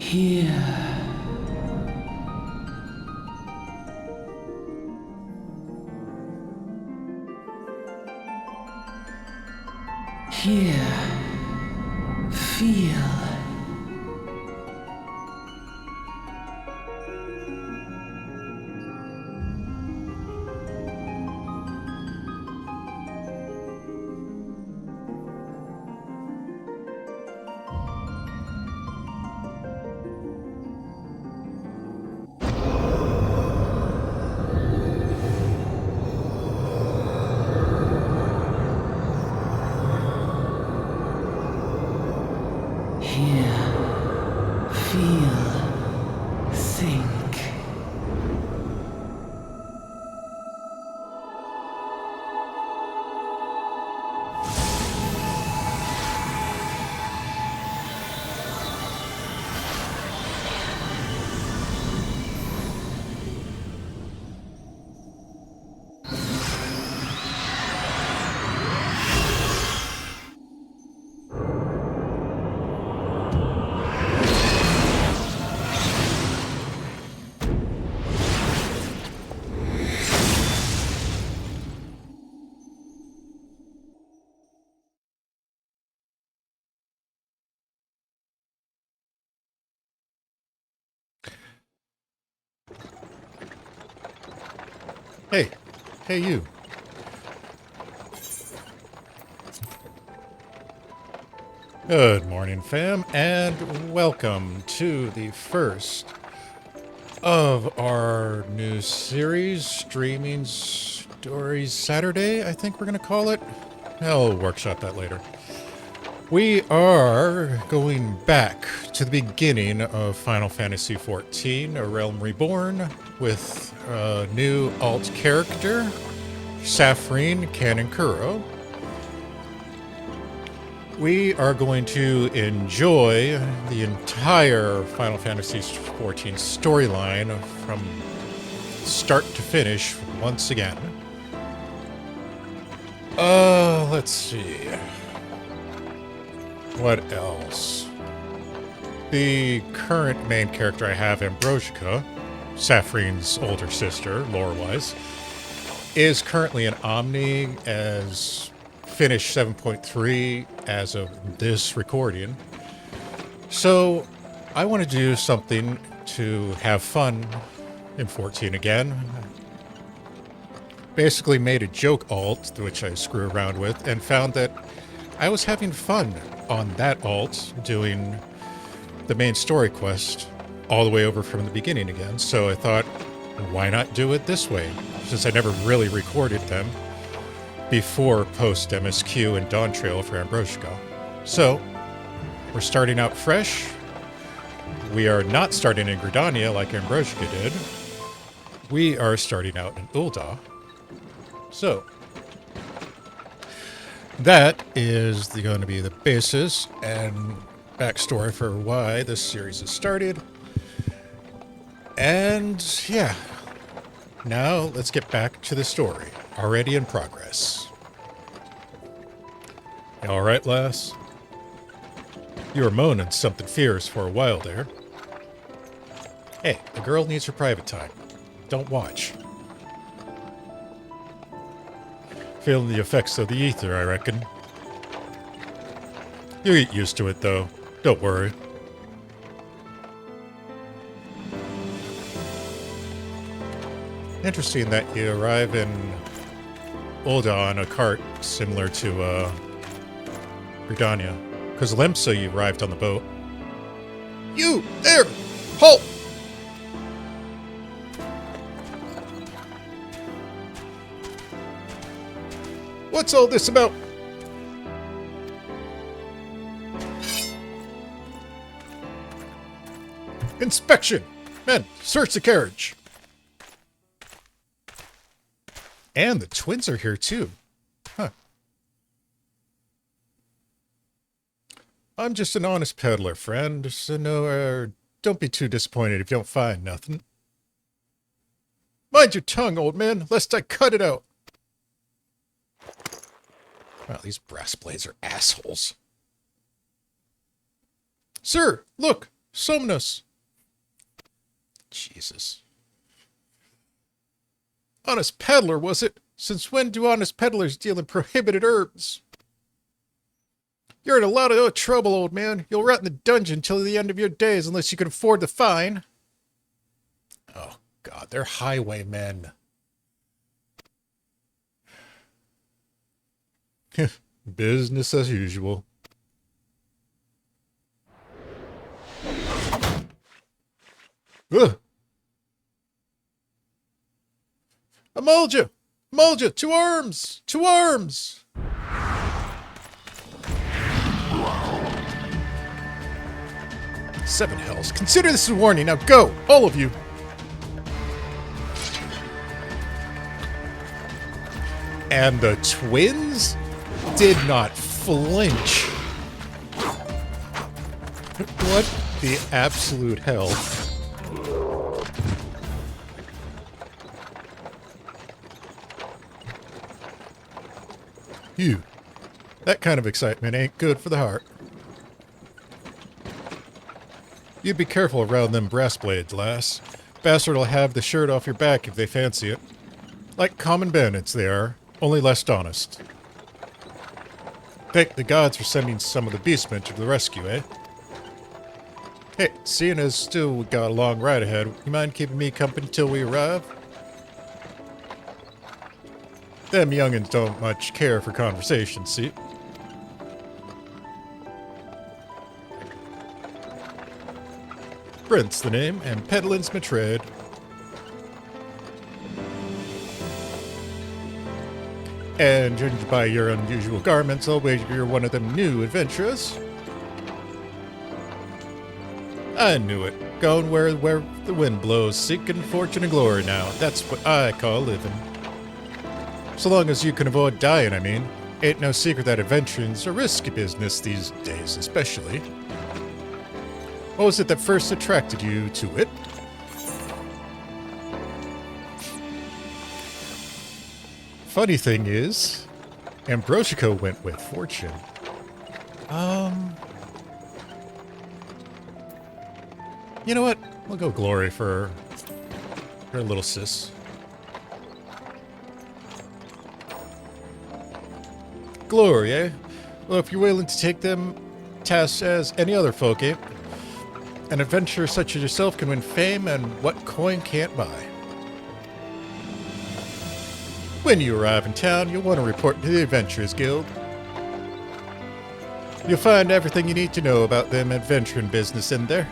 Here. Here. Feel. Hey, hey you. Good morning, fam, and welcome to the first of our new series, Streaming Stories Saturday, I think we're going to call it. I'll workshop that later. We are going back to the beginning of Final Fantasy XIV, A Realm Reborn, with a new alt character, Saphrine Kuro. We are going to enjoy the entire Final Fantasy XIV storyline from start to finish once again. Let's see. What else? The current main character I have, Ambrosia, Saphrine's older sister, lore-wise, is currently an Omni, as finished 7.3 as of this recording. So I want to do something to have fun in 14 again. Basically made a joke alt, which I screw around with, and found that I was having fun on that alt doing the main story quest all the way over from the beginning again. So I thought, why not do it this way? Since I never really recorded them before post MSQ and Dawn Trail for Ambrosia. So, we're starting out fresh. We are not starting in Gridania like Ambrosia did. We are starting out in Ul'dah. So, that is going to be the basis and backstory for why this series has started. And, yeah. Now, let's get back to the story. Already in progress. You all right, lass? You were moaning something fierce for a while there. Hey, the girl needs her private time. Don't watch. Feeling the effects of the ether, I reckon. You'll get used to it, though. Don't worry. Interesting that you arrive in Ul'dah on a cart similar to Gridania. Because Lemsa, you arrived on the boat. You! There! Halt! What's all this about? Inspection! Men, search the carriage! And the twins are here, too. Huh. I'm just an honest peddler, friend, so don't be too disappointed if you don't find nothing. Mind your tongue, old man, lest I cut it out. Wow, these brass blades are assholes. Sir, look! Somnus! Jesus. Honest peddler, was it? Since when do honest peddlers deal in prohibited herbs? You're in a lot of trouble, old man. You'll rot in the dungeon till the end of your days unless you can afford the fine. Oh, God, they're highwaymen. Business as usual. Ugh. Amolja! Amolja! To arms! To arms! Seven hells. Consider this a warning. Now go! All of you! And the twins did not flinch. What the absolute hell? You. That kind of excitement ain't good for the heart. You be careful around them brass blades, lass. Bastard'll have the shirt off your back if they fancy it. Like common bandits they are, only less honest. Thank the gods for sending some of the beastmen to the rescue, eh? Hey, seeing as still we got a long ride ahead, you mind keeping me company till we arrive? Them youngins don't much care for conversation, see? Brent's the name, and Pedlin's my trade. And judging by your unusual garments, I'll wager you're one of them new adventurers. I knew it. Going where the wind blows, seeking fortune and glory now. That's what I call living. So long as you can avoid dying, I mean. Ain't no secret that adventuring's a risky business these days, especially. What was it that first attracted you to it? Funny thing is, Ambrosico went with fortune. You know what? We'll go glory for her little sis. Glory, eh? Well, if you're willing to take them tasks as any other folk, eh? An adventurer such as yourself can win fame and what coin can't buy. When you arrive in town, you'll want to report to the Adventurers Guild. You'll find everything you need to know about them adventuring business in there.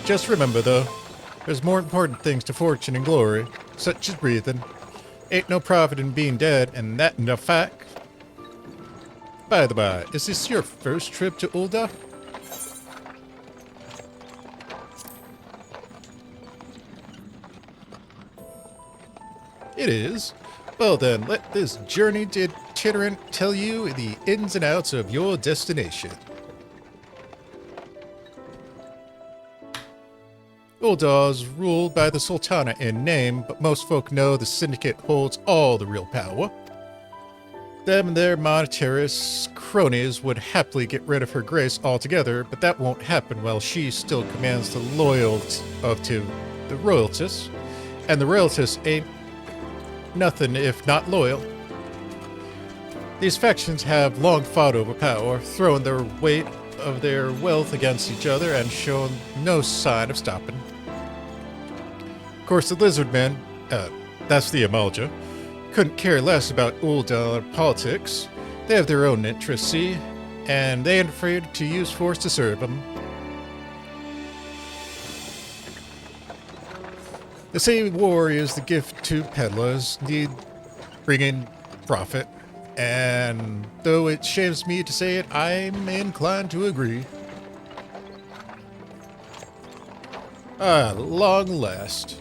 Just remember, though, there's more important things to fortune and glory, such as breathing. Ain't no profit in being dead, and that enough fact. By the by, is this your first trip to Ul'dah? It is. Well then, let this journeyed itinerant tell you the ins and outs of your destination. Ul'dah is ruled by the Sultana in name, but most folk know the Syndicate holds all the real power. Them and their monetarist cronies would happily get rid of her grace altogether, but that won't happen while she still commands the loyalty to the royalties, and the royalties ain't nothing if not loyal. These factions have long fought over power, throwing their weight of their wealth against each other and shown no sign of stopping. Of course, the Lizardmen, that's the Amalja, couldn't care less about Ul'dah politics. They have their own interests, see, and they ain't afraid to use force to serve them. They say war is the gift to peddlers, need bringing profit, and though it shames me to say it, I'm inclined to agree. Ah, long last.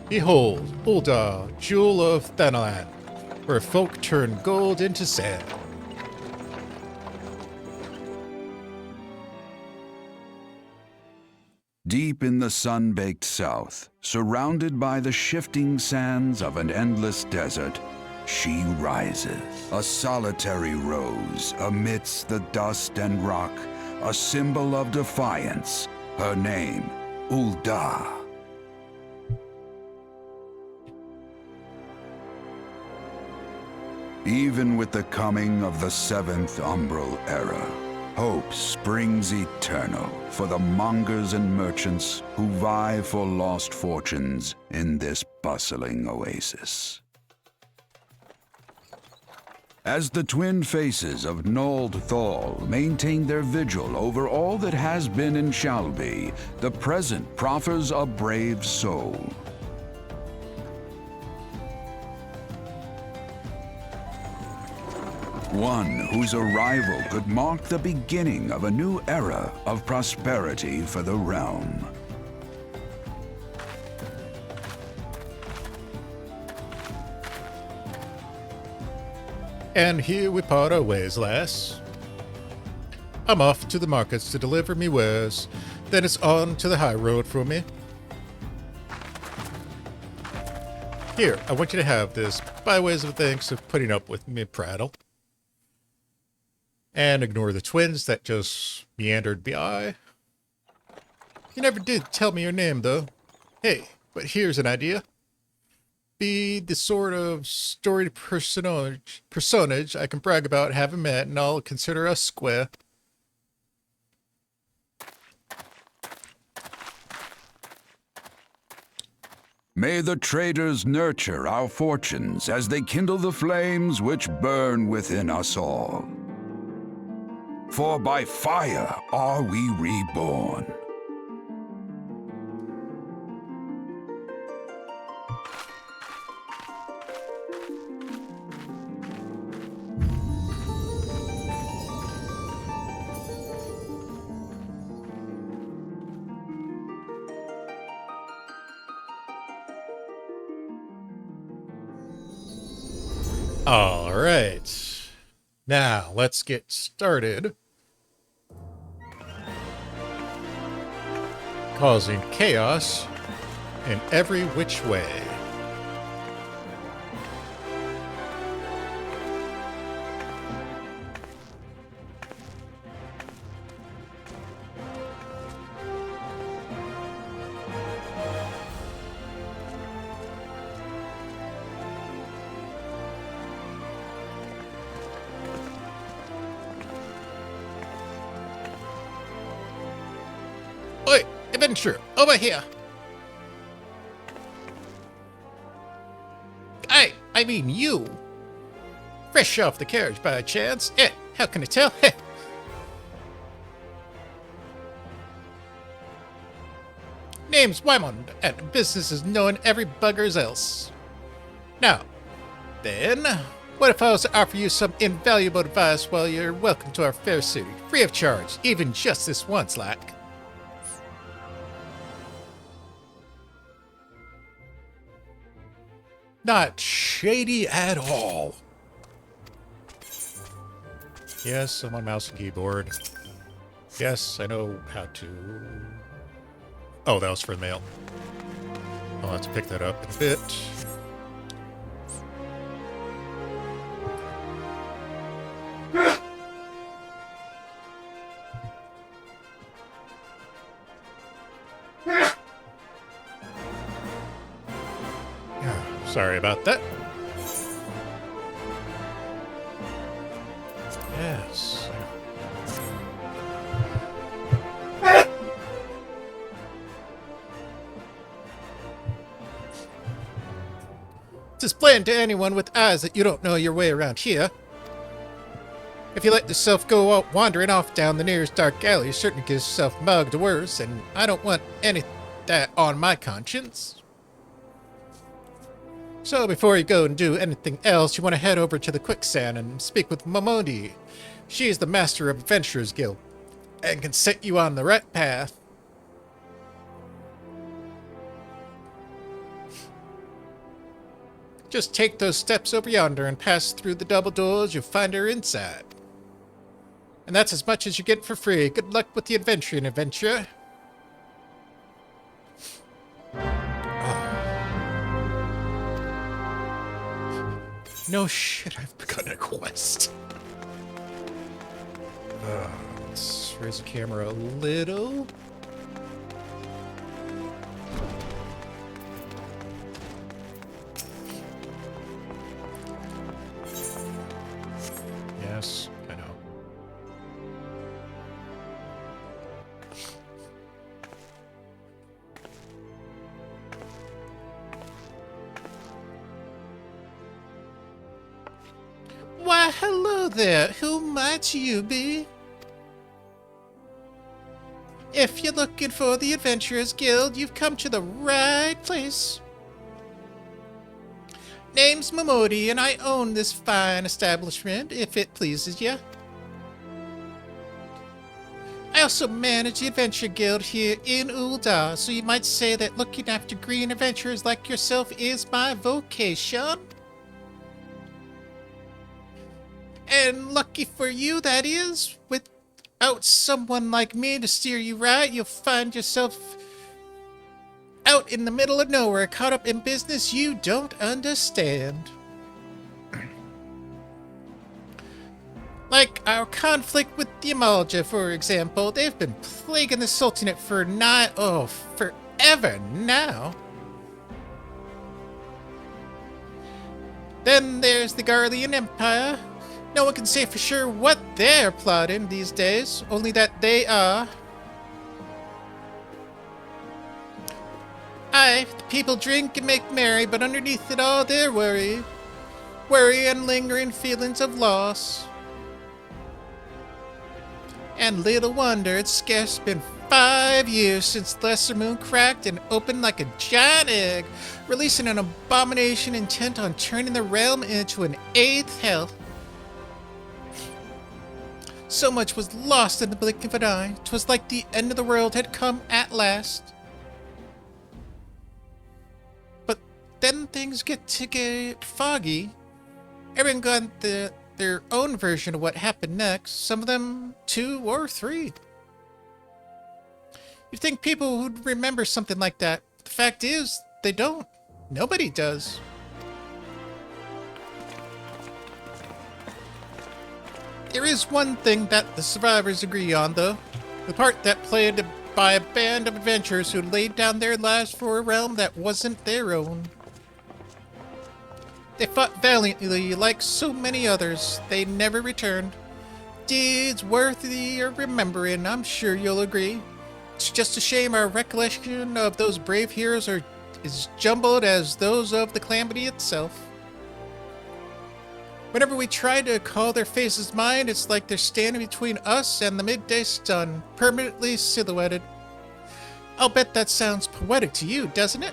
Behold, Ul'dah, jewel of Thanalan, where folk turn gold into sand. Deep in the sun-baked south, surrounded by the shifting sands of an endless desert, she rises, a solitary rose amidst the dust and rock, a symbol of defiance, her name, Ul'dah. Even with the coming of the 7th Umbral Era, hope springs eternal for the mongers and merchants who vie for lost fortunes in this bustling oasis. As the twin faces of Ul'dah maintain their vigil over all that has been and shall be, the present proffers a brave soul. One whose arrival could mark the beginning of a new era of prosperity for the realm. And here we part our ways, lass. I'm off to the markets to deliver me wares, then it's on to the high road for me. Here, I want you to have this, by ways of thanks of putting up with me prattle. And ignore the twins that just meandered by. You never did tell me your name, though. Hey, but here's an idea. Be the sort of storied personage I can brag about having met, and I'll consider us square. May the traders nurture our fortunes as they kindle the flames which burn within us all. For by fire are we reborn. All right. Now, let's get started. Causing chaos in every which way. Oi, adventure, over here. I mean you. Fresh off the carriage by chance? How can I tell? Name's Wymond, and business is knowing every buggers else. Now, then, what if I was to offer you some invaluable advice while you're welcome to our fair city, free of charge, even just this once, like? Not shady at all. Yes, I'm on mouse and keyboard. Yes, I know how to... Oh, that was for the mail. I'll have to pick that up in a bit. Sorry about that. Yes. It's plain to anyone with eyes that you don't know your way around here. If you let yourself go out wandering off down the nearest dark alley, you certainly get yourself mugged worse, and I don't want any of that on my conscience. So before you go and do anything else, you want to head over to the quicksand and speak with Momodi. She is the master of Adventurers Guild and can set you on the right path. Just take those steps over yonder and pass through the double doors. You'll find her inside. And that's as much as you get for free. Good luck with the adventuring, adventurer. No shit, I've begun a quest. Let's raise the camera a little. Yes, I know. Why, hello there. Who might you be? If you're looking for the Adventurers Guild, you've come to the right place. Name's Momodi, and I own this fine establishment, if it pleases you. I also manage the Adventure Guild here in Ul'dahn, so you might say that looking after green adventurers like yourself is my vocation. And lucky for you, that is. Without someone like me to steer you right, you'll find yourself out in the middle of nowhere, caught up in business you don't understand. Like our conflict with the Amalja, for example. They've been plaguing the Sultanate for forever now. Then there's the Garlean Empire. No one can say for sure what they're plotting these days, only that they are. I life. The people drink and make merry, but underneath it all they're worry and lingering feelings of loss. And little wonder it's scarce been 5 years since Lesser Moon cracked and opened like a giant egg, releasing an abomination intent on turning the realm into an 8th hell. So much was lost in the blink of an eye. 'Twas like the end of the world had come at last. But then things get to get foggy. Everyone got their own version of what happened next. Some of them 2 or 3. You'd think people would remember something like that. The fact is, they don't. Nobody does. There is one thing that the survivors agree on, though. The part that played by a band of adventurers who laid down their lives for a realm that wasn't their own. They fought valiantly like so many others. They never returned. Deeds worthy of remembering, I'm sure you'll agree. It's just a shame our recollection of those brave heroes are as jumbled as those of the calamity itself. Whenever we try to call their faces mine, it's like they're standing between us and the midday sun, permanently silhouetted. I'll bet that sounds poetic to you, doesn't it?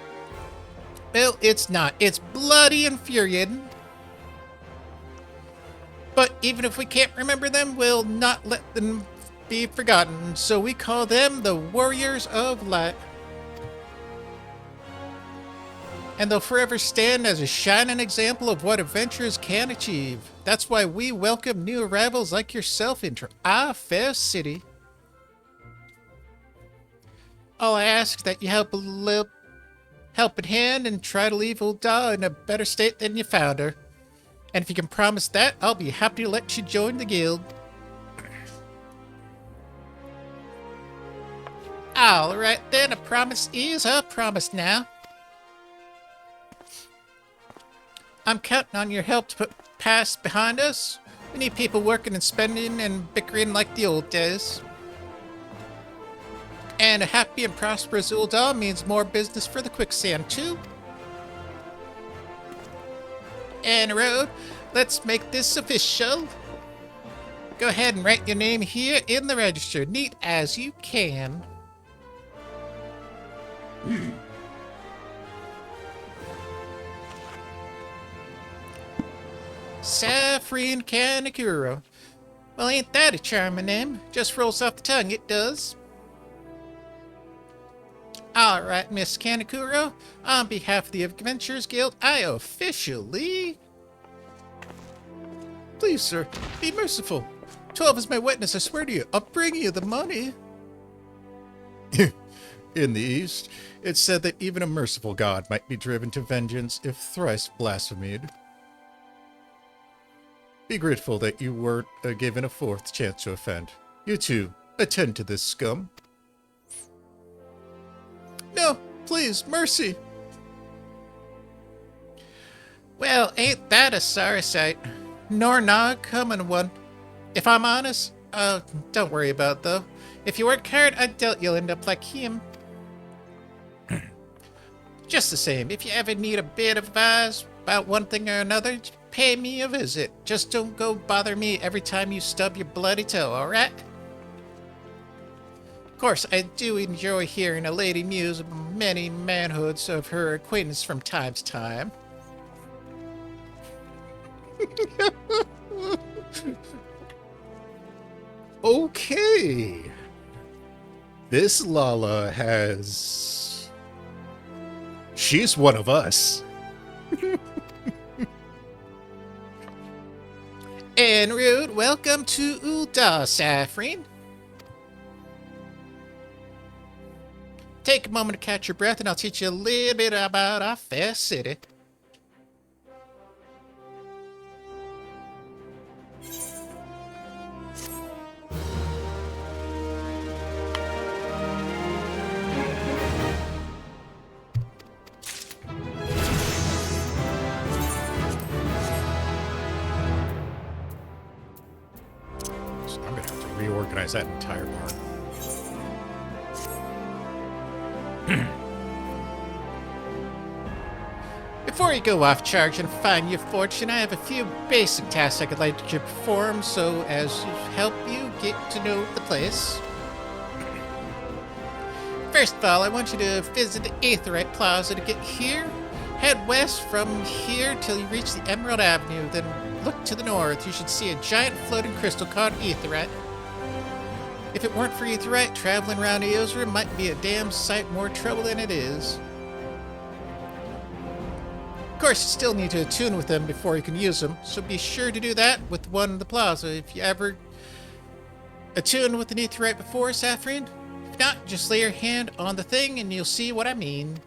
Well, it's not. It's bloody infuriating. But even if we can't remember them, we'll not let them be forgotten, so we call them the Warriors of Light. And they'll forever stand as a shining example of what adventurers can achieve. That's why we welcome new arrivals like yourself into our fair city. All I ask is that you help at hand and try to leave Ul'dah in a better state than you found her. And if you can promise that, I'll be happy to let you join the guild. Alright then, a promise is a promise now. I'm counting on your help to put past behind us. We need people working and spending and bickering like the old days. And a happy and prosperous Ul'dah means more business for the quicksand too. And road, let's make this official. Go ahead and write your name here in the register, neat as you can. Saphrine Kanekuro. Well, ain't that a charming name? Just rolls off the tongue, it does. Alright, Miss Kanekuro. On behalf of the Adventurers Guild, I officially... Please, sir, be merciful. 12 is my witness, I swear to you. I'll bring you the money. In the East, it's said that even a merciful god might be driven to vengeance if thrice blasphemed. Be grateful that you weren't given a 4th chance to offend. You too, attend to this scum. No, please, mercy. Well, ain't that a sorry sight? Nor not coming one. If I'm honest, don't worry about it, though. If you work hard, I doubt you'll end up like him. Just the same, if you ever need a bit of advice about one thing or another, pay me a visit. Just don't go bother me every time you stub your bloody toe, alright? Of course, I do enjoy hearing a lady muse of many manhoods of her acquaintance from time to time. Okay. This Lala has... She's one of us. En route, welcome to Ul'dah, Saphrine. Take a moment to catch your breath and I'll teach you a little bit about our fair city. I'm gonna have to reorganize that entire bar. Before you go off charging and find your fortune, I have a few basic tasks I could like you to perform so as to help you get to know the place. First of all, I want you to visit the Aetherite Plaza to get here. Head west from here till you reach the Emerald Avenue, then look to the north. You should see a giant floating crystal called Aetherite. If it weren't for Aetherite, traveling around Eosra might be a damn sight more trouble than it is. Of course, you still need to attune with them before you can use them, so be sure to do that with one in the plaza. If you ever attuned with an Aetherite before, Saphrine? If not, just lay your hand on the thing and you'll see what I mean.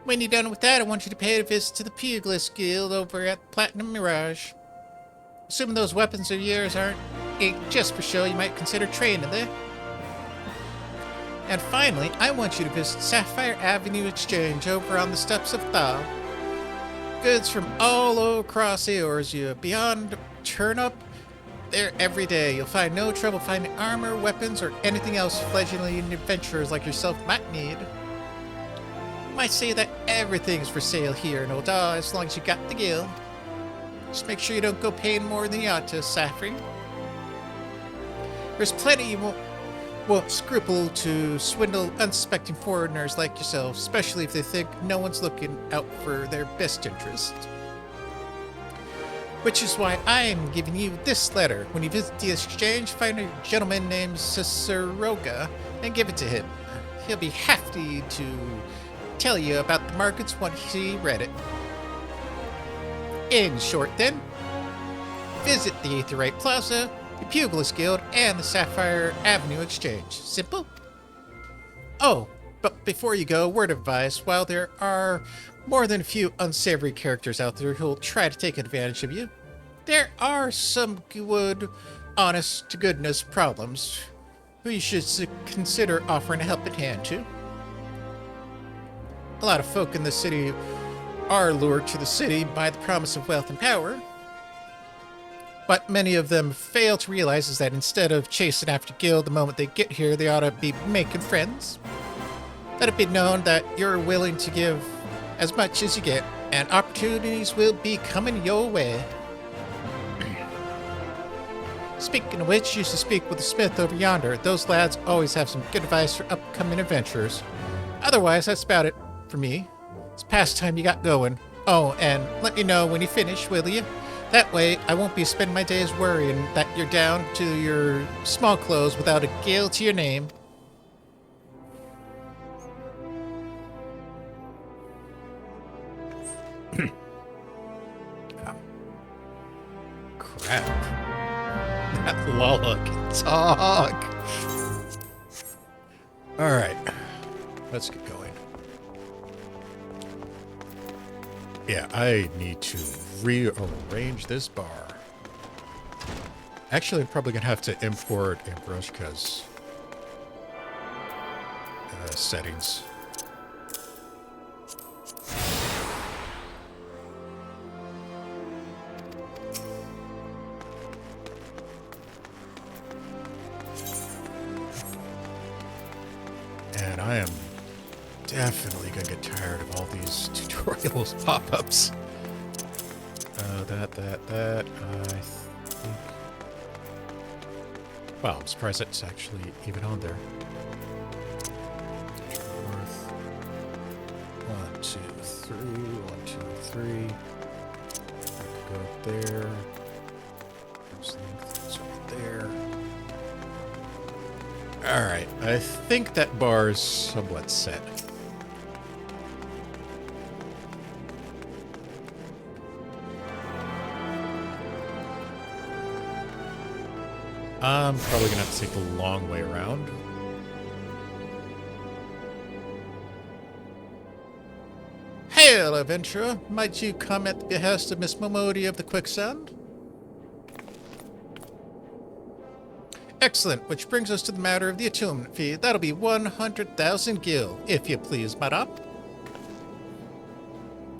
When you're done with that, I want you to pay a visit to the Pugilist Guild over at Platinum Mirage. Assuming those weapons of yours aren't just for show, you might consider training there. And finally, I want you to visit Sapphire Avenue Exchange over on the steps of Thal. Goods from all across Eorzea, beyond Turnup, there every day. You'll find no trouble finding armor, weapons, or anything else fledgling adventurers like yourself might need. Might say that everything's for sale here in Ul'dah as long as you got the guild. Just make sure you don't go paying more than you ought to, Saphrine. There's plenty you won't scruple to swindle unsuspecting foreigners like yourself, especially if they think no one's looking out for their best interest. Which is why I'm giving you this letter. When you visit the exchange, find a gentleman named Ciceroga and give it to him. He'll be happy to tell you about the markets once he read it. In short then, visit the Aetherite Plaza, the Pugilist Guild, and the Sapphire Avenue Exchange. Simple? Oh, but before you go, word of advice, while there are more than a few unsavory characters out there who'll try to take advantage of you, there are some good, honest-to-goodness problems who you should consider offering a helping hand to. A lot of folk in the city are lured to the city by the promise of wealth and power. What many of them fail to realize is that instead of chasing after guild the moment they get here, they ought to be making friends. Let it be known that you're willing to give as much as you get, and opportunities will be coming your way. Speaking of which, you should speak with the smith over yonder. Those lads always have some good advice for upcoming adventurers. Otherwise, that's about it for me. It's past time you got going. Oh, and let me know when you finish, will you? That way, I won't be spending my days worrying that you're down to your small clothes without a guild to your name. Crap. That Lala can talk. Alright. Let's get going. Yeah, I need to rearrange this bar. Actually, I'm probably going to have to import Ambroshka's settings. And I am definitely going to get tired of all these tutorials pop-ups. I think... Wow, I'm surprised it's actually even on there. North. 1, 2, 3. 1, 2, 3. I could go up there. There's length over there. Alright, I think that bar is somewhat set. I'm probably gonna have to take the long way around. Hail, adventurer! Might you come at the behest of Miss Momodi of the Quicksand? Excellent, which brings us to the matter of the attunement fee. That'll be 100,000 gil, if you please, madame.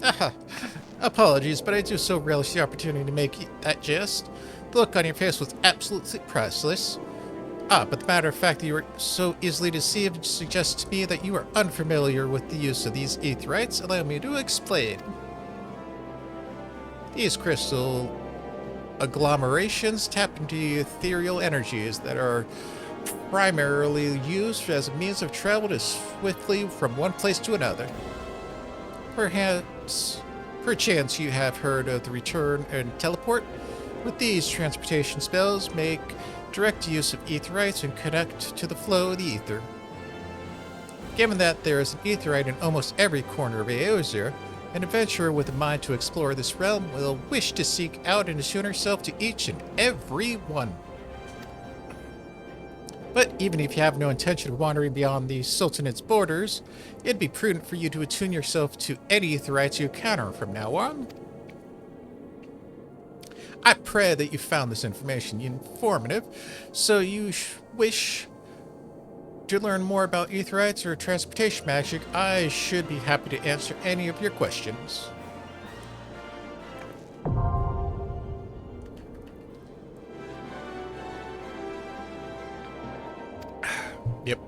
Aha, apologies, but I do so relish the opportunity to make that jest. The look on your face was absolutely priceless. But the matter of fact that you are so easily deceived suggests to me that you are unfamiliar with the use of these aetherites. Allow me to explain. These crystal agglomerations tap into ethereal energies that are primarily used as a means of travel to swiftly from one place to another. Perchance you have heard of the return and teleport. With these transportation spells, make direct use of aetherites and connect to the flow of the ether. Given that there is an aetherite in almost every corner of Aozir, an adventurer with a mind to explore this realm will wish to seek out and attune herself to each and every one. But even if you have no intention of wandering beyond the Sultanate's borders, it'd be prudent for you to attune yourself to any aetherites you encounter from now on. I pray that you found this information informative, so you wish to learn more about aetherites or transportation magic. I should be happy to answer any of your questions. Yep.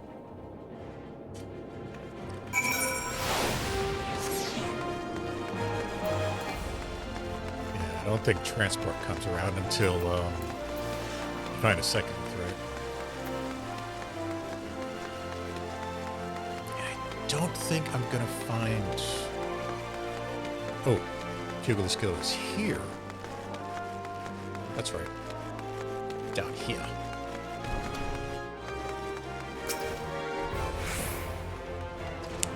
I don't think transport comes around until you find a second threat. I don't think I'm gonna find. Oh, Pugilist Skill is here. That's right. Down here.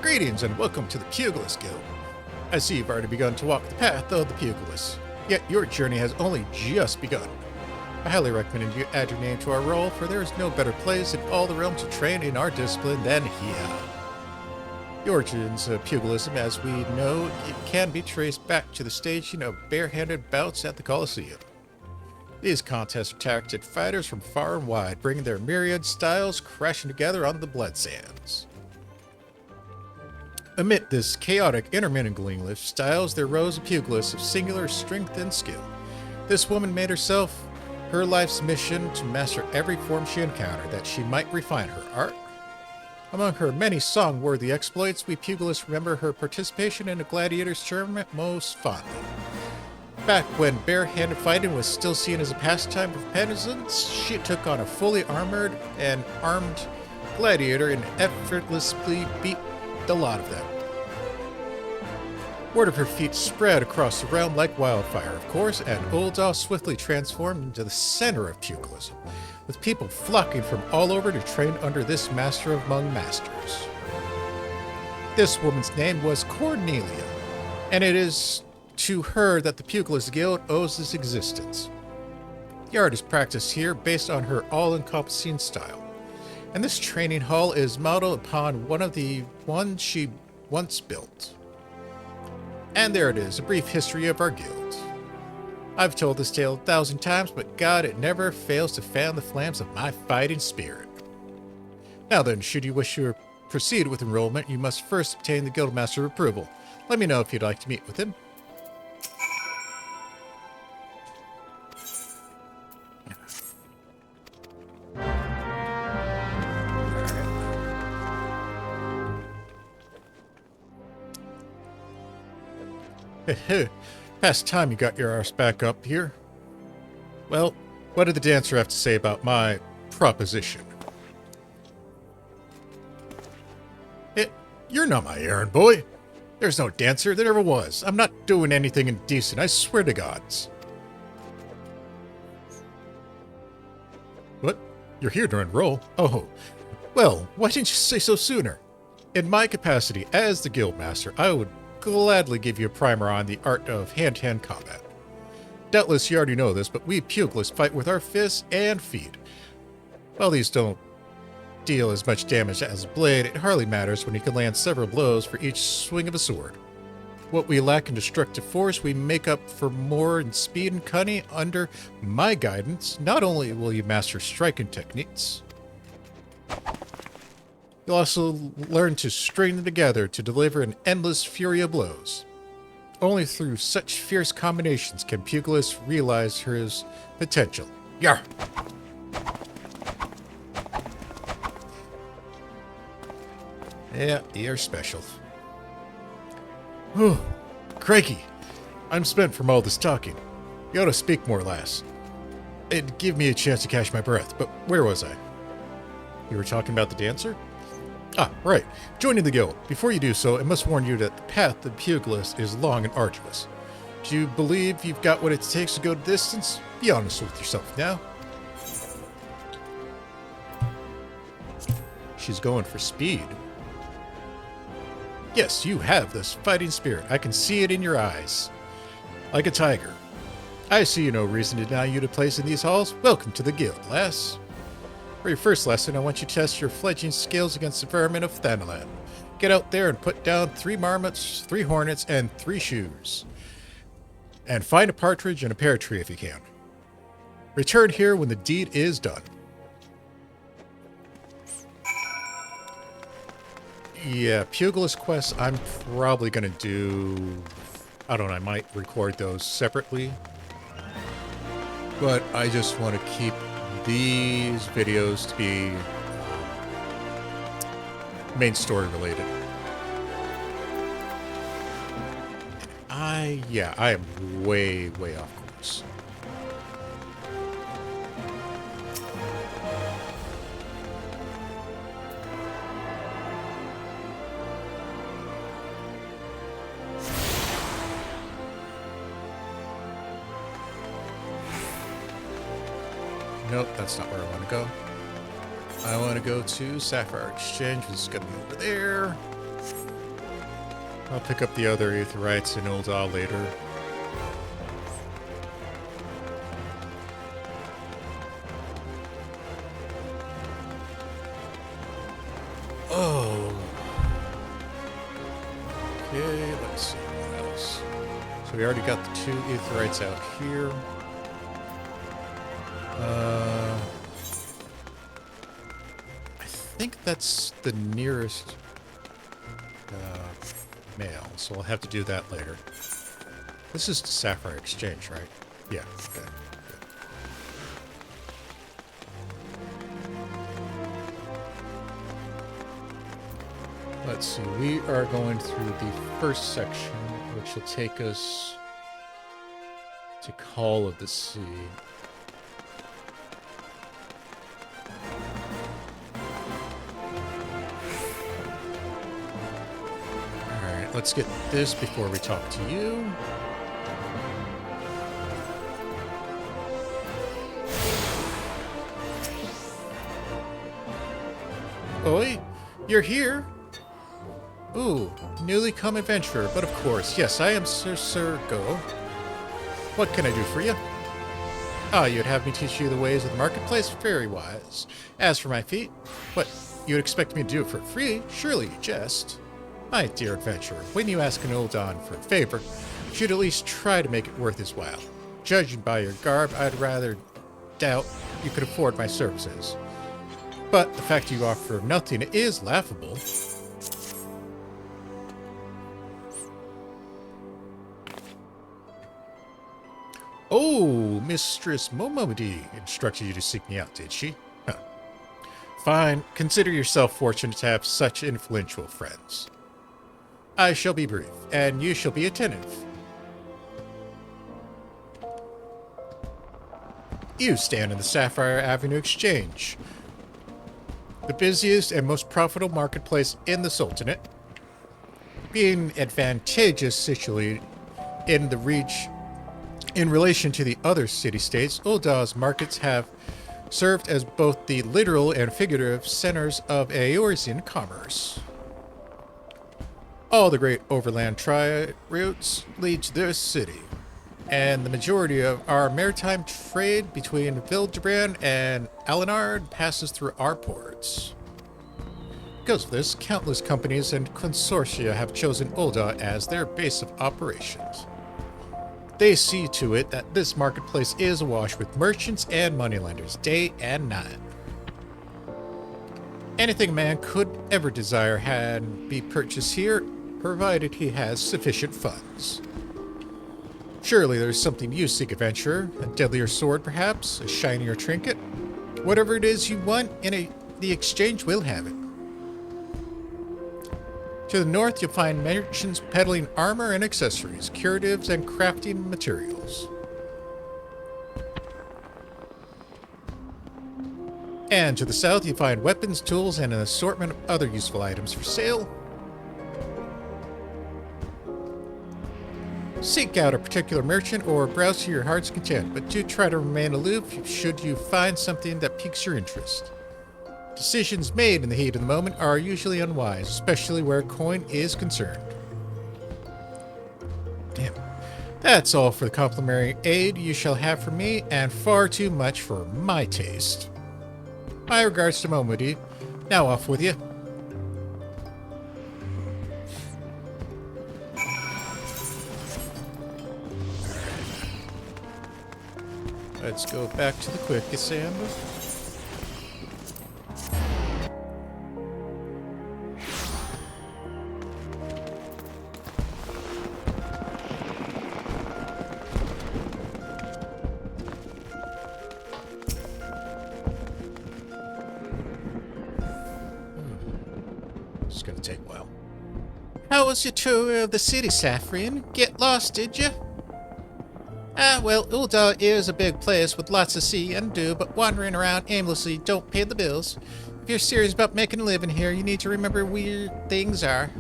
Greetings and welcome to the Pugilist Guild. I see you've already begun to walk the path of the Pugilists. Yet your journey has only just begun. I highly recommend you add your name to our roll, for there is no better place in all the realms to train in our discipline than here. The origins of pugilism, as we know, it can be traced back to the staging of barehanded bouts at the Colosseum. These contests attracted fighters from far and wide, bringing their myriad styles crashing together on the blood sands. Amid this chaotic intermingling of styles, there rose a pugilist of singular strength and skill. This woman made herself her life's mission to master every form she encountered, that she might refine her art. Among her many song-worthy exploits, we pugilists remember her participation in a gladiator's tournament most fondly. Back when bare-handed fighting was still seen as a pastime of peasants, she took on a fully armored and armed gladiator and effortlessly beat the lot of them. Word of her feat spread across the realm like wildfire, of course, and Ul'dah swiftly transformed into the center of pugilism, with people flocking from all over to train under this master among masters. This woman's name was Cornelia, and it is to her that the Pugilist Guild owes its existence. The art is practiced here based on her all-encompassing style, and this training hall is modeled upon one of the ones she once built. And there it is, a brief history of our guild. I've told this tale 1,000 times, but God, it never fails to fan the flames of my fighting spirit. Now then, should you wish to proceed with enrollment, you must first obtain the Guildmaster approval. Let me know if you'd like to meet with him. Past time you got your arse back up here. Well, what did the dancer have to say about my proposition? You're not my errand boy. There's no dancer, there never was. I'm not doing anything indecent, I swear to gods. What? You're here to enroll? Oh, well, why didn't you say so sooner? In my capacity as the Guildmaster, I would gladly give you a primer on the art of hand-to-hand combat. Doubtless you already know this, but we pugilists fight with our fists and feet. While these don't deal as much damage as a blade, it hardly matters when you can land several blows for each swing of a sword. What we lack in destructive force, we make up for more in speed and cunning under my guidance. Not only will you master striking techniques, you'll also learn to string them together to deliver an endless fury of blows. Only through such fierce combinations can pugilists realize his potential. Yar! Yeah, you're special. Whew. Crikey. I'm spent from all this talking. You ought to speak more, lass. It'd give me a chance to catch my breath, but where was I? You were talking about the dancer? Ah, right. Joining the guild. Before you do so, I must warn you that the path to the pugilist is long and arduous. Do you believe you've got what it takes to go the distance? Be honest with yourself now. She's going for speed. Yes, you have this fighting spirit. I can see it in your eyes. Like a tiger. I see no reason to deny you a place in these halls. Welcome to the guild, lass. For your first lesson, I want you to test your fledgling skills against the vermin of Thanalan. Get out there and put down 3 marmots, 3 hornets, and 3 shoes. And find a partridge and a pear tree if you can. Return here when the deed is done. Yeah, pugilist quests I'm probably going to do... I don't know, I might record those separately. But I just want to keep these videos to be main story related. I am way off course. Nope, that's not where I want to go. I want to go to Sapphire Exchange, which is going to be over there. I'll pick up the other Aetherites in Ul'dah later. Oh. Okay, let's see what else. So we already got the 2 Aetherites out here. I think that's the nearest mail, so I'll have to do that later. This is the Sapphire Exchange, right? Yeah, okay. Good. Let's see, we are going through the first section, which will take us to Call of the Sea. Let's get this before we talk to you. Oi, you're here? Ooh, newly come adventurer, but of course, yes, I am Sir Sergo. What can I do for you? Ah, you'd have me teach you the ways of the marketplace? Very wise. As for my feet, what, you'd expect me to do it for free? Surely you jest. My dear adventurer, when you ask an Ul'dahn for a favor, you should at least try to make it worth his while. Judging by your garb, I'd rather doubt you could afford my services. But the fact you offer nothing is laughable. Oh, Mistress Momodi instructed you to seek me out, did she? Huh. Fine, consider yourself fortunate to have such influential friends. I shall be brief, and you shall be attentive. You stand in the Sapphire Avenue Exchange, the busiest and most profitable marketplace in the Sultanate, being advantageous situated in the reach in relation to the other city-states. Ul'dah's markets have served as both the literal and figurative centers of Eorzean commerce. All the great overland trade routes lead to this city, and the majority of our maritime trade between Vildebran and Alenard passes through our ports. Because of this, countless companies and consortia have chosen Ul'dah as their base of operations. They see to it that this marketplace is awash with merchants and moneylenders day and night. Anything a man could ever desire can be purchased here, provided he has sufficient funds. Surely there's something you seek, adventurer. A deadlier sword, perhaps? A shinier trinket? Whatever it is you want, the exchange will have it. To the north, you'll find merchants peddling armor and accessories, curatives, and crafting materials. And to the south, you find weapons, tools, and an assortment of other useful items for sale. Seek out a particular merchant or browse to your heart's content, but do try to remain aloof should you find something that piques your interest. Decisions made in the heat of the moment are usually unwise, especially where coin is concerned. Damn. That's all for the complimentary aid you shall have from me, and far too much for my taste. My regards to Momodi. Now off with you. Let's go back to the quicksand. It's gonna take a while. How was your tour of the city, Saphrine? Get lost, did you? Well, Ul'dah is a big place with lots to see and do, but wandering around aimlessly don't pay the bills. If you're serious about making a living here, you need to remember where things are.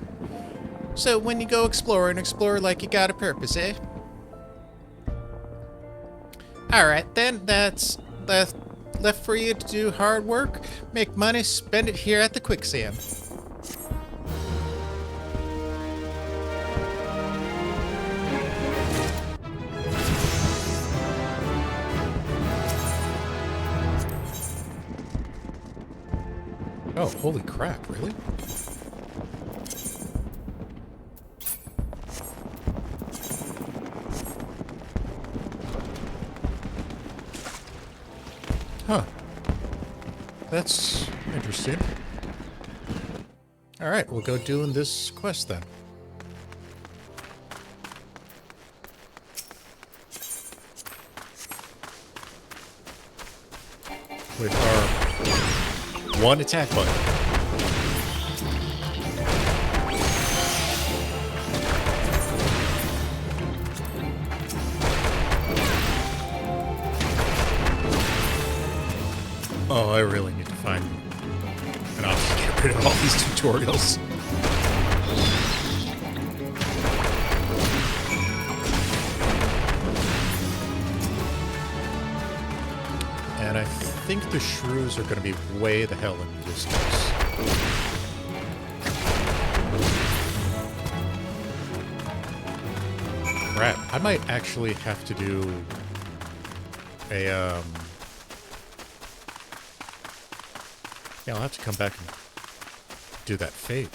So when you go exploring, explore like you got a purpose, eh? Alright then, that's left for you to do hard work, make money, spend it here at the quicksand. Oh, holy crap, really? Huh. That's interesting. Alright, we'll go doing this quest then. With our one attack button. Oh, I really need to find an option to get rid of all these tutorials. And I think the shrews are going to be way the hell in the distance. Crap, I might actually have to do a, yeah, I'll have to come back and do that fate.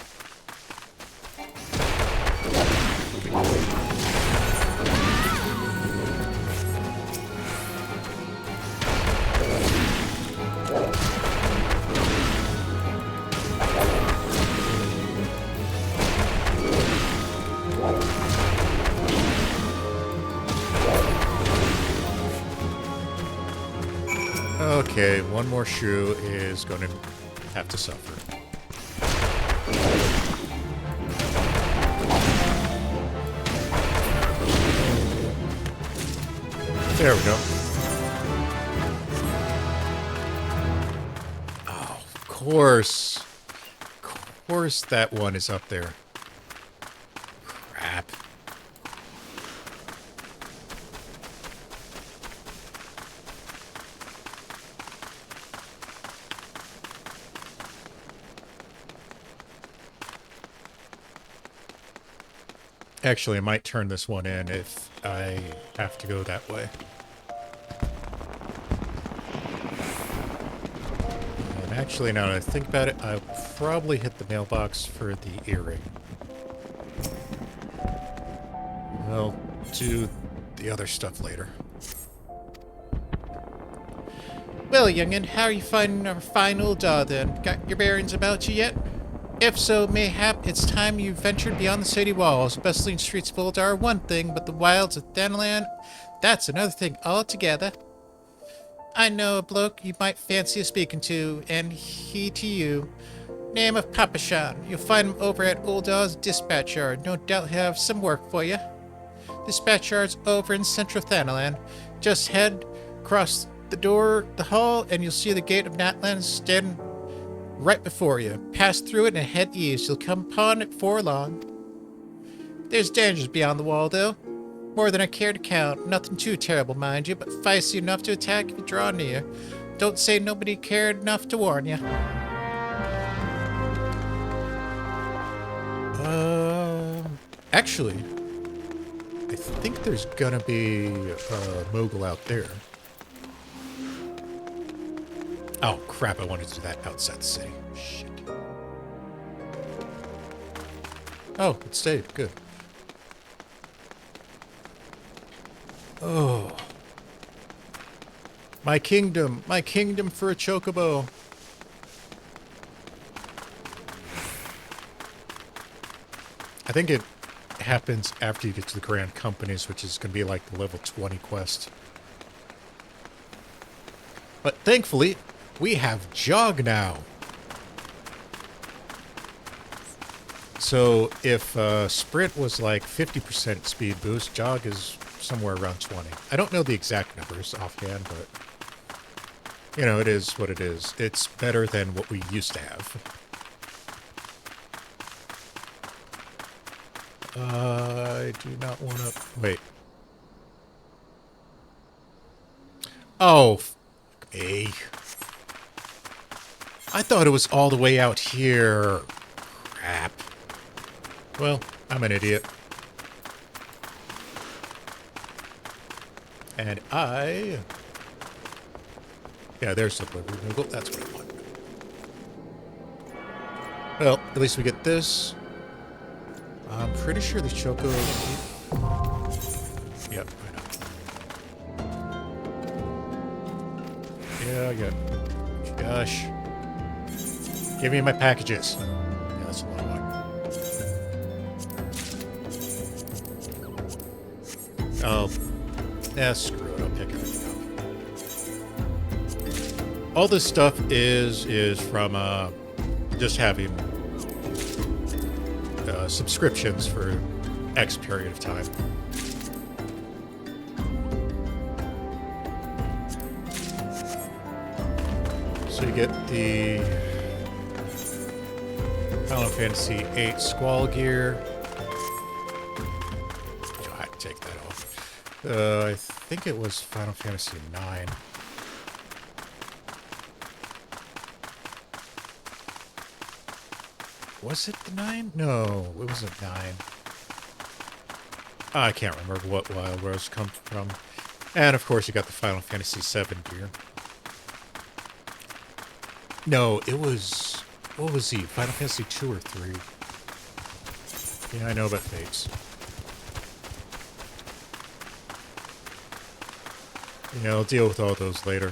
Okay, one more shrew is going to have to suffer. There we go. Oh, of course. Of course that one is up there. Crap. Actually, I might turn this one in if I have to go that way. And actually, now that I think about it, I'll probably hit the mailbox for the earring. I'll do the other stuff later. Well, youngin', how are you finding our fine Ul'dah then? Got your bearings about you yet? If so, mayhap it's time you ventured beyond the city walls. Bustling streets of Ul'dah are one thing, but the wilds of Thanalan, that's another thing altogether. I know a bloke you might fancy speaking to, and he to you. Name of Papashan. You'll find him over at Ul'dah's dispatch yard. No doubt he'll have some work for you. Dispatch yard's over in central Thanalan. Just head across the hall, and you'll see the gate of Natlan standing right before you. Pass through it and head east. You'll come upon it before long. There's dangers beyond the wall, though. More than I care to count. Nothing too terrible, mind you, but feisty enough to attack if you draw near. Don't say nobody cared enough to warn you. Actually, I think there's gonna be a mogul out there. Oh, crap, I wanted to do that outside the city. Shit. Oh, it stayed. Good. Oh. My kingdom for a chocobo. I think it happens after you get to the Grand Companies, which is going to be like the level 20 quest. But thankfully, we have Jog now. So if Sprint was like 50% speed boost, Jog is somewhere around 20. I don't know the exact numbers offhand, but you know, it is what it is. It's better than what we used to have. I do not want to... Wait. Oh, fuck me. I thought it was all the way out here. Crap. Well, I'm an idiot. And I... Yeah, there's the delivery mogul. That's what I want. Well, at least we get this. I'm pretty sure the Choco... Yep, I know. Yeah. Gosh. Give me my packages. Yeah, that's what I want. Oh. Yeah, screw it. I'll pick everything up. All this stuff is from just having subscriptions for X period of time. So you get the Final Fantasy VIII Squall gear. Oh, I had to take that off. I think it was Final Fantasy IX. Was it the 9? No, it wasn't 9. I can't remember what Wild Rose comes from. And of course you got the Final Fantasy VII gear. No, it was... What was he? Final Fantasy 2 or 3? Yeah, I know about Fates. Yeah, I'll deal with all those later.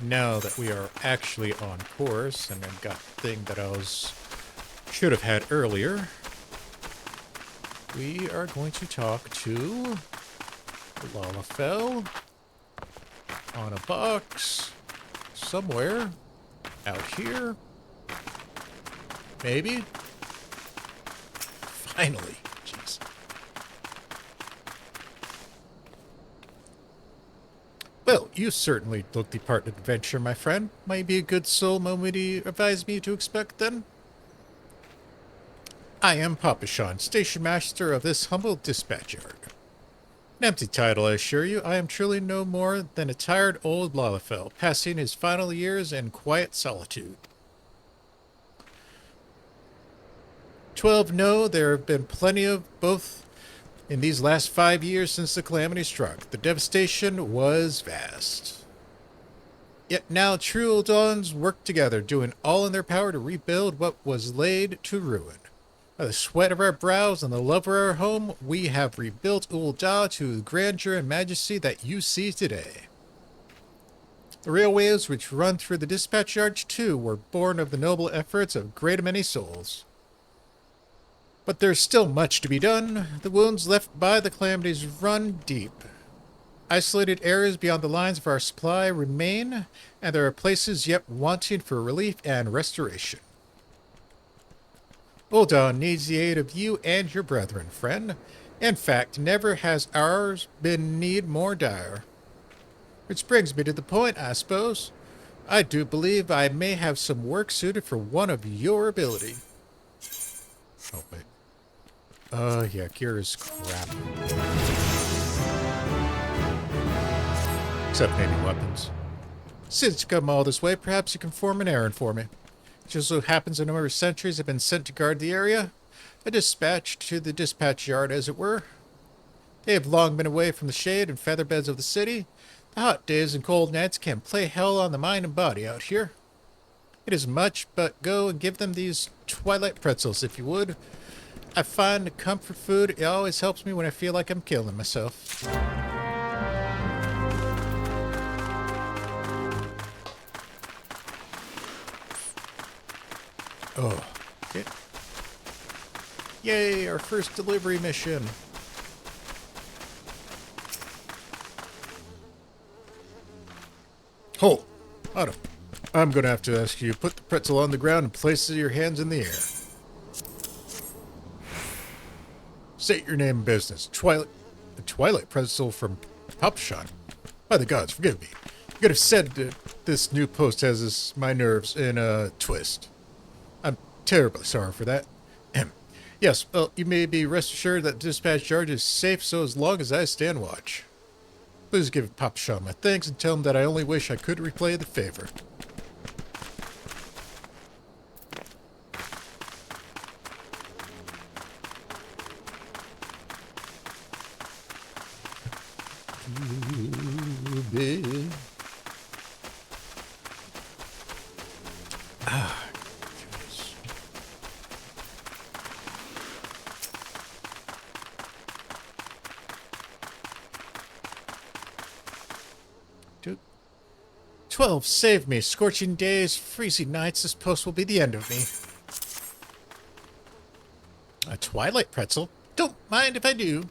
Now that we are actually on course, and I've got the thing that should have had earlier, we are going to talk to Lalafell on a box somewhere out here. Maybe. Finally. Jeez. Well, you certainly look the part of adventure, my friend. Might be a good soul moment you advise me to expect, then? I am Papashan, station master of this humble dispatch yard. An empty title, I assure you. I am truly no more than a tired old Lalafell, passing his final years in quiet solitude. 12 know there have been plenty of both in these last 5 years since the calamity struck. The devastation was vast. Yet now true Ul'dahns work together, doing all in their power to rebuild what was laid to ruin. By the sweat of our brows and the love of our home, we have rebuilt Ul'dah to the grandeur and majesty that you see today. The railways which run through the dispatch yards, too, were born of the noble efforts of great many souls. But there's still much to be done. The wounds left by the calamities run deep. Isolated areas beyond the lines of our supply remain, and there are places yet wanting for relief and restoration. Ul'dahn needs the aid of you and your brethren, friend. In fact, never has ours been need more dire. Which brings me to the point, I suppose. I do believe I may have some work suited for one of your ability. Oh, wait. Yeah, gear is crap. Except maybe weapons. Since you come all this way, perhaps you can form an errand for me. It just so happens a number of sentries have been sent to guard the area. A dispatch to the dispatch yard, as it were. They have long been away from the shade and feather beds of the city. The hot days and cold nights can play hell on the mind and body out here. It is much, but go and give them these twilight pretzels, if you would. I find comfort food, it always helps me when I feel like I'm killing myself. Oh, okay. Yay, our first delivery mission. Hold. Autumn. I'm going to have to ask you to put the pretzel on the ground and place your hands in the air. State your name and business. The Twilight Pretzel from Papashan. By the gods, forgive me. You could have said that this new post has my nerves in a twist. I'm terribly sorry for that. Yes, well, you may be rest assured that the dispatch yard is safe so as long as I stand watch. Please give Papashan my thanks and tell him that I only wish I could replay the favor. Dude. 12, save me. Scorching days, freezing nights. This post will be the end of me. A twilight pretzel? Don't mind if I do.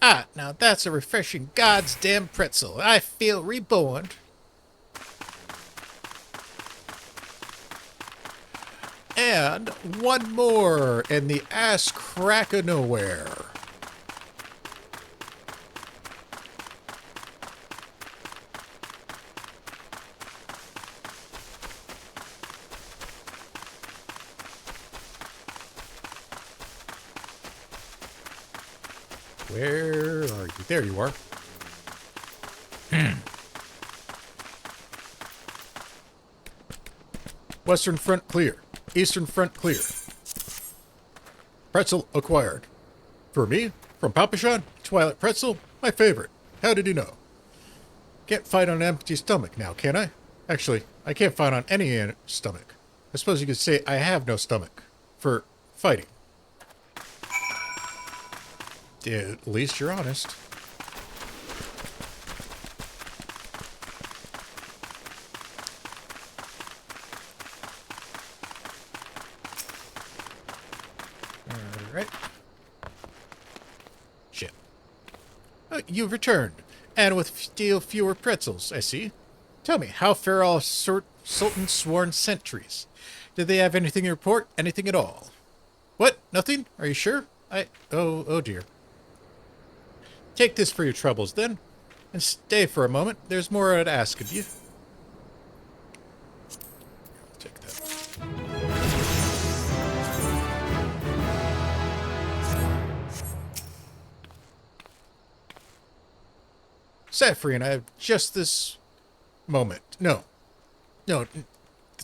Ah, now that's a refreshing God's damn pretzel. I feel reborn. And one more in the ass crack of nowhere. Where are you? There you are. Western front clear. Eastern front clear. Pretzel acquired. For me? From Papashan? Twilight pretzel? My favorite. How did you know? Can't fight on an empty stomach now, can I? Actually, I can't fight on any stomach. I suppose you could say I have no stomach. For fighting. At least you're honest. Alright. Shit. You've returned. And with still fewer pretzels, I see. Tell me, how fare all Sultan's sworn sentries? Did they have anything to report? Anything at all? What? Nothing? Are you sure? Oh dear. Take this for your troubles, then, and stay for a moment. There's more I'd ask of you. I'll take that. Saphrine, I have just this moment. No. The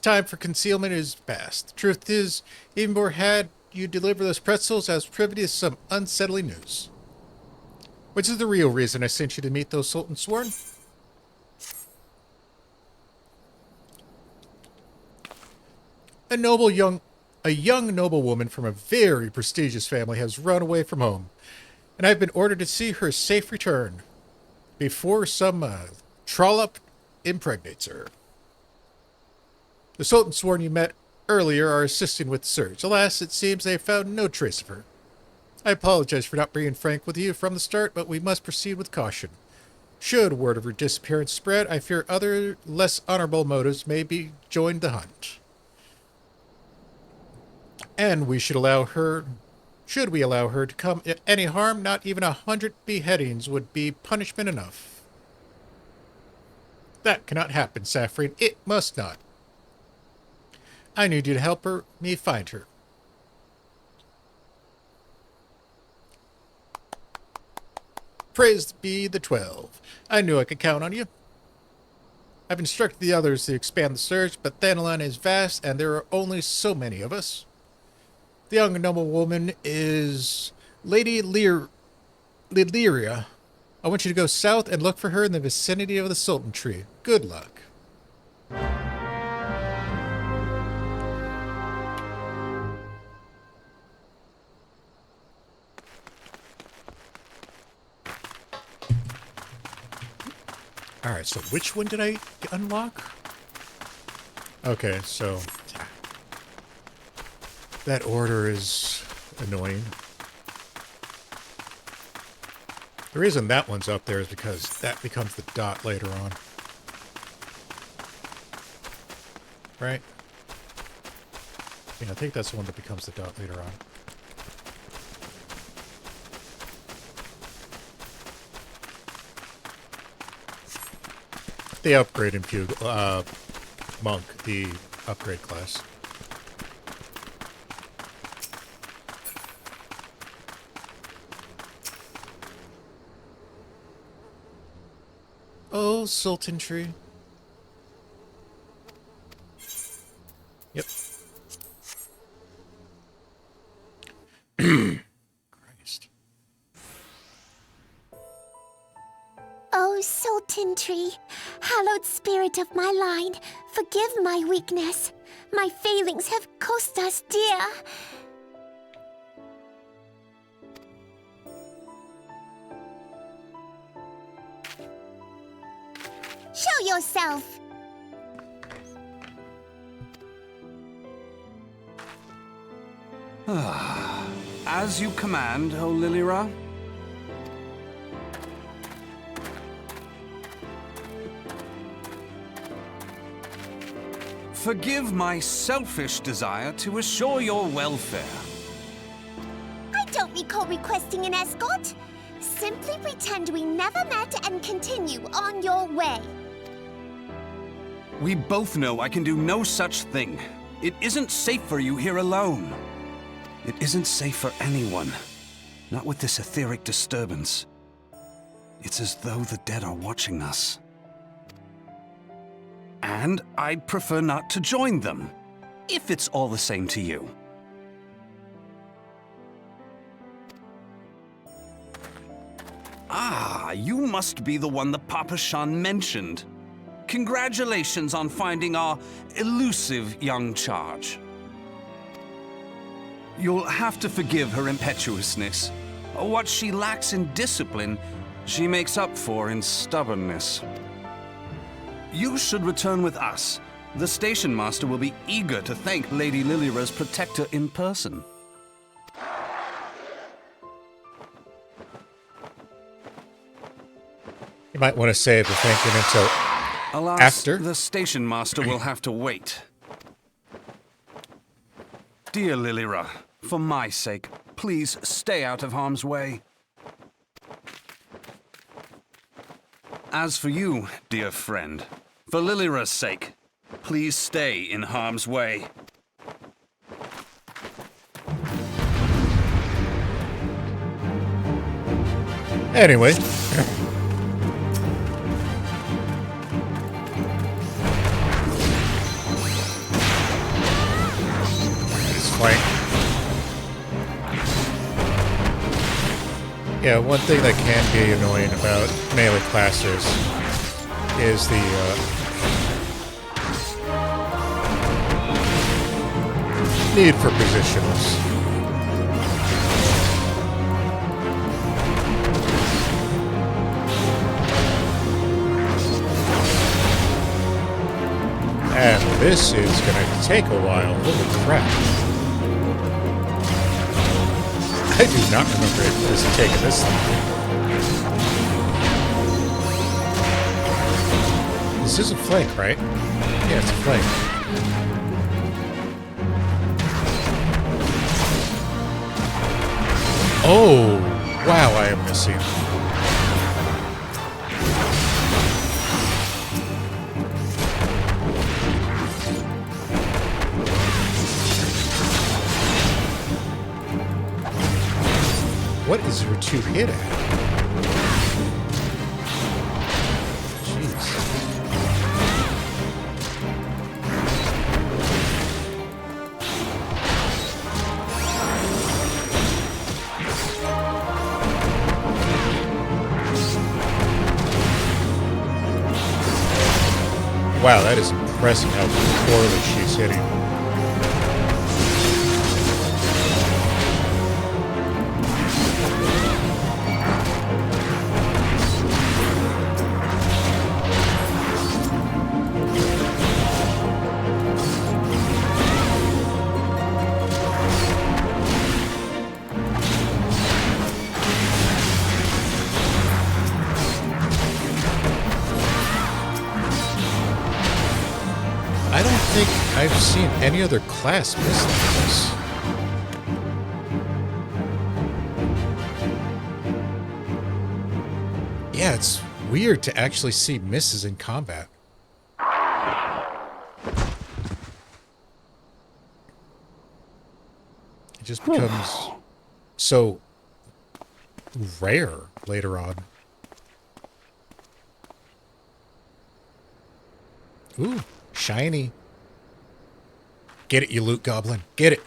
time for concealment is past. The truth is, even before had you deliver those pretzels, I was privy to some unsettling news. Which is the real reason I sent you to meet those Sultan Sworn? A young noblewoman from a very prestigious family has run away from home, and I've been ordered to see her safe return before some trollop impregnates her. The Sultan Sworn you met earlier are assisting with the search. Alas, it seems they have found no trace of her. I apologize for not being frank with you from the start, but we must proceed with caution. Should word of her disappearance spread, I fear other, less honorable motives may be joined the hunt. And we should allow her... Should we allow her to come any harm, not even 100 beheadings would be punishment enough. That cannot happen, Saphrine. It must not. I need you to help me find her. Praised be the 12. I knew I could count on you. I've instructed the others to expand the search, but Thanalan is vast, and there are only so many of us. The young noble woman is Lady Lyria. I want you to go south and look for her in the vicinity of the Sultantree. Good luck. Alright, so which one did I unlock? Okay, so... that order is annoying. The reason that one's up there is because that becomes the dot later on. Right? Yeah, I think that's the one that becomes the dot later on. The upgrade in Monk, the upgrade class. Oh, Sultantree. Yep. Christ. Oh, Sultantree, hallowed spirit of my line, forgive my weakness. My failings have cost us dear. Show yourself! As you command, O Lilira. Forgive my selfish desire to assure your welfare. I don't recall requesting an escort. Simply pretend we never met and continue on your way. We both know I can do no such thing. It isn't safe for you here alone. It isn't safe for anyone. Not with this etheric disturbance. It's as though the dead are watching us. And I'd prefer not to join them, if it's all the same to you. Ah, you must be the one the Papa Shan mentioned. Congratulations on finding our elusive young charge. You'll have to forgive her impetuousness. What she lacks in discipline, she makes up for in stubbornness. You should return with us. The station master will be eager to thank Lady Lilira's protector in person. You might want to save the thank you until Alas, after. The station master will have to wait. Dear Lilira, for my sake, please stay out of harm's way. As for you, dear friend, for Lilira's sake, please stay in harm's way. Anyway. It's flank. Yeah, one thing that can be annoying about melee classes is the need for positionals. And This is gonna take a while. Holy crap. I do not remember this taking this long. This is a flank, right? Yeah, it's a flank. Oh, wow, I am missing. What is your 2 hit at? Jeez. Wow, that is impressive how poorly she's hitting. I don't think I've seen any other class miss like this. Yeah, it's weird to actually see misses in combat. It just becomes so rare later on. Ooh. Shiny. Get it, you loot goblin. Get it.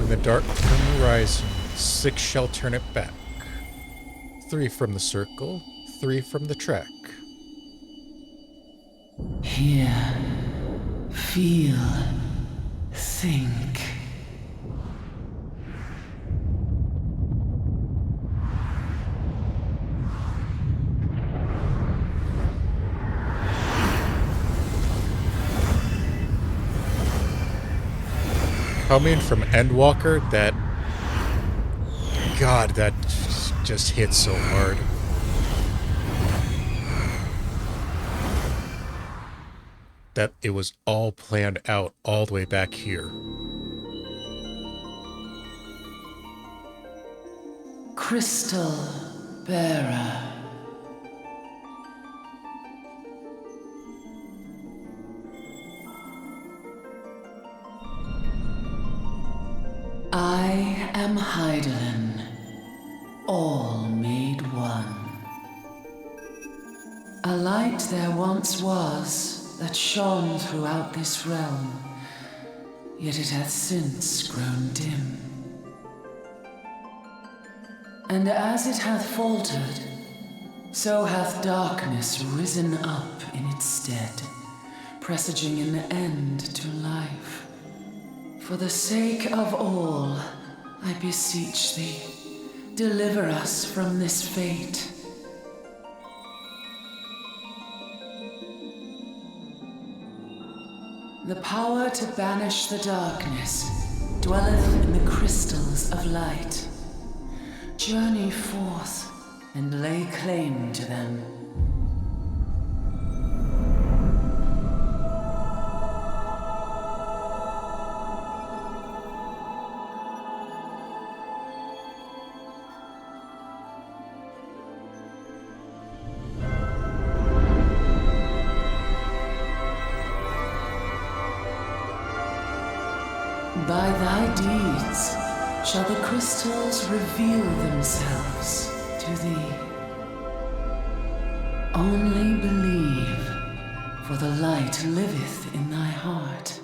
The dark from the horizon, 6 shall turn it back. 3 from the circle, 3 from the track. Hear, feel, think. Coming from Endwalker, that... God, that just hit so hard. That it was all planned out all the way back here. Crystal Bearer. I am Hydaelyn, all made one. A light there once was that shone throughout this realm, yet it hath since grown dim. And as it hath faltered, so hath darkness risen up in its stead, presaging an end to life. For the sake of all, I beseech thee, deliver us from this fate. The power to banish the darkness dwelleth in the crystals of light. Journey forth and lay claim to them. By thy deeds shall the crystals reveal themselves to thee. Only believe, for the light liveth in thy heart.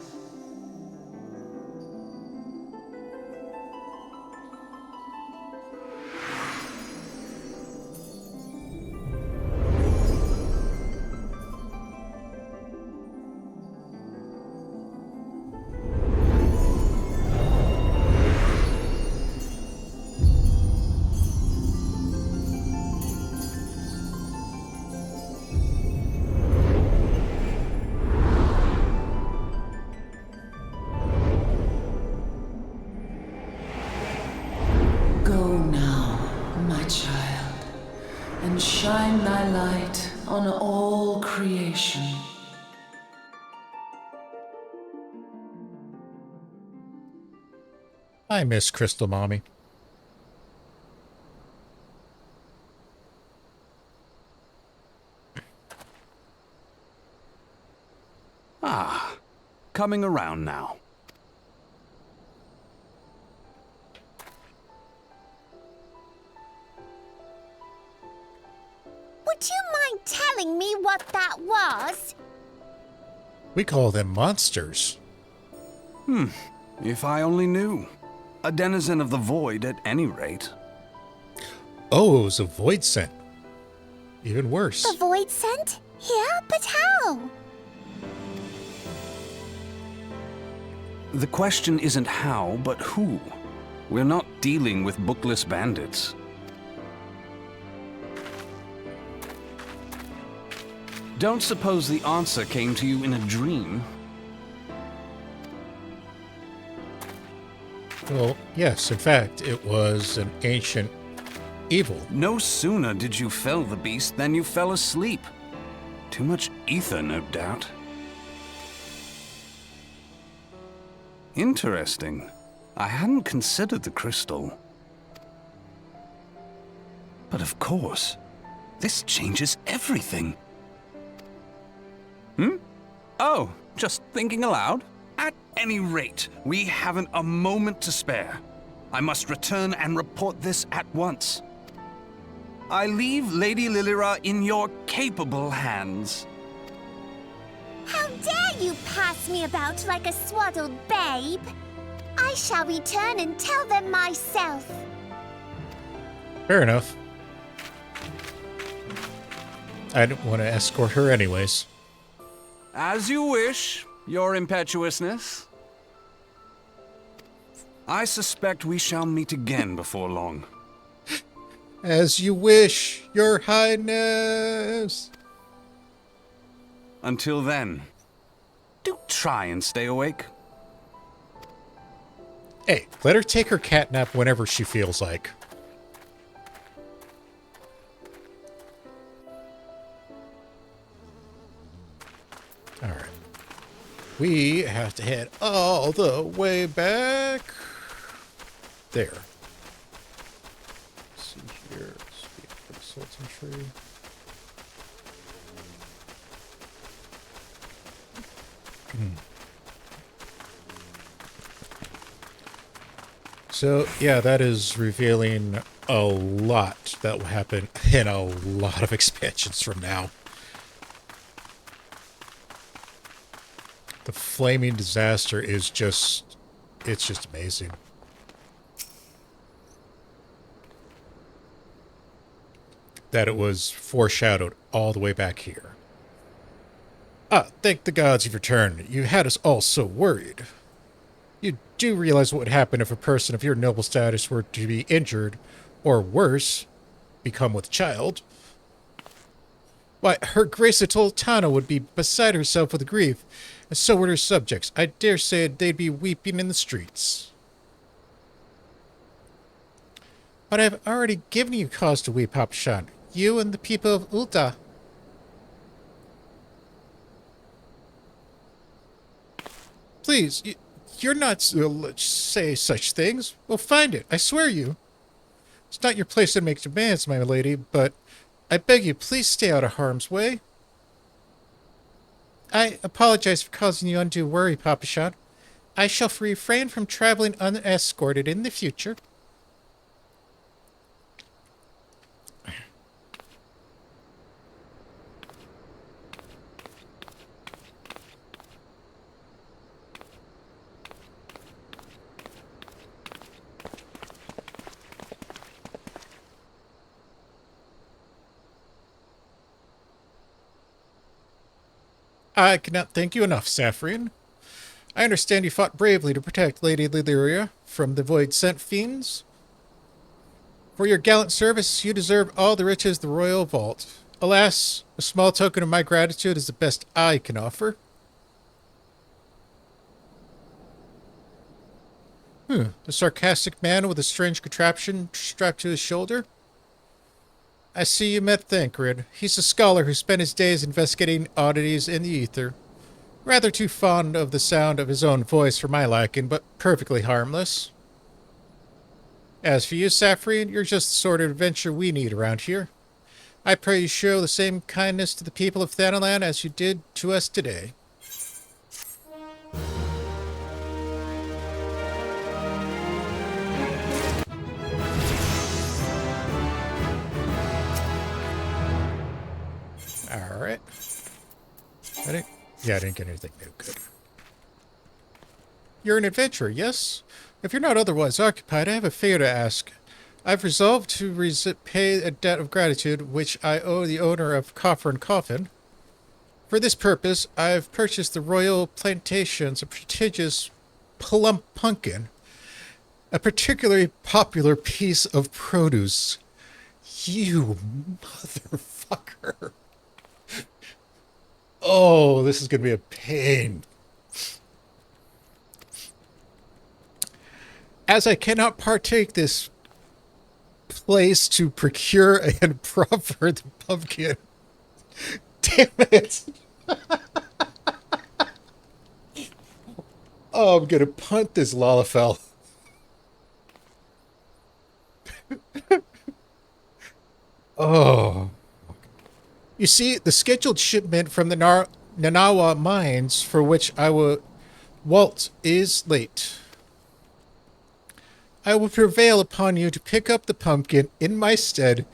Shine thy light on all creation. I miss Crystal Mommy. Ah, coming around now. Would you mind telling me what that was? We call them monsters. If I only knew. A denizen of the void at any rate. Oh, it was a void scent. Even worse. The void scent? Yeah, but how? The question isn't how, but who. We're not dealing with bookless bandits. Don't suppose the answer came to you in a dream? Well, yes, in fact, it was an ancient evil. No sooner did you fell the beast than you fell asleep. Too much ether, no doubt. Interesting. I hadn't considered the crystal. But of course, this changes everything. Oh, just thinking aloud? At any rate, we haven't a moment to spare. I must return and report this at once. I leave Lady Lilira in your capable hands. How dare you pass me about like a swaddled babe? I shall return and tell them myself. Fair enough. I didn't want to escort her anyways. As you wish, your impetuousness. I suspect we shall meet again before long. As you wish, Your Highness. Until then, do try and stay awake. Hey, let her take her catnap whenever she feels like. Alright. We have to head all the way back. There. Let's see here. Speak for the Sultantree. So, yeah, that is revealing a lot that will happen in a lot of expansions from now. The flaming disaster is just, it's just amazing. That it was foreshadowed all the way back here. Ah, thank the gods you've returned. You had us all so worried. You do realize what would happen if a person of your noble status were to be injured, or worse, become with child. Why, her Grace of Toltana would be beside herself with grief, and so would her subjects. I dare say they'd be weeping in the streets. But I've already given you cause to weep, Papashan. You and the people of Ul'dah. Please, you're not say such things. We'll find it, I swear you. It's not your place to make demands, my lady, but I beg you, please stay out of harm's way. I apologize for causing you undue worry, Papashan. I shall refrain from traveling unescorted in the future. I cannot thank you enough, Saphrine. I understand you fought bravely to protect Lady Lylyria from the Void Scent Fiends. For your gallant service, you deserve all the riches of the Royal Vault. Alas, a small token of my gratitude is the best I can offer. A sarcastic man with a strange contraption strapped to his shoulder? I see you met Thancred. He's a scholar who spent his days investigating oddities in the ether. Rather too fond of the sound of his own voice for my liking, but perfectly harmless. As for you, Saphrine, you're just the sort of adventure we need around here. I pray you show the same kindness to the people of Thanalan as you did to us today. Alright. I didn't get anything new. Good. You're an adventurer, yes? If you're not otherwise occupied, I have a favor to ask. I've resolved to pay a debt of gratitude which I owe the owner of Coffer and Coffin. For this purpose, I've purchased the Royal Plantation's a prestigious plump pumpkin, a particularly popular piece of produce. You motherfucker. Oh, this is going to be a pain. As I cannot partake this place to procure and proffer the pumpkin. Damn it. Oh, I'm going to punt this Lalafell. Oh. You see, the scheduled shipment from the Nanawa mines for which I will Walt is late. I will prevail upon you to pick up the pumpkin in my stead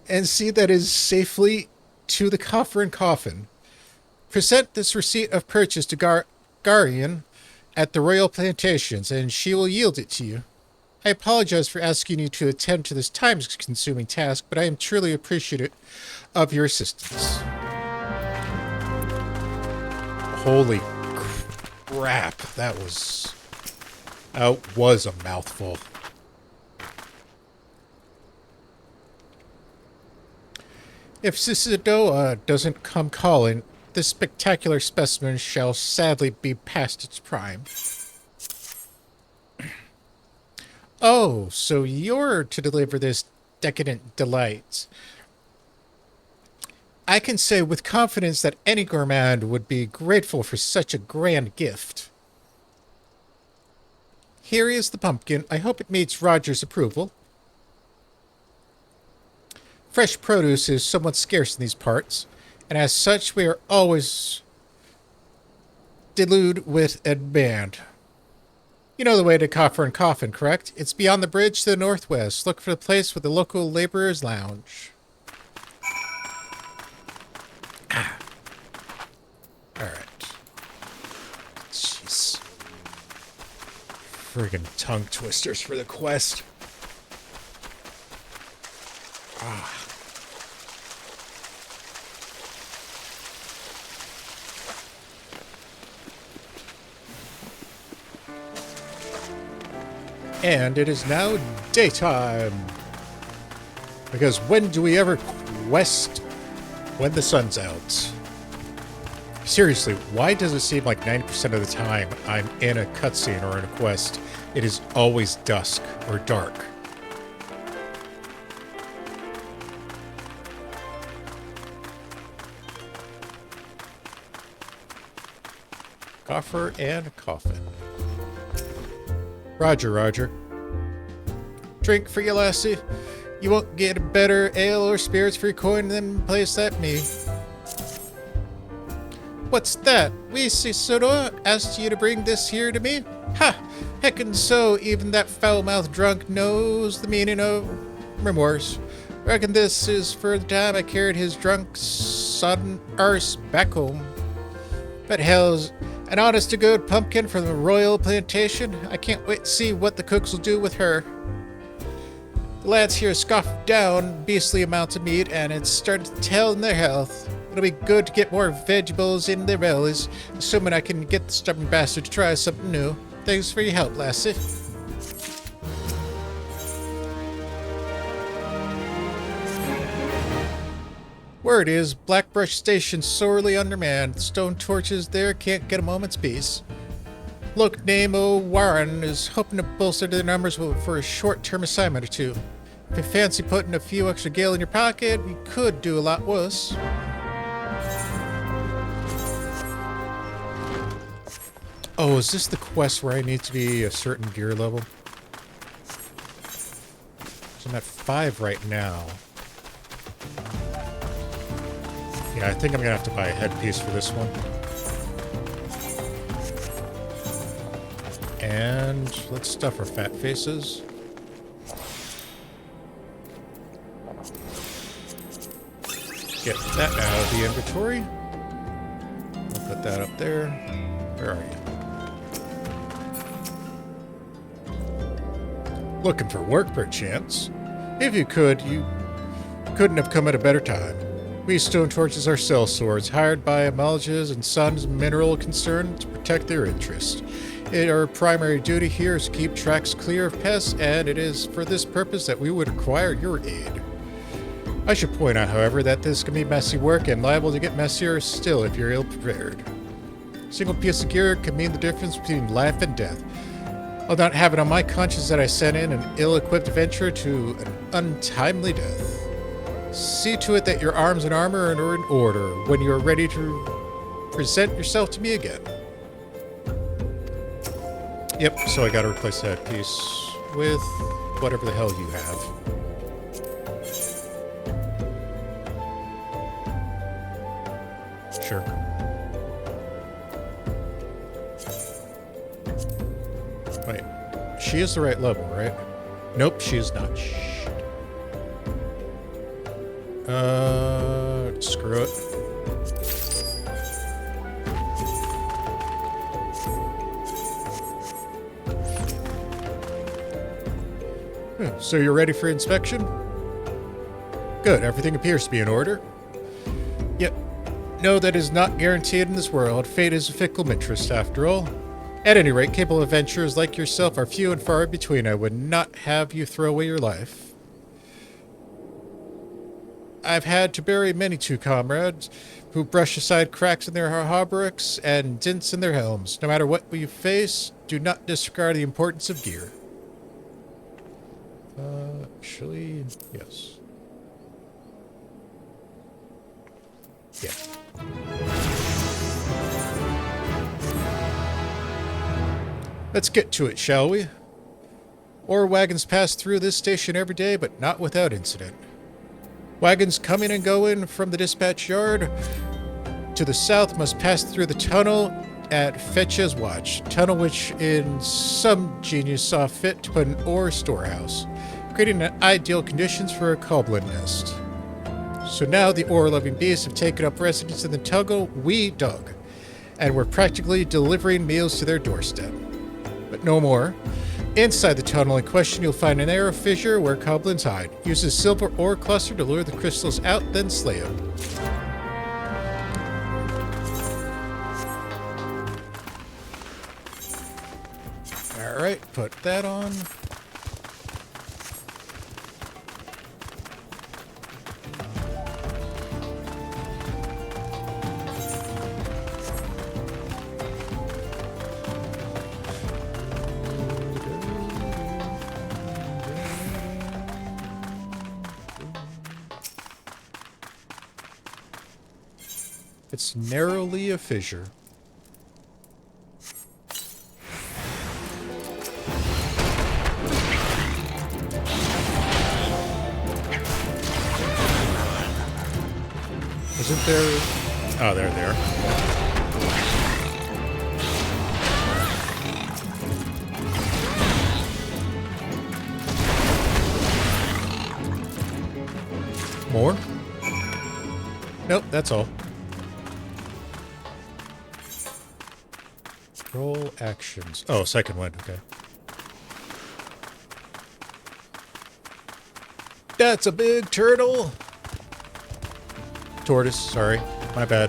and see that it is safely to the Coffer and Coffin. Present this receipt of purchase to Garian at the Royal Plantations, and she will yield it to you. I apologize for asking you to attend to this time-consuming task, but I am truly appreciative of your assistance. Holy crap, that was a mouthful. If Sisadoa doesn't come calling, this spectacular specimen shall sadly be past its prime. Oh, so you're to deliver this decadent delight. I can say with confidence that any gourmand would be grateful for such a grand gift. Here is the pumpkin. I hope it meets Roger's approval. Fresh produce is somewhat scarce in these parts, and as such we are always deluged with a band. You know the way to Coffer and Coffin, correct? It's beyond the bridge to the northwest. Look for the place with the local laborers' lounge. Alright. Jeez. Friggin' tongue twisters for the quest. And it is now daytime. Because when do we ever quest when the sun's out? Seriously, why does it seem like 90% of the time I'm in a cutscene or in a quest, it is always dusk or dark? Coffer and Coffin. Roger. Drink for you, lassie. You won't get a better ale or spirits for your coin than a place like me. What's that? We see Sodor asked you to bring this here to me? Ha! Heckin' so, even that foul-mouthed drunk knows the meaning of remorse. Reckon this is for the time I carried his drunk, sodden arse back home. But hell's an honest-to-good pumpkin from the Royal Plantation. I can't wait to see what the cooks will do with her. The lads here scoffed down beastly amounts of meat, and it's starting to tell in their health. It'll be good to get more vegetables in their bellies, assuming I can get the stubborn bastard to try something new. Thanks for your help, lassie. Word is, Blackbrush Station sorely undermanned. Stone torches there can't get a moment's peace. Look, Nemo Warren is hoping to bolster their numbers for a short-term assignment or two. If you fancy putting a few extra gil in your pocket, we could do a lot worse. Oh, is this the quest where I need to be a certain gear level? So I'm at 5 right now. Yeah, I think I'm gonna have to buy a headpiece for this one. And let's stuff our fat faces. Get that out of the inventory. We'll put that up there. Where are you? Looking for work, perchance? If you could, you couldn't have come at a better time. We stone torches are cell swords, hired by Amalja's and Sons Mineral Concern to protect their interests. Our primary duty here is to keep tracks clear of pests, and it is for this purpose that we would require your aid. I should point out, however, that this can be messy work and liable to get messier still if you're ill-prepared. A single piece of gear can mean the difference between life and death. I'll not have it on my conscience that I sent in an ill-equipped adventurer to an untimely death. See to it that your arms and armor are in order when you are ready to present yourself to me again. Yep, so I gotta replace that piece with whatever the hell you have. Sure. Wait, she is the right level, right? Nope, she is not. Screw it. So you're ready for inspection? Good, everything appears to be in order. Yep. No, that is not guaranteed in this world. Fate is a fickle mistress, after all. At any rate, capable adventurers like yourself are few and far between. I would not have you throw away your life. I've had to bury many true comrades who brush aside cracks in their hauberks and dents in their helms. No matter what we face, do not disregard the importance of gear. Actually, yes. Yeah. Let's get to it, shall we? Ore wagons pass through this station every day, but not without incident. Wagons coming and going from the dispatch yard to the south must pass through the tunnel at Fetch's Watch, tunnel which in some genius saw fit to put an ore storehouse, creating ideal conditions for a goblin nest. So now the ore-loving beasts have taken up residence in the tunnel we dug, and we're practically delivering meals to their doorstep. But no more. Inside the tunnel in question, you'll find an narrow fissure where goblins hide. Use a silver ore cluster to lure the crystals out, then slay them. Alright, put that on. It's narrowly a fissure. Isn't there... Oh, they're there. More? Nope, that's all. Roll actions. Oh, second one, okay. That's a big turtle. Tortoise, sorry. My bad.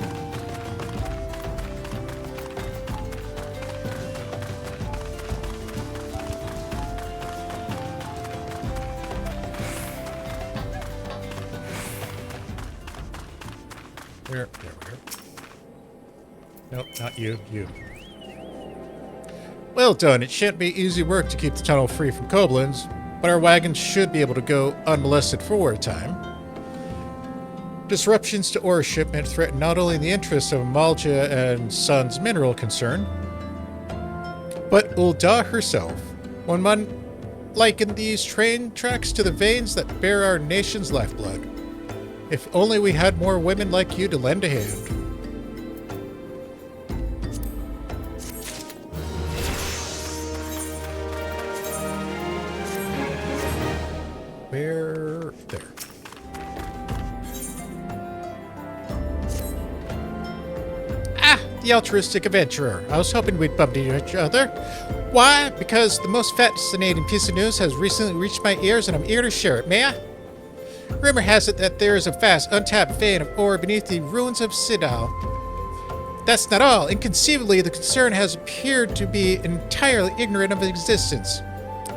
There we go. Nope, not you. You. Well done. It shan't be easy work to keep the tunnel free from kobolins, but our wagons should be able to go unmolested for a time. Disruptions to ore shipment threaten not only the interests of Amalja and Son's mineral concern, but Ul'dah herself. One might liken these train tracks to the veins that bear our nation's lifeblood. If only we had more women like you to lend a hand. Where? There. Ah, the altruistic adventurer. I was hoping we'd bump into each other. Why? Because the most fascinating piece of news has recently reached my ears and I'm eager to share it. May I? Rumor has it that there is a vast, untapped vein of ore beneath the ruins of Sidal. That's not all. Inconceivably, the concern has appeared to be entirely ignorant of its existence.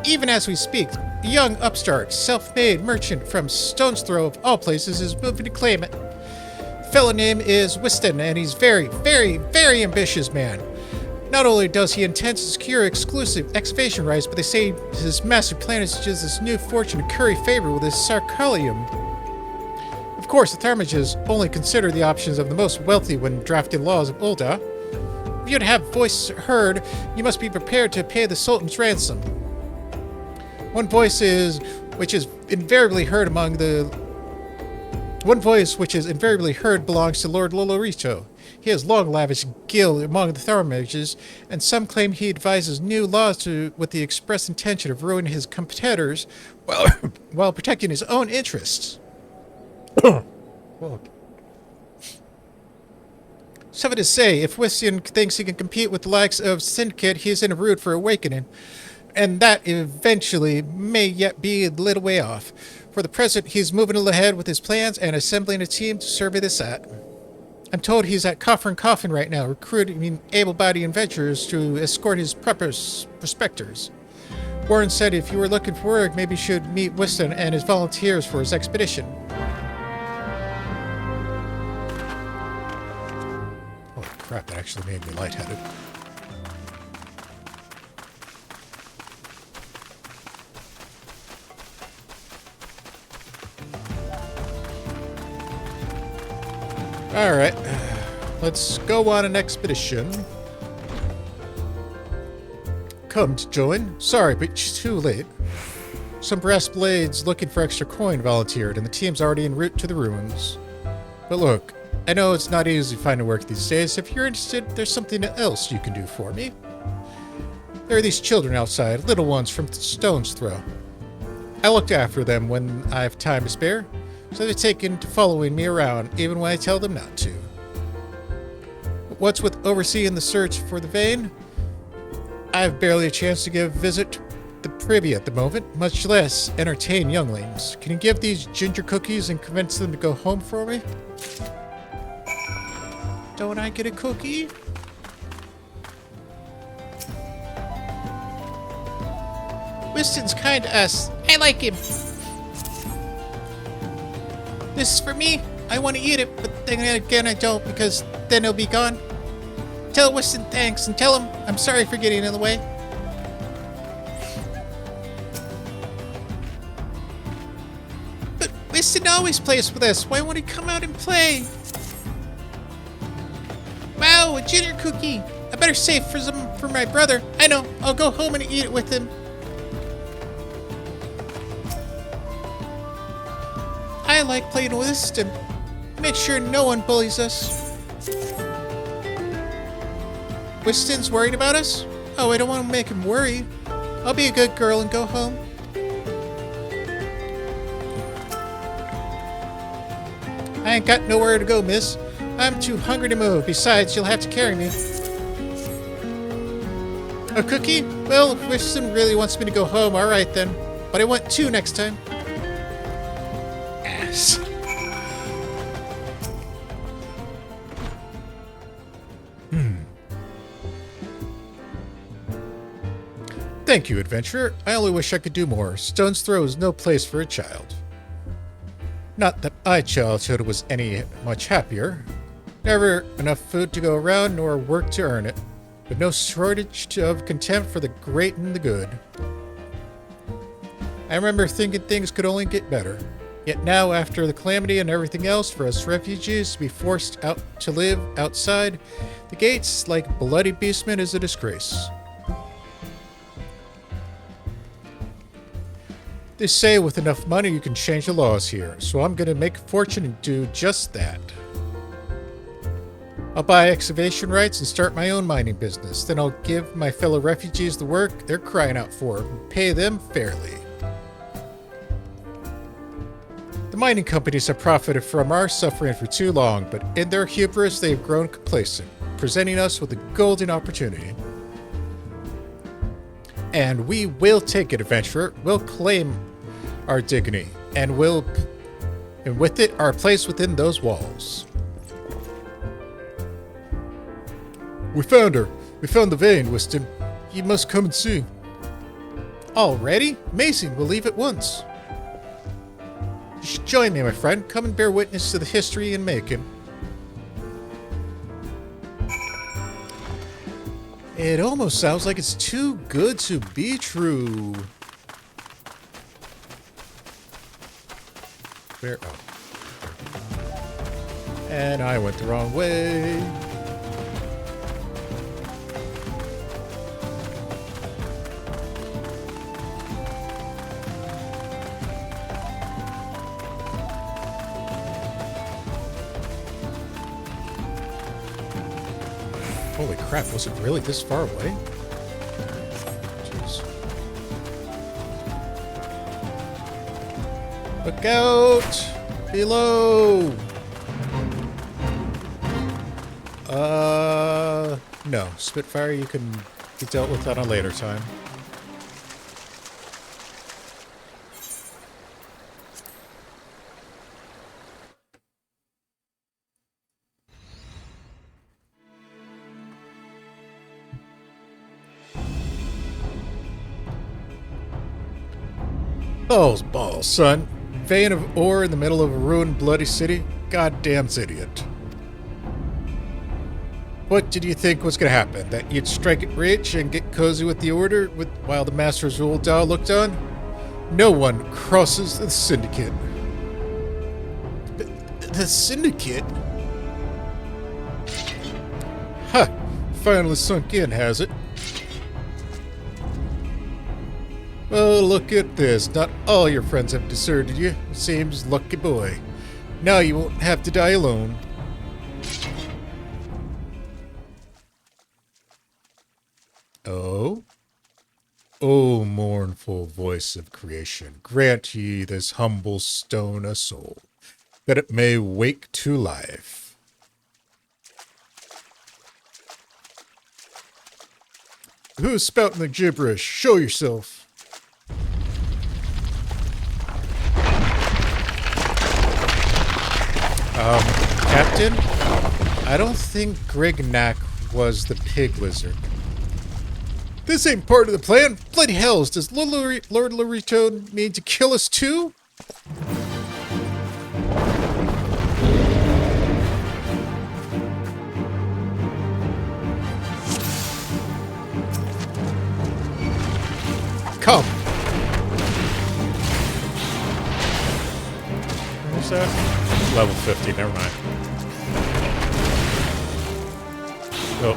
Even as we speak, a young upstart, self-made merchant from Stone's Throw of all places is moving to claim it. The fellow name is Wiston, and he's very, very, very ambitious man. Not only does he intend to secure exclusive excavation rights, but they say his master plan is just this new fortune to curry favor with his sarcolium. Of course, the Tharmages only consider the options of the most wealthy when drafting laws of Ul'dah. If you're to have voice heard, you must be prepared to pay the Sultan's ransom. One voice which is invariably heard belongs to Lord Lolorito. He has long lavished gil among the Tharmages, and some claim he advises new laws with the express intention of ruining his competitors while protecting his own interests. Suffice to say, if Wiston thinks he can compete with the likes of Syndicate, he is in a route for awakening, and that eventually may yet be a little way off. For the present, he's moving ahead with his plans and assembling a team to survey the site. I'm told he's at Coffin right now, recruiting able-bodied adventurers to escort his prospectors. Warren said if you were looking for work, maybe you should meet Wiston and his volunteers for his expedition. Holy crap, that actually made me lightheaded. Alright, let's go on an expedition. Come to join. Sorry, but it's too late. Some brass blades looking for extra coin volunteered, and the team's already en route to the ruins. But look, I know it's not easy finding work these days. If you're interested, there's something else you can do for me. There are these children outside, little ones from Stone's Throw. I looked after them when I have time to spare. So they're taken to following me around, even when I tell them not to. But what's with overseeing the search for the vein? I have barely a chance to give a visit to the privy at the moment, much less entertain younglings. Can you give these ginger cookies and convince them to go home for me? Don't I get a cookie? Wiston's kind to us. I like him. This is for me. I want to eat it, but then again I don't, because then it'll be gone. Tell Wiston thanks, and tell him I'm sorry for getting in the way. But Wiston always plays with us. Why won't he come out and play? Wow, a ginger cookie. I better save for some for my brother. I know. I'll go home and eat it with him. I like playing with Wiston. Make sure no one bullies us. Wiston's worried about us? Oh, I don't want to make him worry. I'll be a good girl and go home. I ain't got nowhere to go, miss. I'm too hungry to move. Besides, you'll have to carry me. A cookie? Well, if Wiston really wants me to go home, alright then. But I want 2 next time. face. Thank you, adventurer. I only wish I could do more. Stone's Throw is no place for a child. Not that my childhood was any much happier. Never enough food to go around, nor work to earn it. But no shortage of contempt for the great and the good. I remember thinking things could only get better. Yet now, after the calamity and everything else, for us refugees to be forced out to live outside the gates like bloody beastmen is a disgrace. They say with enough money you can change the laws here, so I'm gonna make a fortune and do just that. I'll buy excavation rights and start my own mining business. Then I'll give my fellow refugees the work they're crying out for and pay them fairly. The mining companies have profited from our suffering for too long, but in their hubris they have grown complacent, presenting us with a golden opportunity. And we will take it, adventurer. We'll claim our dignity, and with it, our place within those walls. We found her. We found the vein, Wystan. You must come and see. Already? Amazing. We'll leave at once. You should join me, my friend. Come and bear witness to the history and making. It almost sounds like it's too good to be true. Where? Oh. And I went the wrong way. Holy crap, was it really this far away? Jeez. Look out! Below! No. Spitfire, you can be dealt with at a later time. Balls, son. Vein of ore in the middle of a ruined bloody city? Goddamn idiot. What did you think was going to happen? That you'd strike it rich and get cozy with the order while the masters of Ul'dah looked on? No one crosses the syndicate. The syndicate? Ha! Finally sunk in, has it? Well, look at this. Not all your friends have deserted you. Seems lucky boy. Now you won't have to die alone. Oh? O mournful voice of creation, grant ye this humble stone a soul, that it may wake to life. Who's spouting the gibberish? Show yourself. Captain? I don't think Grignac was the pig lizard. This ain't part of the plan. Bloody hells, does Lord Laritone mean to kill us too? Come. What's that? Level 50, never mind. Oh.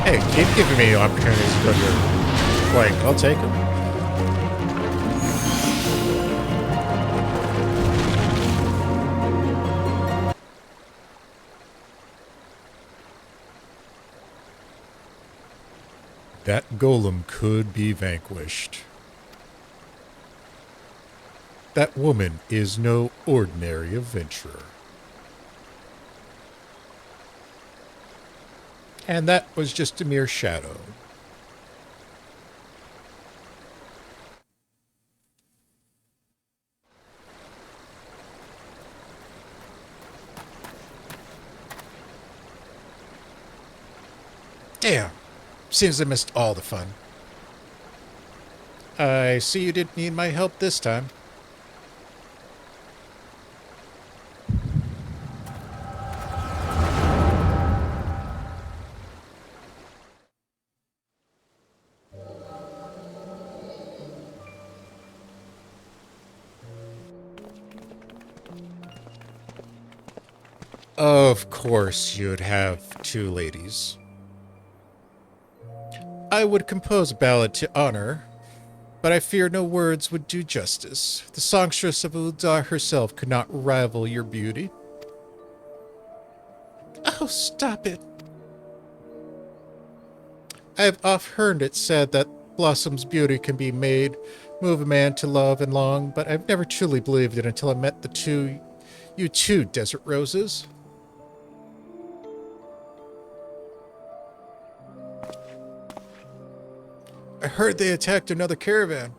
Hey, keep giving me opportunities to go here. Like, I'll take them. That golem could be vanquished. That woman is no ordinary adventurer. And that was just a mere shadow. Damn. Seems I missed all the fun. I see you didn't need my help this time. Of course you'd have two ladies. I would compose a ballad to honor, but I fear no words would do justice. The songstress of Ul'dah herself could not rival your beauty. Oh, stop it. I have oft heard it said that Blossom's beauty can be made, move a man to love and long, but I've never truly believed it until I met you two desert roses. I heard they attacked another caravan.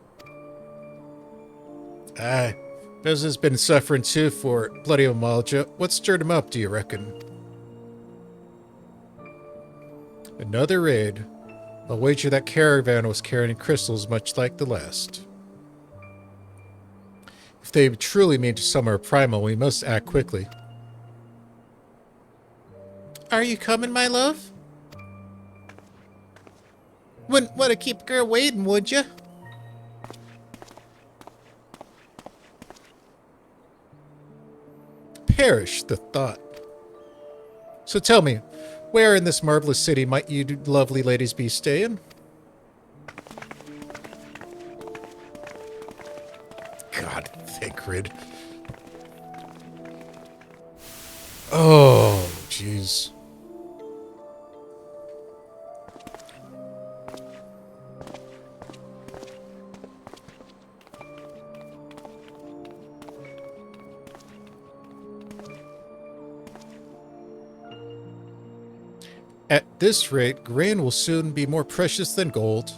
Aye, Bez's been suffering too for bloody Amalja. What stirred him up, do you reckon? Another raid. I'll wager that caravan was carrying crystals much like the last. If they truly mean to summon a primal, we must act quickly. Are you coming, my love? Wouldn't want to keep a girl waiting, would you? Perish the thought. So tell me, where in this marvelous city might you lovely ladies be staying? God, Thicrid. Oh, jeez. At this rate, grain will soon be more precious than gold.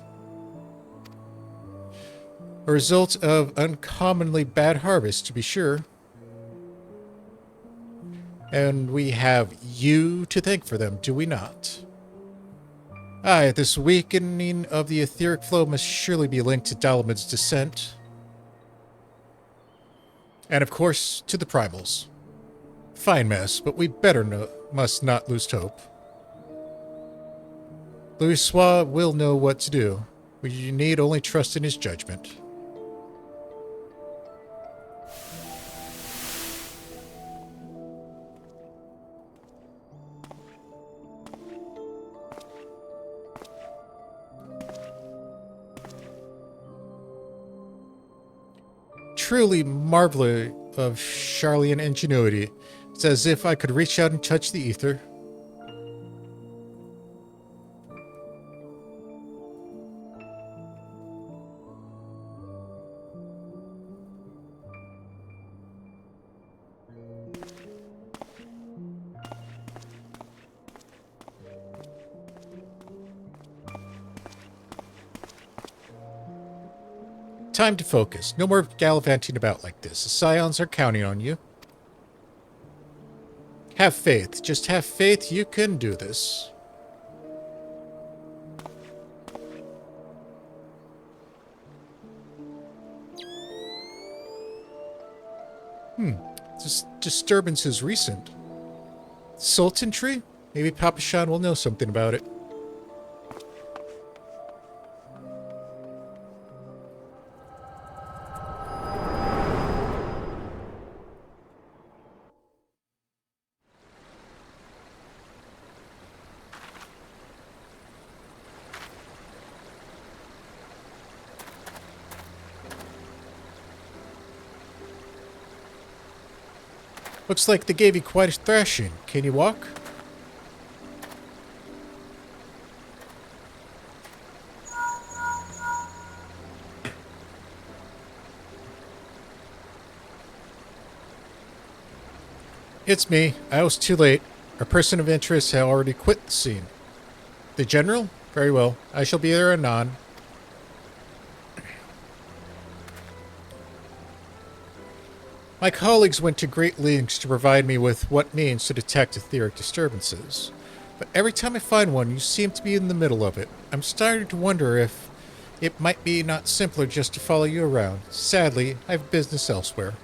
A result of uncommonly bad harvest, to be sure. And we have you to thank for them, do we not? Aye, this weakening of the etheric flow must surely be linked to Dalamud's descent. And of course, to the primals. Fine mess, but we must not lose hope. Louisoix will know what to do. We need only trust in his judgment. Truly marvelous of Charlian ingenuity. It's as if I could reach out and touch the ether. Time to focus. No more gallivanting about like this. The Scions are counting on you. Have faith. Just have faith you can do this. This disturbance is recent. Sultantree? Maybe Papa Shan will know something about it. Looks like they gave you quite a thrashing. Can you walk? It's me. I was too late. A person of interest had already quit the scene. The General? Very well. I shall be there anon. My colleagues went to great lengths to provide me with what means to detect etheric disturbances. But every time I find one, you seem to be in the middle of it. I'm starting to wonder if it might be not simpler just to follow you around. Sadly, I have business elsewhere.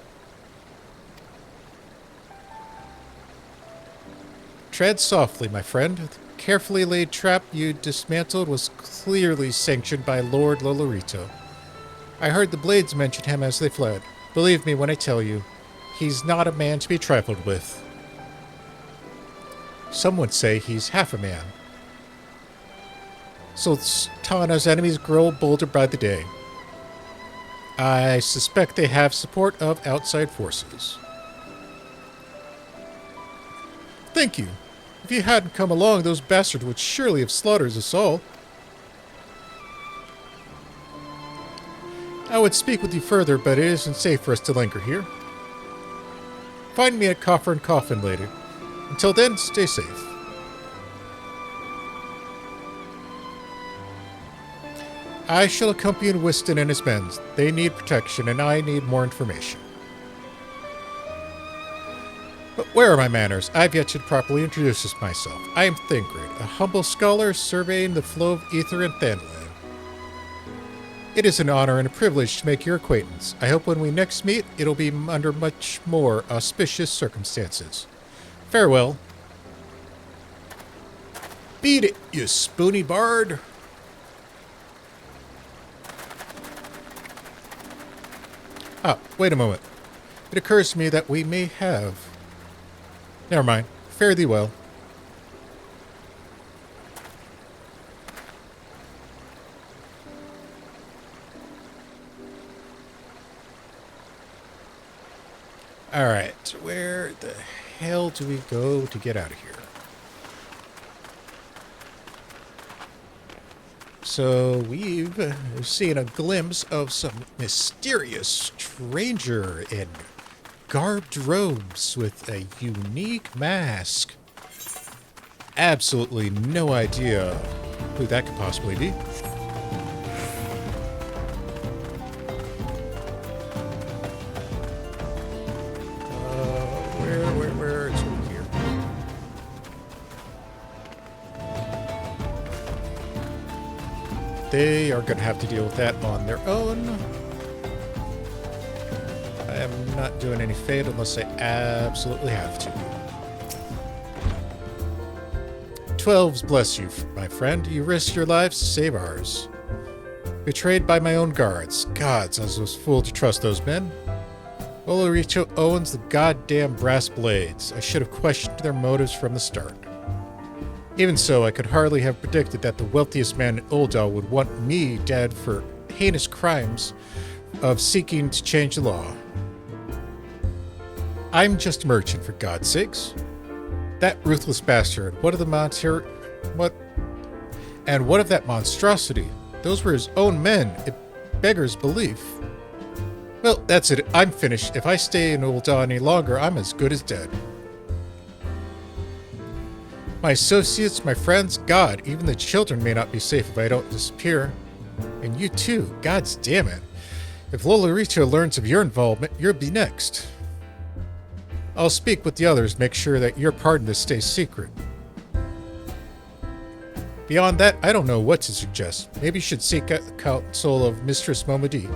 Tread softly, my friend. The carefully laid trap you dismantled was clearly sanctioned by Lord Lolorito. I heard the Blades mention him as they fled. Believe me when I tell you, he's not a man to be trifled with. Some would say he's half a man. Sultana's enemies grow bolder by the day. I suspect they have support of outside forces. Thank you. If you hadn't come along, those bastards would surely have slaughtered us all. I would speak with you further, but it isn't safe for us to linger here. Find me at Coffer and Coffin later. Until then, stay safe. I shall accompany Whiston and his men. They need protection, and I need more information. But where are my manners? I've yet to properly introduce myself. I am Thingrid, a humble scholar surveying the flow of ether in Thanland. It is an honor and a privilege to make your acquaintance. I hope when we next meet, it'll be under much more auspicious circumstances. Farewell. Beat it, you spoony bard! Ah, wait a moment. It occurs to me that we may have... Never mind. Fare thee well. Alright, where the hell do we go to get out of here? So we've seen a glimpse of some mysterious stranger in garbed robes with a unique mask. Absolutely no idea who that could possibly be. Where? It's over here. They are going to have to deal with that on their own. I am not doing any fade unless I absolutely have to. 12s bless you, my friend. You risked your lives to save ours. Betrayed by my own guards. Gods, I was fooled to trust those men. Lolorito owns the goddamn brass blades. I should have questioned their motives from the start. Even so, I could hardly have predicted that the wealthiest man in Ul'dah would want me dead for heinous crimes of seeking to change the law. I'm just a merchant, for God's sakes. That ruthless bastard. What of the what of that monstrosity? Those were his own men. It beggars belief. Well, that's it. I'm finished. If I stay in Ul'dah any longer, I'm as good as dead. My associates, my friends, God, even the children may not be safe if I don't disappear. And you too. God's damn it. If Lolorito learns of your involvement, you'll be next. I'll speak with the others, make sure that your part in this stays secret. Beyond that, I don't know what to suggest. Maybe you should seek out the counsel of Mistress Momodi.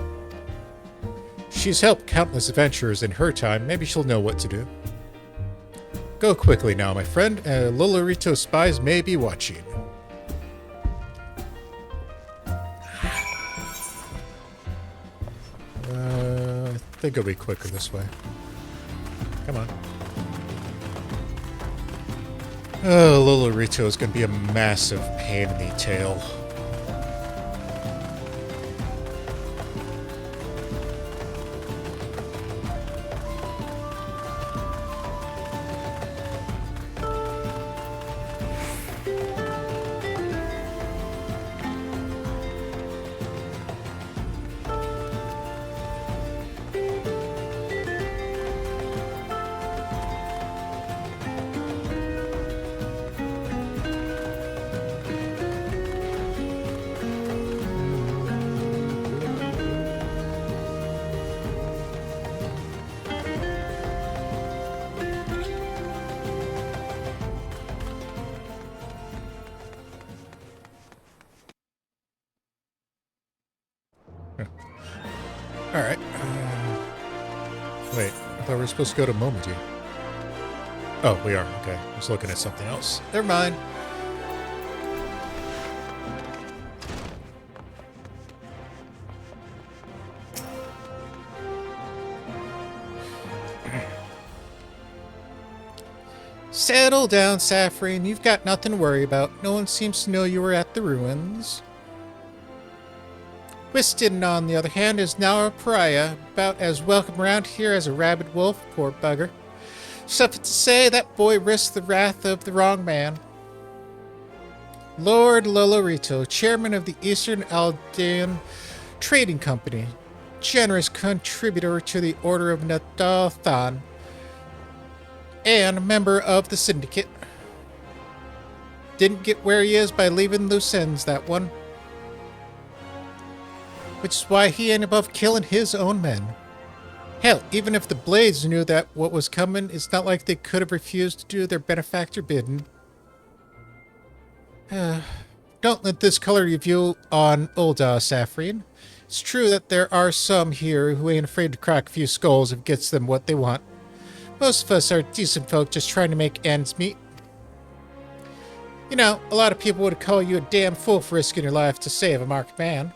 She's helped countless adventurers in her time. Maybe she'll know what to do. Go quickly now, my friend. Lolorito spies may be watching. I think it'll be quicker this way. Come on. Oh, Lolorito is going to be a massive pain in the tail. Alright. Wait, I thought we were supposed to go to Momiji. Oh, we are. Okay. I was looking at something else. Never mind. Settle down, Saphrine. You've got nothing to worry about. No one seems to know you were at the ruins. Whiston, on the other hand, is now a pariah, about as welcome around here as a rabid wolf, poor bugger. Suffice to say, that boy risked the wrath of the wrong man. Lord Lolorito, chairman of the Eastern Ul'dahn Trading Company, generous contributor to the Order of Ul'dahn, and member of the Syndicate. Didn't get where he is by leaving loose ends, that one. Which is why he ain't above killing his own men. Hell, even if the Blades knew that what was coming, it's not like they could have refused to do their benefactor bidding. Don't let this color your view on Ul'dah, Saphrine. It's true that there are some here who ain't afraid to crack a few skulls if it gets them what they want. Most of us are decent folk just trying to make ends meet. You know, a lot of people would call you a damn fool for risking your life to save a marked man.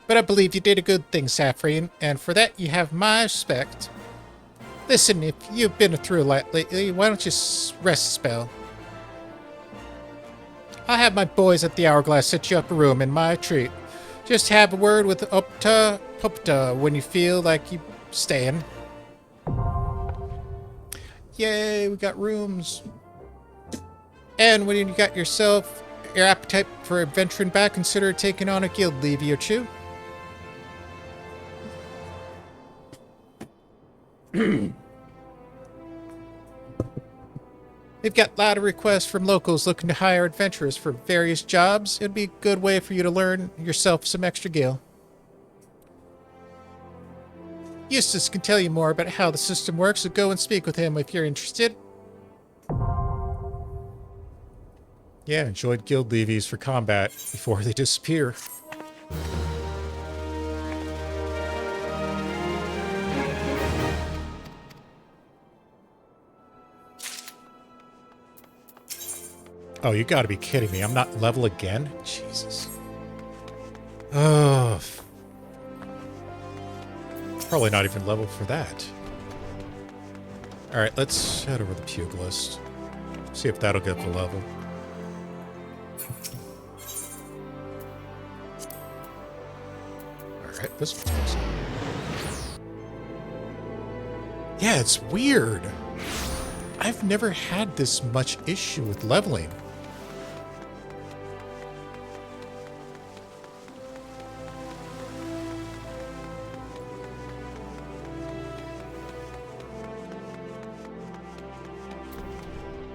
But I believe you did a good thing, Saphrine, and for that you have my respect. Listen, if you've been through a lot lately, why don't you rest a spell? I'll have my boys at the Hourglass set you up a room in my treat. Just have a word with Upta when you feel like you staying. Yay, we got rooms. And when you got yourself your appetite for adventuring back, consider taking on a guild levy or two. We've got a lot of requests from locals looking to hire adventurers for various jobs. It'd be a good way for you to learn yourself some extra gil. Eustace can tell you more about how the system works, so go and speak with him if you're interested. Yeah, enjoyed guild levies for combat before they disappear. Oh, you gotta be kidding me. I'm not level again? Jesus. Oh. Probably not even level for that. Alright, let's head over the Pugilist. See if that'll get the level. Alright, this one's awesome. Yeah, it's weird. I've never had this much issue with leveling.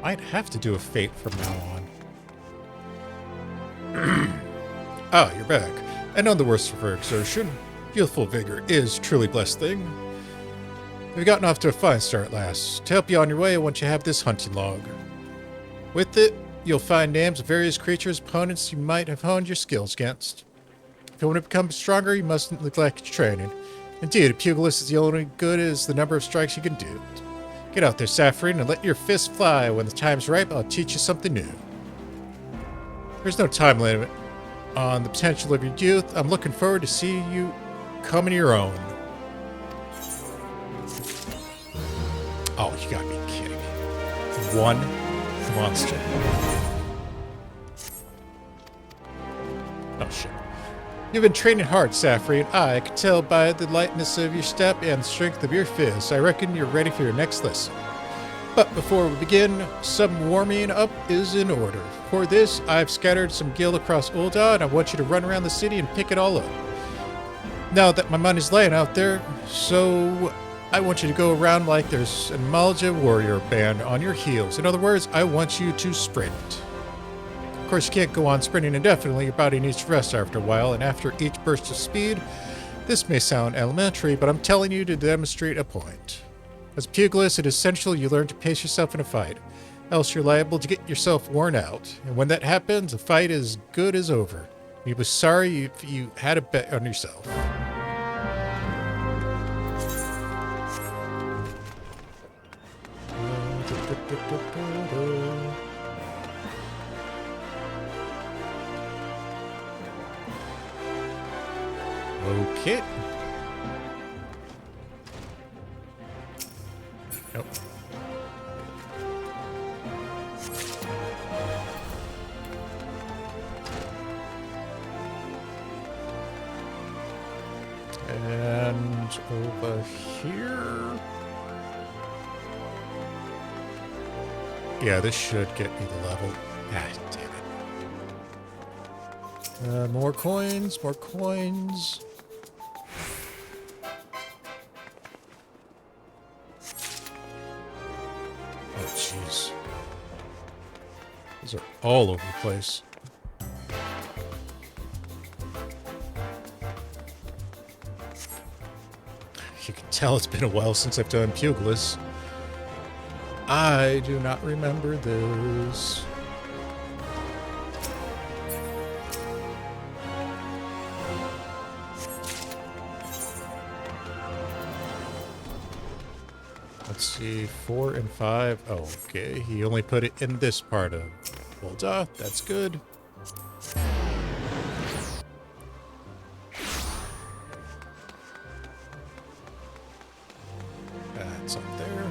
Might have to do a fate from now on. Ah, you're back. I know the worst of her exertion. Youthful vigor is truly blessed thing. You've gotten off to a fine start at last. To help you on your way, I want you to have this hunting log. With it, you'll find names of various creatures, opponents you might have honed your skills against. If you want to become stronger, you mustn't neglect your training. Indeed, a pugilist is the only good as the number of strikes you can do. Get out there, Saphrine, and let your fists fly. When the time's ripe, I'll teach you something new. There's no time limit on the potential of your youth. I'm looking forward to seeing you come into your own. Oh, you gotta be kidding me. One monster. Oh, shit. You've been training hard, Saphrine. I can tell by the lightness of your step and the strength of your fists. I reckon you're ready for your next lesson. But before we begin, some warming up is in order. For this, I've scattered some gil across Ul'dah, and I want you to run around the city and pick it all up. Now that my money's laying out there, so I want you to go around like there's an Malja warrior band on your heels. In other words, I want you to sprint. Of course, you can't go on sprinting indefinitely. Your body needs to rest after a while, and after each burst of speed. This may sound elementary, but I'm telling you to demonstrate a point. As a pugilist, it is essential you learn to pace yourself in a fight, else you're liable to get yourself worn out. And when that happens, a fight is good as over. We was sorry if you had a bet on yourself. Okay. Nope. And over here. Yeah, this should get me the level. Ah, damn it. More coins, more coins. Oh, jeez. These are all over the place. You can tell it's been a while since I've done Pugilist. I do not remember this. Let's see, 4 and 5. Oh, okay. He only put it in this part of Ul'dah. That's good. That's up there.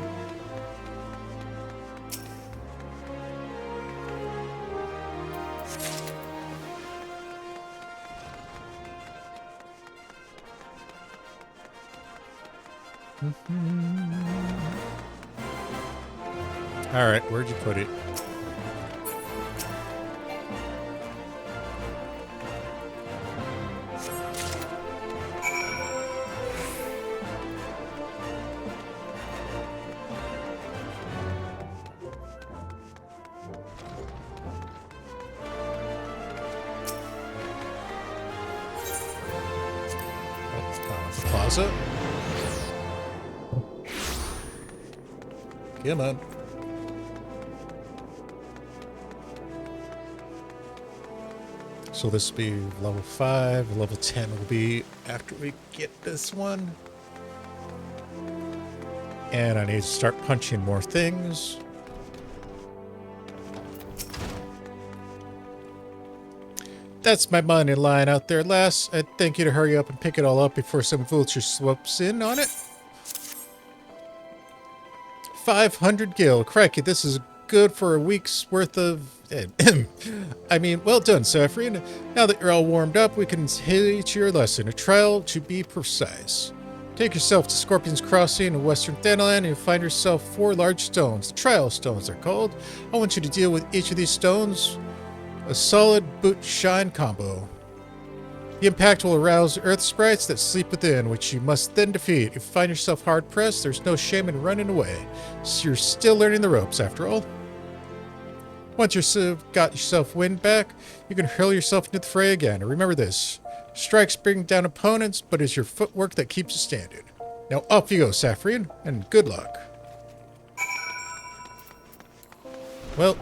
All right, where'd you put it? Plaza. Come on. So this will be level 5. Level 10 will be after we get this one. And I need to start punching more things. That's my money lying out there, lass. I'd thank you to hurry up and pick it all up before some vulture swoops in on it. 500 gil. Crikey, this is good for a week's worth of... I mean, well done, Saphrine. Now that you're all warmed up, we can teach your lesson. A trial, to be precise. Take yourself to Scorpion's Crossing in Western Thanalan and you'll find yourself 4 large stones. The trial stones, they're called. I want you to deal with each of these stones. A solid boot shine combo. The impact will arouse earth sprites that sleep within, which you must then defeat. If you find yourself hard pressed, there's no shame in running away. So you're still learning the ropes, after all. Once you've got yourself wind back, you can hurl yourself into the fray again. And remember this, strikes bring down opponents, but it's your footwork that keeps you standing. Now off you go, Saphrine, and good luck. Well,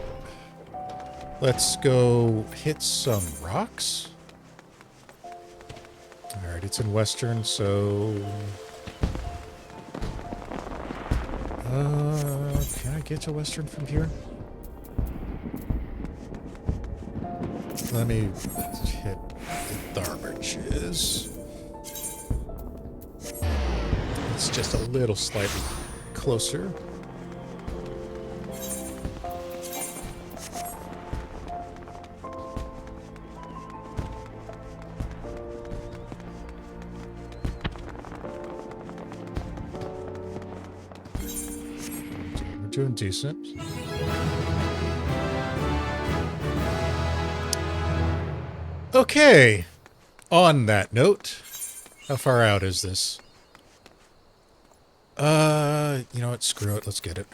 let's go hit some rocks. Alright, it's in Western, so... can I get to Western from here? Let me hit the Tharmarches. It's just a little slightly closer. We're doing decent. Okay, on that note, how far out is this? You know what, screw it, let's get it.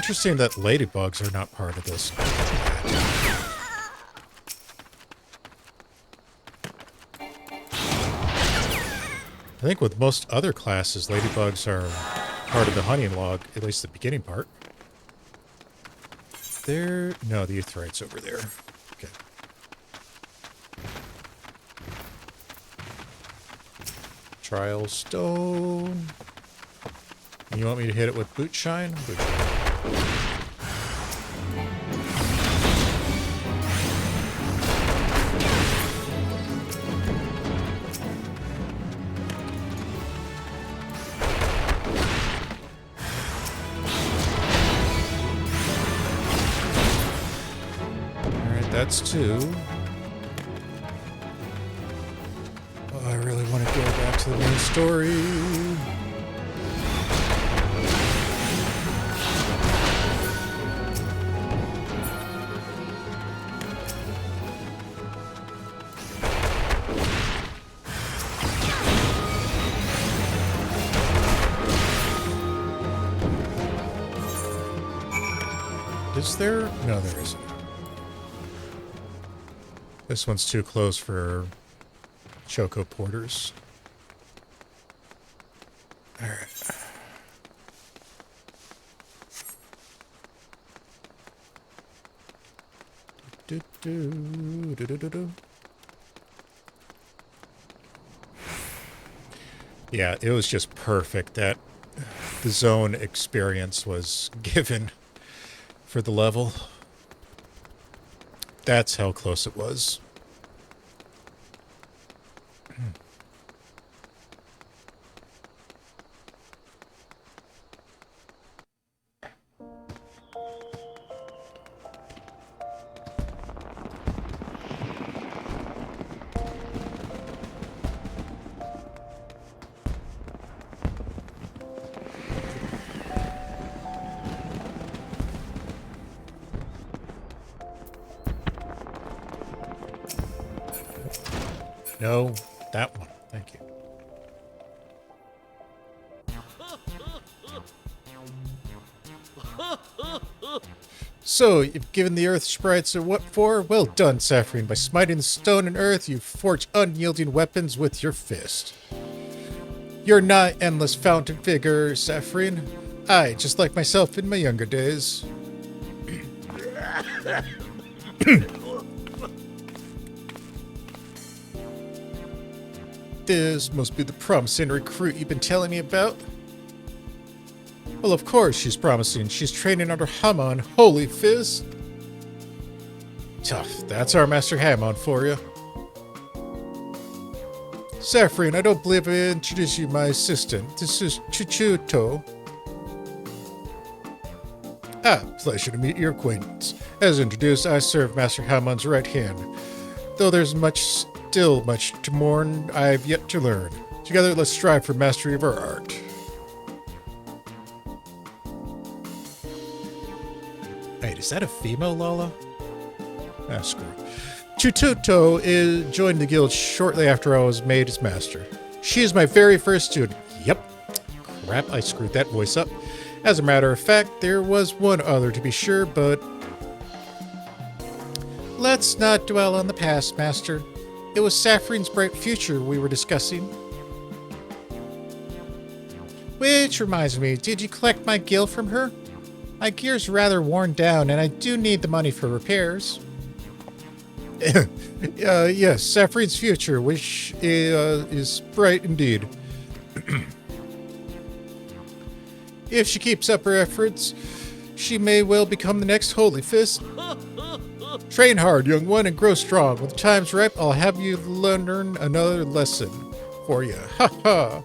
Interesting that ladybugs are not part of this. I think with most other classes, ladybugs are part of the hunting log, at least the beginning part. There... No, the Aetherite's over there. Okay. Trial stone. You want me to hit it with boot shine? Boot shine. That's two. Oh, I really want to go back to the main story. Is there? No, there isn't. This one's too close for Choco Porters. Alright. Yeah, it was just perfect that the zone experience was given for the level. That's how close it was. No, that one. Thank you. So, you've given the earth sprites a what for? Well done, Saphrine. By smiting the stone and earth, you forge unyielding weapons with your fist. You're not endless fountain figure, Saphrine. Aye, just like myself in my younger days. This must be the promising recruit you've been telling me about. Well, of course she's promising. She's training under Hammon, Holy Fist. Tough. That's our Master Hammon for you. Saphrine, I don't believe I introduced you my assistant. This is Chuchuto. Ah, pleasure to meet your acquaintance. As introduced, I serve Master Hammon's right hand. Though there's still much to mourn, I've yet to learn. Together, let's strive for mastery of our art. Wait, is that a female Lala? Ah, screw it. Chututo joined the guild shortly after I was made his master. She is my very first student. Yep. Crap, I screwed that voice up. As a matter of fact, there was one other to be sure, but... Let's not dwell on the past, Master. It was Saphrine's bright future we were discussing. Which reminds me, did you collect my gil from her? My gear's rather worn down, and I do need the money for repairs. Yes, Saphrine's future, which is bright indeed. If she keeps up her efforts, she may well become the next Holy Fist. Train hard, young one, and grow strong. When the time's ripe, I'll have you learn another lesson for you. Ha ha!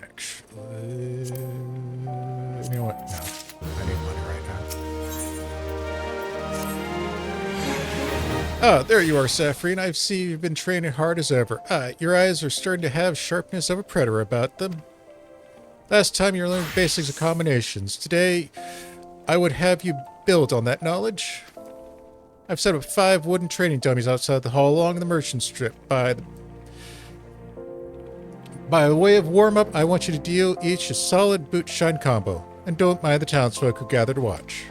Actually, you know what? No, I need money right now. Ah, there you are, Saphrine. I see you've been training hard as ever. Ah, your eyes are starting to have sharpness of a predator about them. Last time you learned basics of combinations. Today, I would have you build on that knowledge. I've set up 5 wooden training dummies outside the hall along the merchant strip. By way of warm-up, I want you to deal each a solid boot shine combo. And don't mind the townsfolk who gather to watch.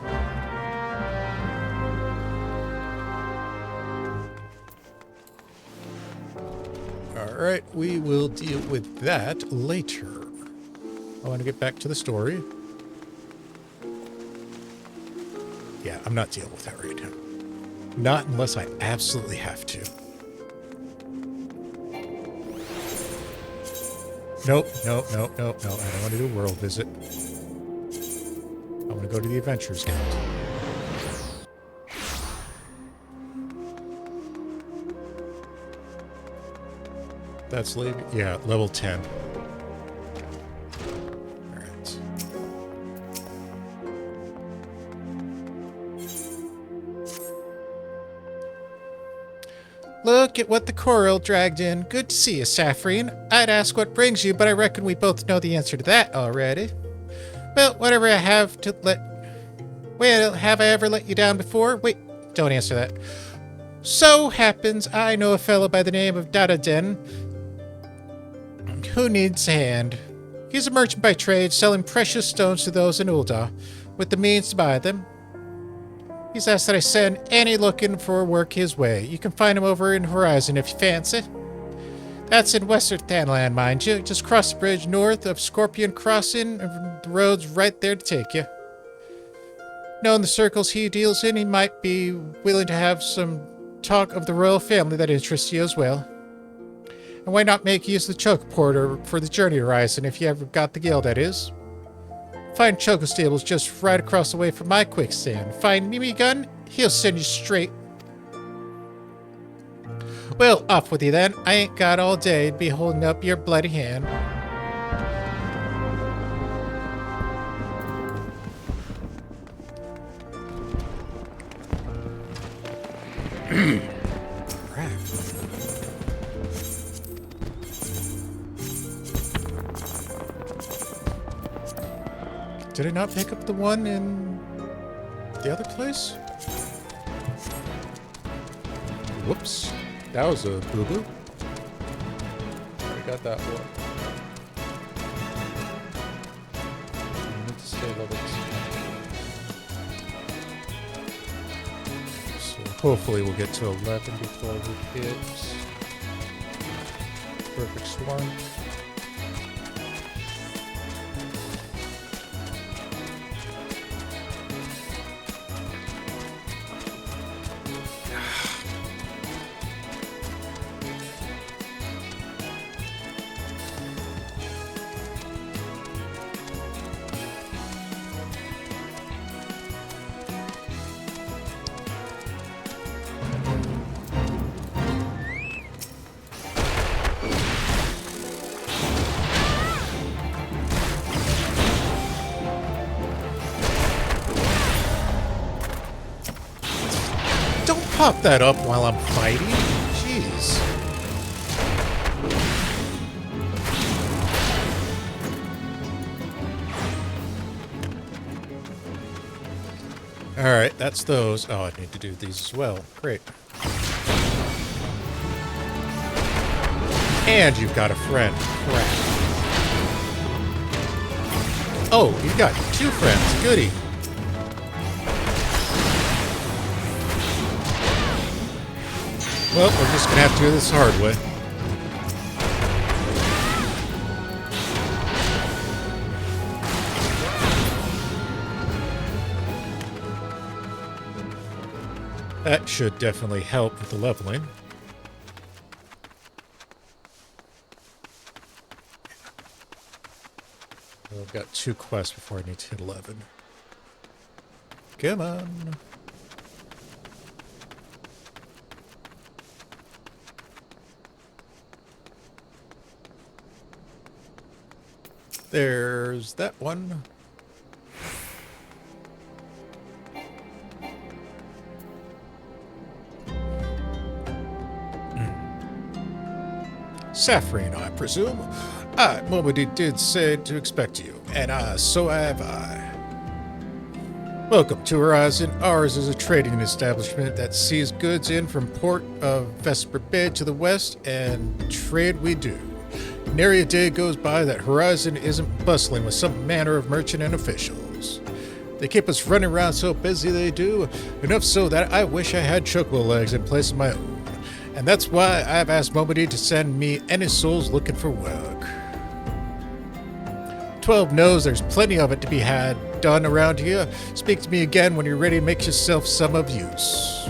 Alright, we will deal with that later. I want to get back to the story. Yeah, I'm not dealing with that right now. Not unless I absolutely have to. Nope. I don't want to do a world visit. I want to go to the Adventurers Guild. That's level 10. Alright. Look at what the coral dragged in. Good to see you, Saphrine. I'd ask what brings you, but I reckon we both know the answer to that already. Well, whatever I have to let... Well, have I ever let you down before? Wait, don't answer that. So happens I know a fellow by the name of Dadaden who needs a hand. He's a merchant by trade, selling precious stones to those in Ul'dah, with the means to buy them. He's asked that I send any looking for work his way. You can find him over in Horizon if you fancy. That's in Western Thanalan, mind you. Just cross the bridge north of Scorpion Crossing, and the road's right there to take you. Knowing the circles he deals in, he might be willing to have some talk of the royal family that interests you as well. And why not make use of the choke porter for the journey horizon if you ever got the guild, that is? Find Choco Stables just right across the way from my quicksand. Find Mimi Gun, he'll send you straight. Well, off with you then. I ain't got all day to be holding up your bloody hand. Did I not pick up the one in the other place? Whoops. That was a boo-boo. I got that one. I need to stay level 2. So hopefully we'll get to 11 before we hit Perfect Storm. Pop that up while I'm fighting? Jeez. Alright, that's those. Oh, I need to do these as well. Great. And you've got a friend. Crap. Oh, you've got 2 friends. Goody. Well, we're just gonna have to do this the hard way. That should definitely help with the leveling. Well, I've got 2 quests before I need to hit 11. Come on. There's that one. Saphrine, I presume. Momody did say to expect you, and so have I. Welcome to Horizon. Ours is a trading establishment that sees goods in from port of Vesper Bay to the west, and trade we do. Nary a day goes by that Horizon isn't bustling with some manner of merchant and officials. They keep us running around so busy they do, enough so that I wish I had chocobo legs in place of my own. And that's why I've asked Momody to send me any souls looking for work. 12 knows there's plenty of it to be had done around here. Speak to me again when you're ready to make yourself some of use.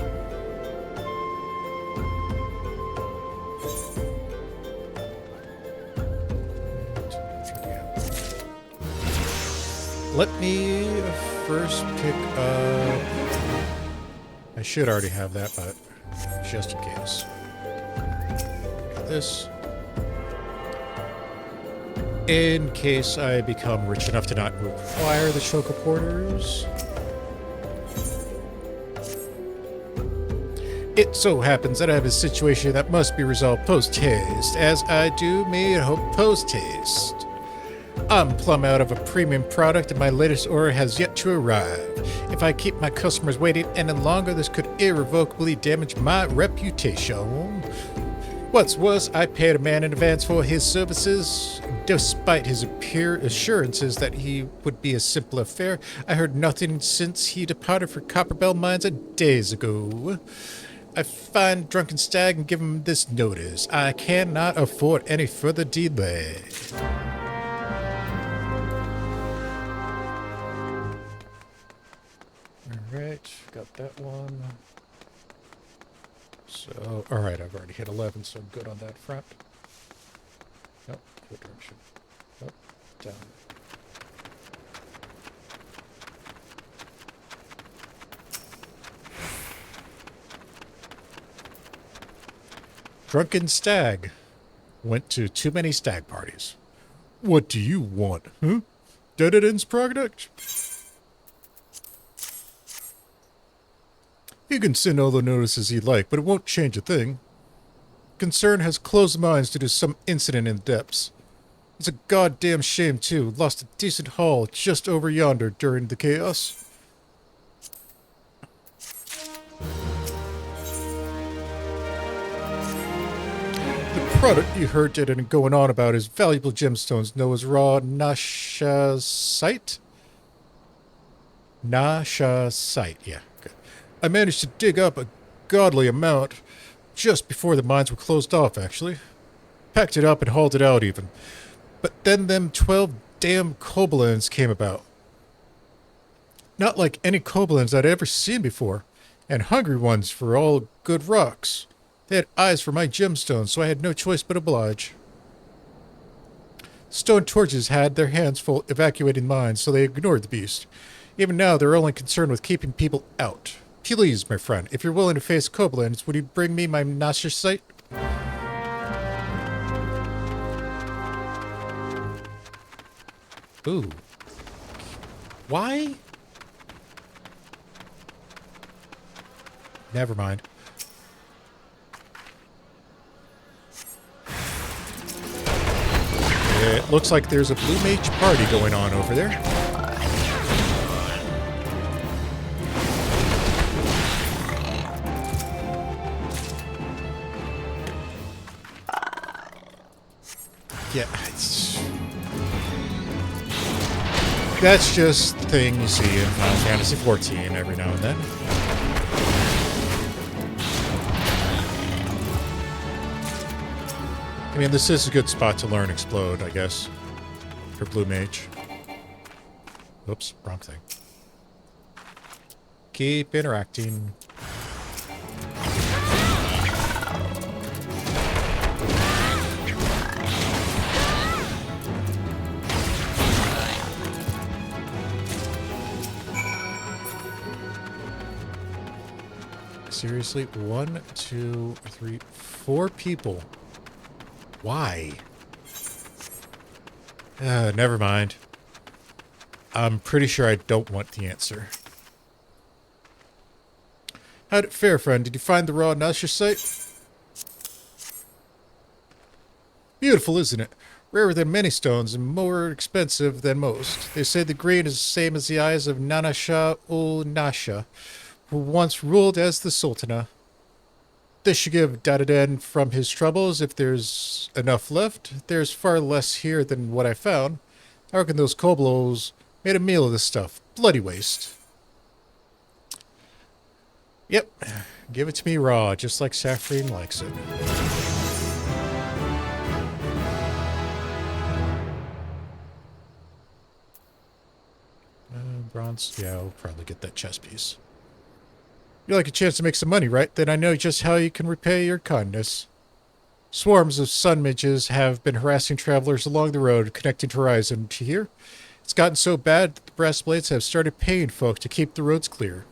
Let me first pick up... I should already have that, but just in case. This. In case I become rich enough to not require the chocoporters. It so happens that I have a situation that must be resolved post-haste, as I do me hope post-haste. I'm plumb out of a premium product and my latest order has yet to arrive. If I keep my customers waiting any longer, this could irrevocably damage my reputation. What's worse, I paid a man in advance for his services. Despite his assurances that he would be a simple affair, I heard nothing since he departed for Copperbell Mines days ago. I find Drunken Stag and give him this notice. I cannot afford any further delay. Alright, got that one. So, alright, I've already hit 11, so I'm good on that front. Nope, good direction. Nope, down. Drunken Stag went to too many stag parties. What do you want, huh? Dead-ends product? You can send all the notices you like, but it won't change a thing. Concern has closed the mines due to some incident in the depths. It's a goddamn shame, too. Lost a decent haul just over yonder during the chaos. The product you heard Dead going on about is valuable gemstones known as raw Nashasite? Nashasite, yeah. I managed to dig up a godly amount just before the mines were closed off, actually. Packed it up and hauled it out, even. But then them 12 damn kobolins came about. Not like any kobolins I'd ever seen before, and hungry ones for all good rocks. They had eyes for my gemstones, so I had no choice but oblige. Stone torches had their hands full evacuating mines, so they ignored the beast. Even now, they're only concerned with keeping people out. Please, my friend, if you're willing to face kobolins, would you bring me my Nashasite? Ooh. Why? Never mind. It looks like there's a blue mage party going on over there. Yeah, that's just the thing you see in Final Fantasy 14 every now and then. I mean, this is a good spot to learn Explode, I guess, for Blue Mage. Oops, wrong thing. Keep interacting. Seriously? 1, 2, 3, 4 people. Why? Never mind. I'm pretty sure I don't want the answer. How'd it fare, friend? Did you find the raw Nashasite? Beautiful, isn't it? Rarer than many stones and more expensive than most. They say the green is the same as the eyes of Nana Shah ul Nasha, who once ruled as the Sultana. This should give Dadaden from his troubles if there's enough left. There's far less here than what I found. I reckon those kobolds made a meal of this stuff. Bloody waste. Yep. Give it to me raw, just like Saphrine likes it. Bronze? Yeah, I'll probably get that chess piece. You like a chance to make some money, right? Then I know just how you can repay your kindness. Swarms of sun midges have been harassing travelers along the road connecting to Horizon. To here, it's gotten so bad that the brass blades have started paying folk to keep the roads clear.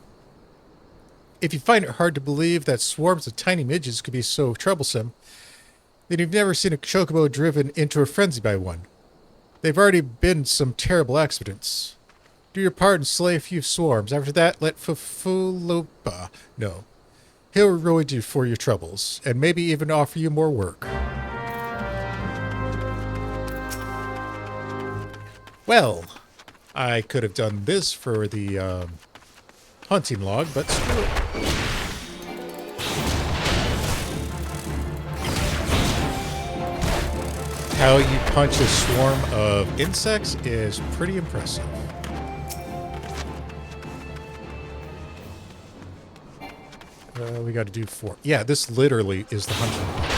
If you find it hard to believe that swarms of tiny midges could be so troublesome, then you've never seen a chocobo driven into a frenzy by one. They've already been some terrible accidents. Do your part and slay a few swarms. After that, let Fufulupa know. He'll reward you for your troubles, and maybe even offer you more work. Well, I could have done this for the hunting log, but screw it. How you punch a swarm of insects is pretty impressive. We got to do 4. Yeah, this literally is the hunting log.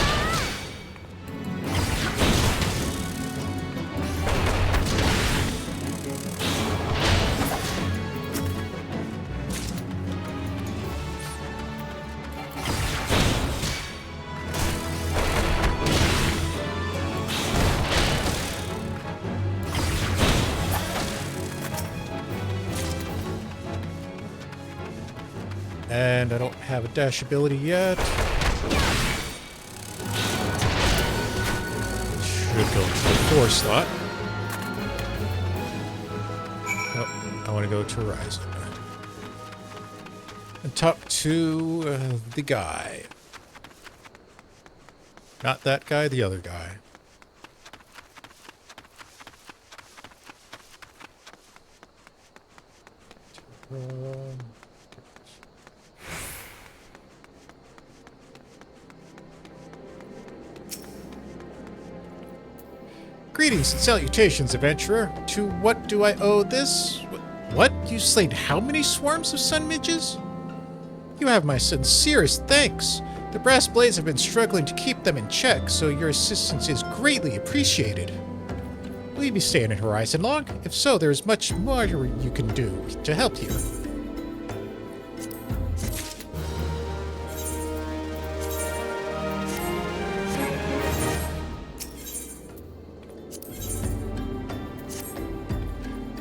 And I don't have a dash ability yet. Should go to the 4 slot. Nope, I want to go to Horizon. And talk to the guy. Not that guy, the other guy. Greetings and salutations, adventurer. To what do I owe this? What? You slayed how many swarms of sun midges? You have my sincerest thanks. The brass blades have been struggling to keep them in check, so your assistance is greatly appreciated. Will you be staying in Horizon long? If so, there is much more you can do to help you.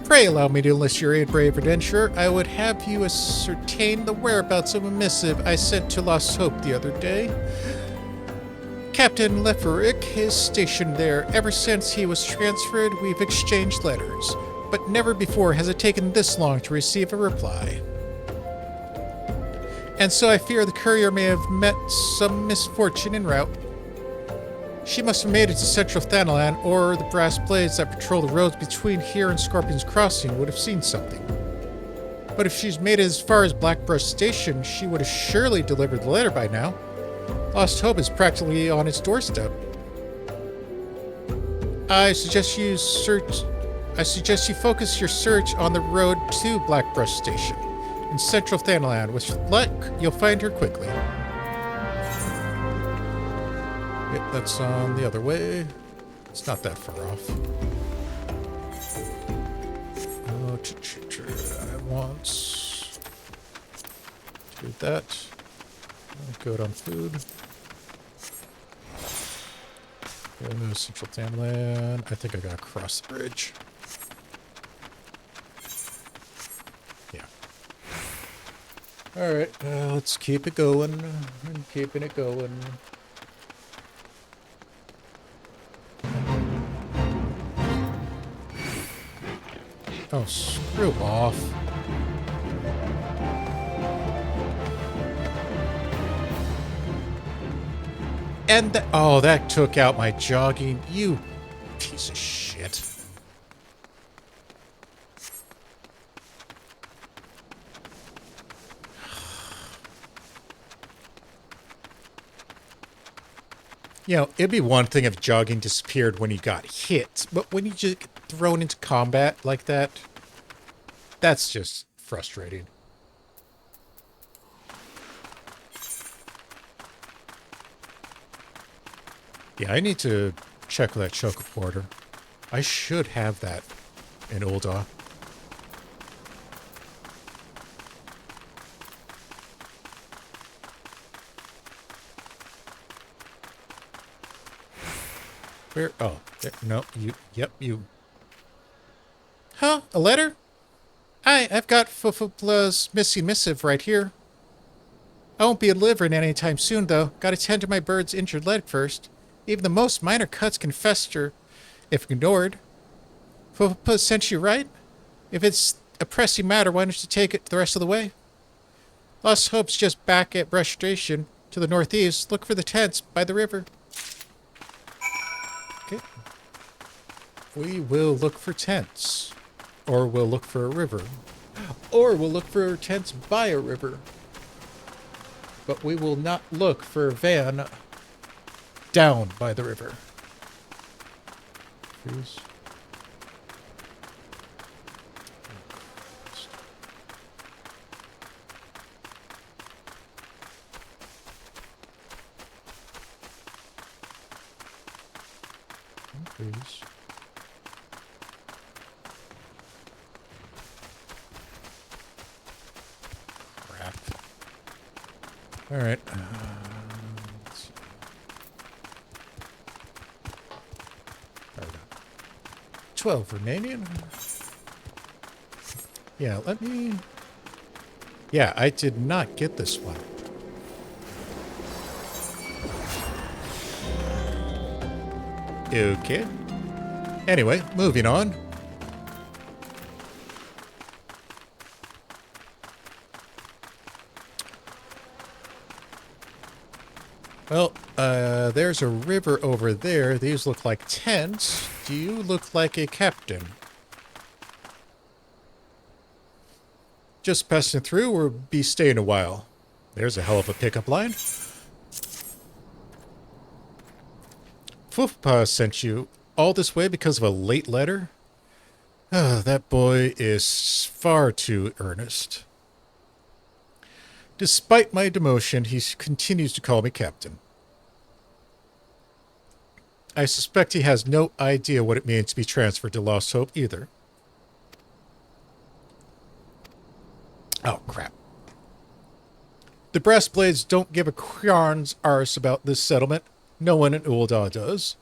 Pray allow me to enlist your aid, brave adventurer. I would have you ascertain the whereabouts of a missive I sent to Lost Hope the other day. Captain Leferick is stationed there. Ever since he was transferred, we've exchanged letters, but never before has it taken this long to receive a reply. And so I fear the courier may have met some misfortune en route. She must have made it to Central Thanalan, or the brass blades that patrol the roads between here and Scorpion's Crossing would have seen something. But if she's made it as far as Blackbrush Station, she would have surely delivered the letter by now. Lost Hope is practically on its doorstep. I suggest you focus your search on the road to Blackbrush Station in Central Thanalan. With luck, you'll find her quickly. Yep, that's on the other way. It's not that far off. Oh, I want to do that. Good on food. Go to Central Thanalan. I think I gotta cross the bridge. Yeah. Alright, let's keep it going. I'm keeping it going. Oh, screw off. And oh, that took out my jogging. You Piece of shit. You know, it'd be one thing if jogging disappeared when you got hit, but when you just get thrown into combat like that, that's just frustrating. Yeah, I need to check that choke porter. I should have that in Ul'dah. Where? Oh, there, no, you. Yep, you. Huh? A letter? I've got Footfalls' missing missive right here. I won't be delivering anytime soon, though. Gotta tend to my bird's injured leg first. Even the most minor cuts can fester if ignored. Footfalls sent you, right? If it's a pressing matter, why don't you take it the rest of the way? Lost Hope's just back at Brush Station to the northeast. Look for the tents by the river. Okay. We will look for tents. Or we'll look for a river. Or we'll look for tents by a river. But we will not look for a van down by the river. Please. Please. Crap. All right. Let's see. There we go. 12 remaining. Yeah, let me... Yeah, I did not get this one. Okay. Anyway, moving on. Well, there's a river over there. These look like tents. Do you look like a captain? Just passing through or be staying a while? There's a hell of a pickup line. Footfalls sent you all this way because of a late letter? Oh, that boy is far too earnest. Despite my demotion, he continues to call me captain. I suspect he has no idea what it means to be transferred to Lost Hope either. Oh, crap. The Brass Blades don't give a yarn's arse about this settlement. No one in Ul'dah does.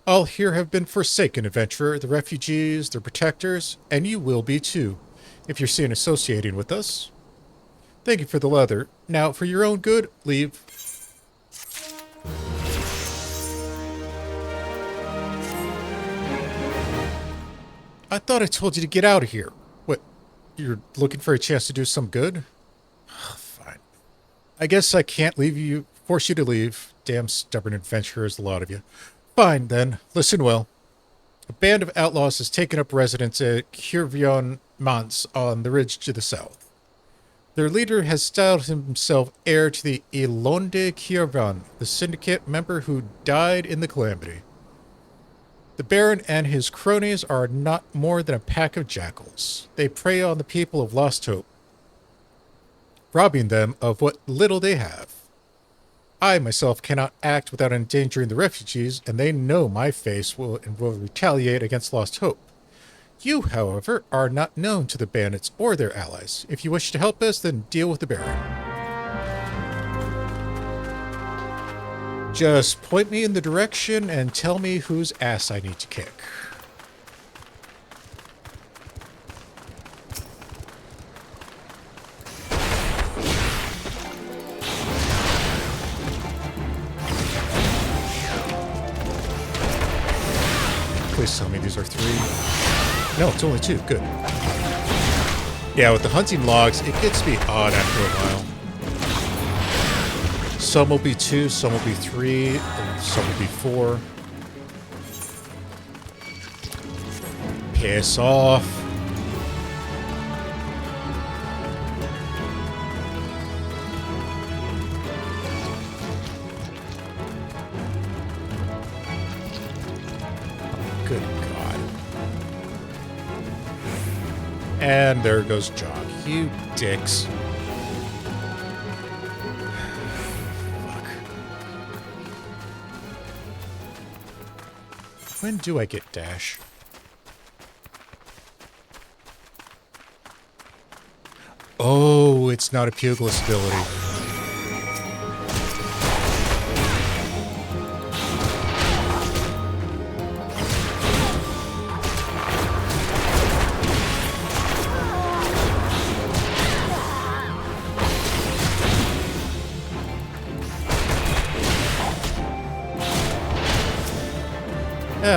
All here have been forsaken, adventurer, the refugees, their protectors, and you will be too, if you're seen associating with us. Thank you for the leather. Now, for your own good, leave. I thought I told you to get out of here. What, you're looking for a chance to do some good? Fine. I guess I can't force you to leave. Damn stubborn adventurers, a lot of you. Fine, then. Listen well. A band of outlaws has taken up residence at Givin Manse on the ridge to the south. Their leader has styled himself heir to the Ul'dahn Envoy, the syndicate member who died in the calamity. The Baron and his cronies are not more than a pack of jackals. They prey on the people of Lost Hope, robbing them of what little they have. I, myself, cannot act without endangering the refugees, and they know my face and will retaliate against Lost Hope. You, however, are not known to the bandits or their allies. If you wish to help us, then deal with the Baron. Just point me in the direction and tell me whose ass I need to kick. Please tell me these are 3. No, it's only 2. Good. Yeah, with the hunting logs, it gets to be odd after a while. Some will be 2, some will be 3, and some will be 4. Piss off. Good God. And there goes Jock. You dicks. Fuck. When do I get dash? Oh, it's not a pugilist ability.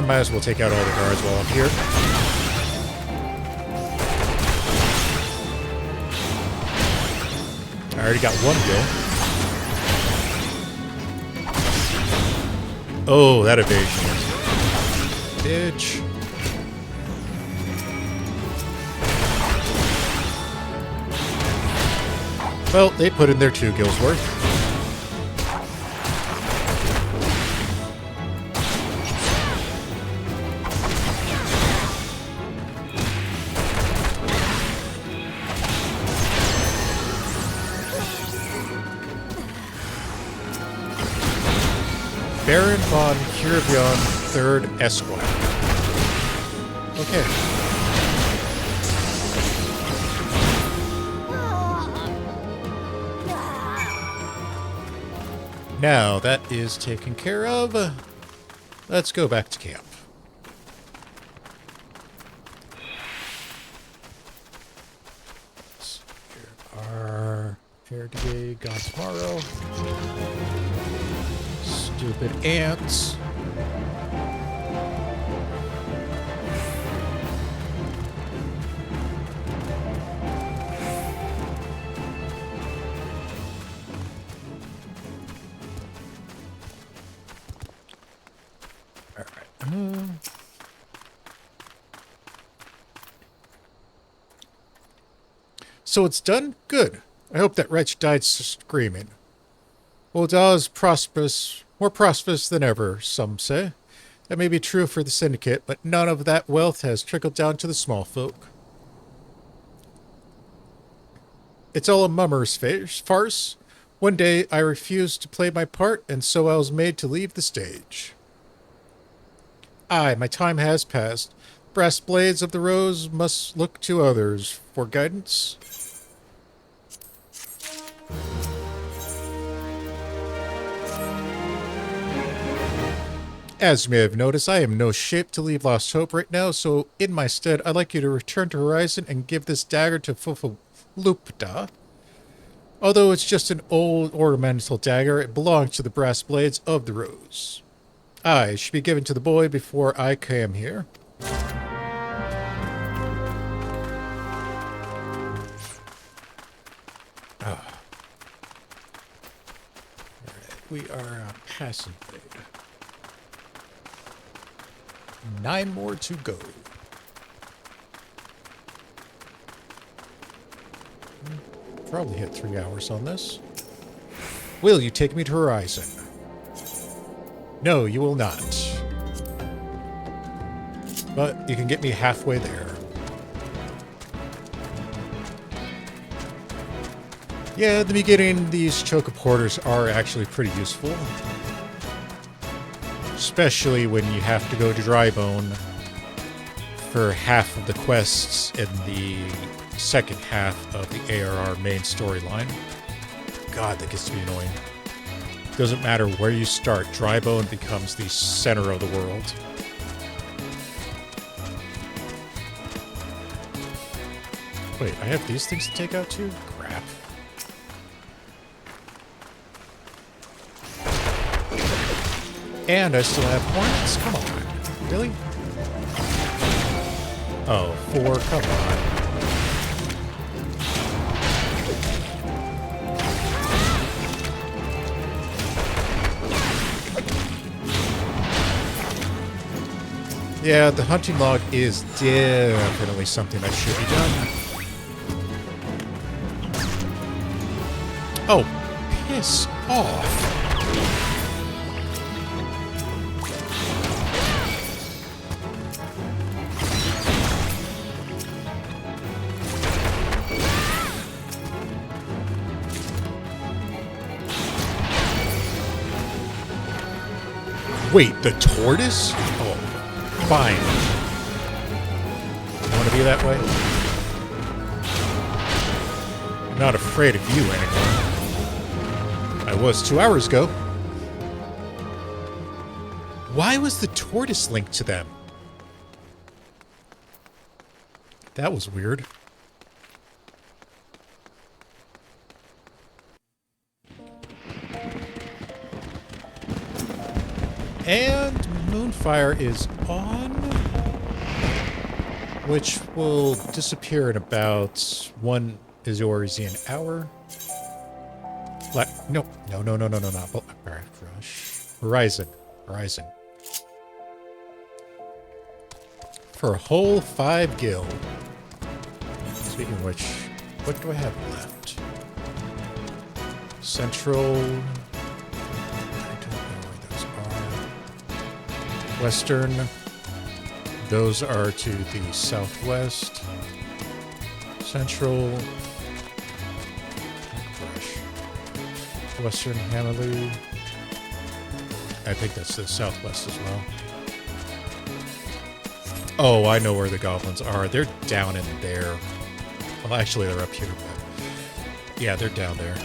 Might as well take out all the guards while I'm here. I already got one kill. Oh, that evasion. Bitch. Well, they put in their 2 kills worth. Baron von Kiravion III Esquire. Okay. Now that is taken care of. Let's go back to camp. Here are Fairgay, God's Morrow. Stupid ants. All right. So it's done? Good. I hope that wretch died screaming. Ul'dah is prosperous. More prosperous than ever, some say. That may be true for the Syndicate, but none of that wealth has trickled down to the small folk. It's all a mummer's farce. One day I refused to play my part, and so I was made to leave the stage. Aye, my time has passed. Brass blades of the rose must look to others for guidance. As you may have noticed, I am in no shape to leave Lost Hope right now, so in my stead, I'd like you to return to Horizon and give this dagger to Ul'dah. Although it's just an old ornamental dagger, it belongs to the brass blades of the rose. Aye, it should be given to the boy before I came here. Alright, we are passing grade. 9 more to go. Probably hit 3 hours on this. Will you take me to Horizon? No, you will not. But you can get me halfway there. Yeah, at the beginning, these choke porters are actually pretty useful. Especially when you have to go to Drybone for half of the quests in the second half of the ARR main storyline. God, that gets to be annoying. Doesn't matter where you start, Drybone becomes the center of the world. Wait, I have these things to take out too? Crap. And I still have hornets? Come on. Really? Oh, 4, come on. Yeah, the hunting log is definitely something that should be done. Oh, piss off. Wait, the tortoise? Oh, fine. You want to be that way? I'm not afraid of you anymore. I was 2 hours ago. Why was the tortoise linked to them? That was weird. And Moonfire is on, which will disappear in about 1 Azorian hour. No, not Rush. Horizon. For a whole 5 gil. Speaking of which, what do I have left? Central. Western, those are to the southwest. Central, Western Hamalu. I think that's the southwest as well. Oh, I know where the goblins are. They're down in there. Well, actually, they're up here, but yeah, they're down there.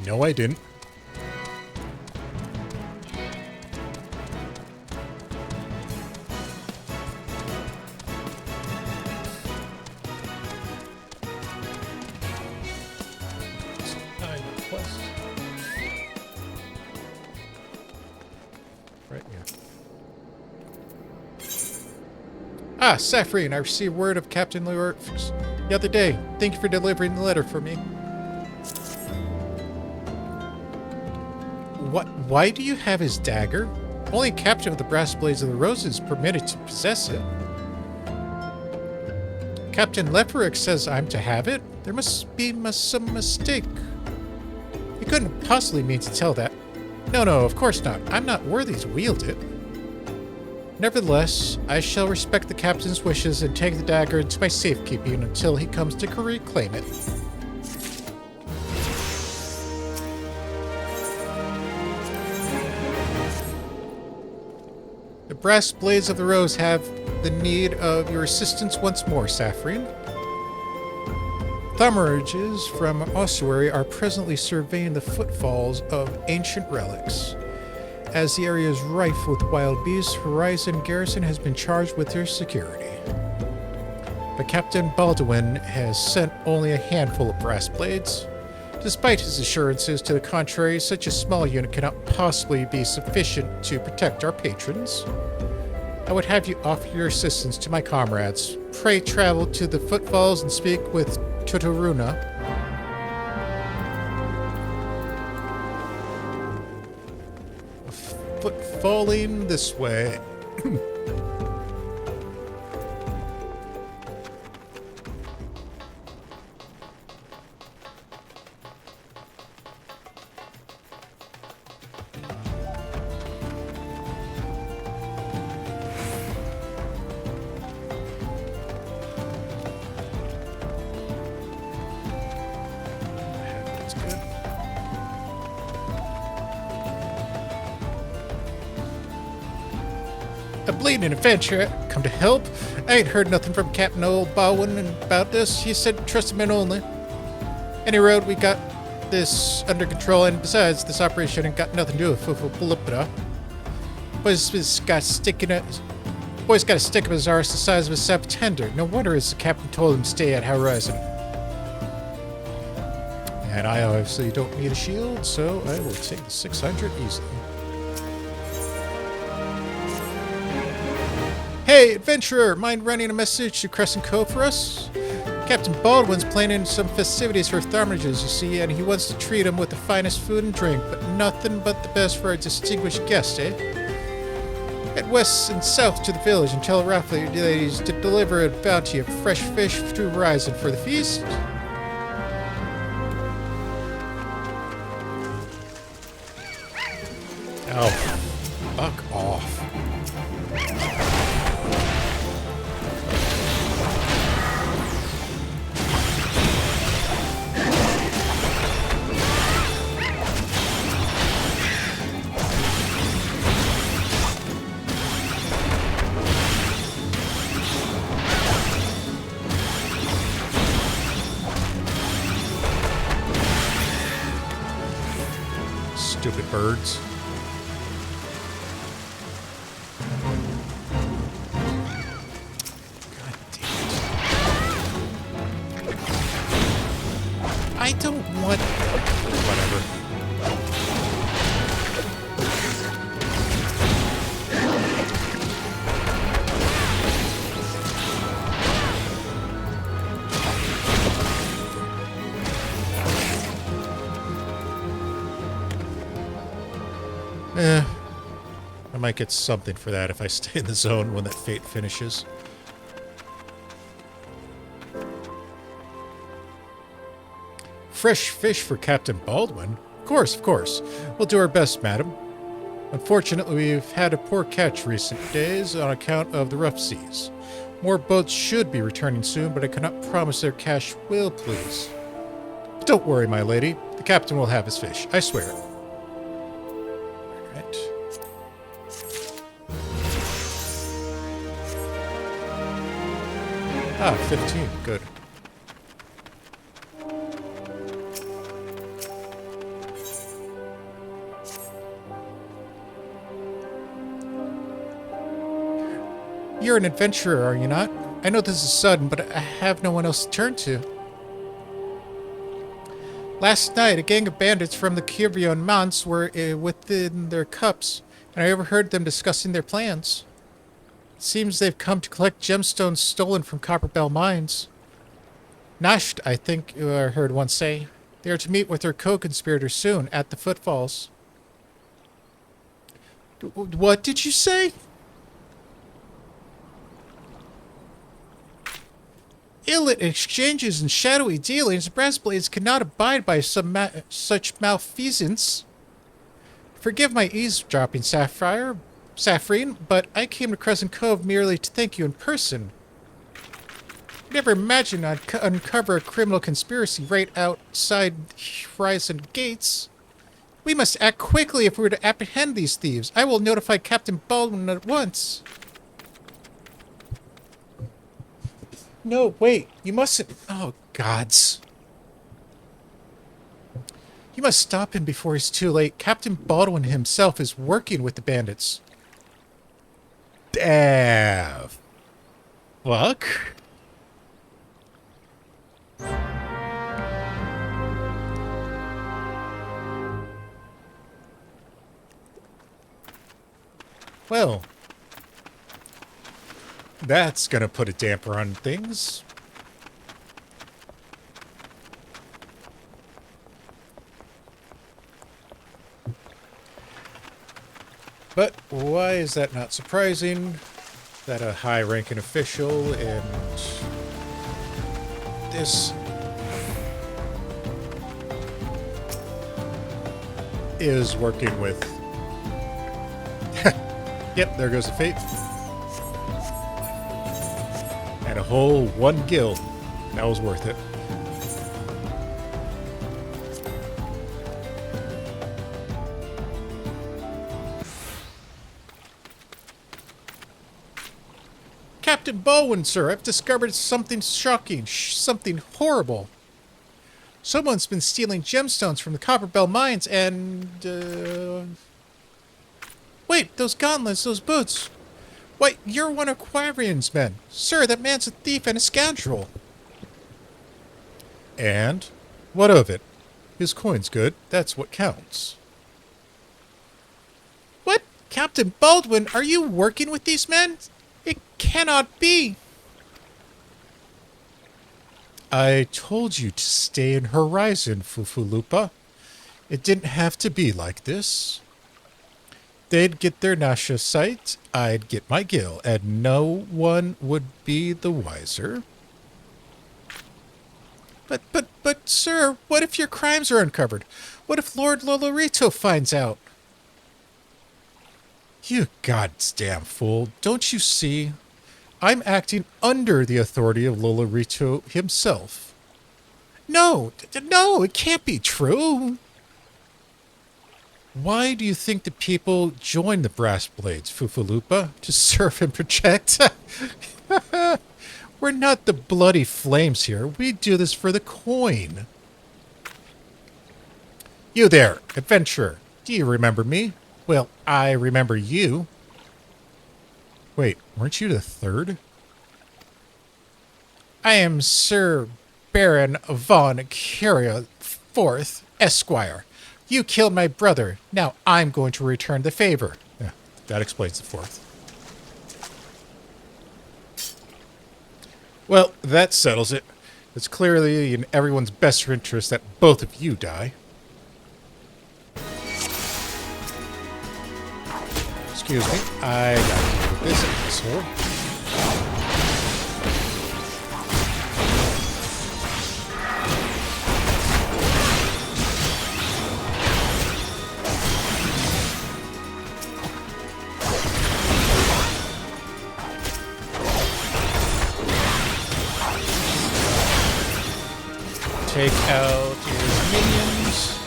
No, I didn't. Right here. Ah, Saphrine, I received word of Captain Lure the other day. Thank you for delivering the letter for me. Why do you have his dagger? Only a captain of the Brass Blades of the Roses is permitted to possess it. Captain Leferick says I'm to have it? There must be some mistake. He couldn't possibly mean to tell that. No, of course not. I'm not worthy to wield it. Nevertheless, I shall respect the captain's wishes and take the dagger into my safekeeping until he comes to reclaim it. The Brass Blades of the Rose have the need of your assistance once more, Saphrine. Thaumaturges from Ossuary are presently surveying the footfalls of ancient relics. As the area is rife with wild beasts, Horizon Garrison has been charged with their security. But Captain Baldwin has sent only a handful of brass blades. Despite his assurances to the contrary, such a small unit cannot possibly be sufficient to protect our patrons. I would have you offer your assistance to my comrades. Pray travel to the Footfalls and speak with Tutoruna. Footfalling this way. A bleeding adventure, come to help. I ain't heard nothing from Captain Old Baldwin about this. He said trust him in only. Any road, we got this under control, and besides, this operation ain't got nothing to do with Ul'dahn. What is this guy sticking at? Boy's got a stick up his arse the size of a September. No wonder his captain told him to stay at Horizon. And I obviously don't need a shield, so I will take the 600 easily. Hey, adventurer! Mind running a message to Crescent Cove for us? Captain Baldwin's planning some festivities for Tharmages, you see, and he wants to treat them with the finest food and drink, but nothing but the best for our distinguished guest, eh? Head west and south to the village and tell Raffley ladies to deliver a bounty of fresh fish to Horizon for the feast. Oh, fuck off. Stupid birds. God damn it. I don't want... Whatever. I might get something for that if I stay in the zone when that fate finishes. Fresh fish for Captain Baldwin? Of course, of course. We'll do our best, madam. Unfortunately, we've had a poor catch recent days on account of the rough seas. More boats should be returning soon, but I cannot promise their catch will please. But don't worry, my lady. The captain will have his fish. I swear it. Alright. Ah, 15. Good. You're an adventurer, are you not? I know this is sudden, but I have no one else to turn to. Last night, a gang of bandits from the Givin Mounts were within their cups, and I overheard them discussing their plans. It seems they've come to collect gemstones stolen from Copperbell mines. Nasht, I think I heard one say. They are to meet with their co-conspirators soon at the Footfalls. What did you say? Illicit exchanges and shadowy dealings, Brassblades cannot abide by such malfeasance. Forgive my eavesdropping, Saphrine, but I came to Crescent Cove merely to thank you in person. Never imagined I'd uncover a criminal conspiracy right outside Horizon gates. We must act quickly if we're to apprehend these thieves. I will notify Captain Baldwin at once. No, wait. You mustn't... Oh, gods. You must stop him before he's too late. Captain Baldwin himself is working with the bandits. Damn. Fuck. Well... that's gonna put a damper on things. But why is that not surprising? That a high-ranking official and this is working with... Yep, there goes the fate. And a whole one guild. That was worth it. Captain Baldwin, sir, I've discovered something shocking, something horrible. Someone's been stealing gemstones from the Copperbell mines and, Wait, those gauntlets, those boots. Why, you're one of Quarian's men. Sir, that man's a thief and a scoundrel. And? What of it? His coin's good. That's what counts. What? Captain Baldwin, are you working with these men? It cannot be. I told you to stay in Horizon, Fufulupa. It didn't have to be like this. They'd get their Nasha sight, I'd get my gill, and no one would be the wiser. But, sir, what if your crimes are uncovered? What if Lord Lolorito finds out? You goddamn fool, don't you see? I'm acting under the authority of Lolorito himself. No, it can't be true. Why do you think the people joined the Brass Blades, Fufulupa? To serve and protect? We're not the bloody flames here. We do this for the coin. You there, adventurer. Do you remember me? Well, I remember you. Wait, weren't you the third? I am Sir Baron von Curia IV, Esquire. You killed my brother. Now I'm going to return the favor. Yeah, that explains the fourth. Well, that settles it. It's clearly in everyone's best interest that both of you die. Excuse me. I gotta deal with this asshole. Take out his minions.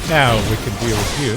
Now we can deal with you.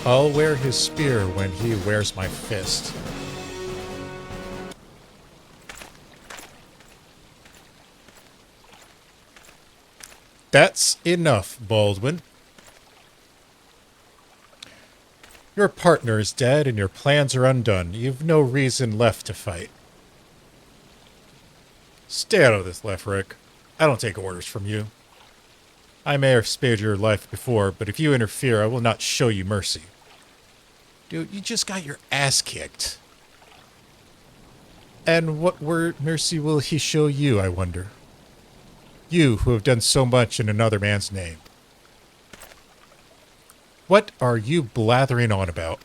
I'll wear his spear when he wears my fist. That's enough, Baldwin. Your partner is dead and your plans are undone. You've no reason left to fight. Stay out of this, Lefric. I don't take orders from you. I may have spared your life before, but if you interfere, I will not show you mercy. Dude, you just got your ass kicked. And what mercy will he show you, I wonder? You, who have done so much in another man's name. What are you blathering on about?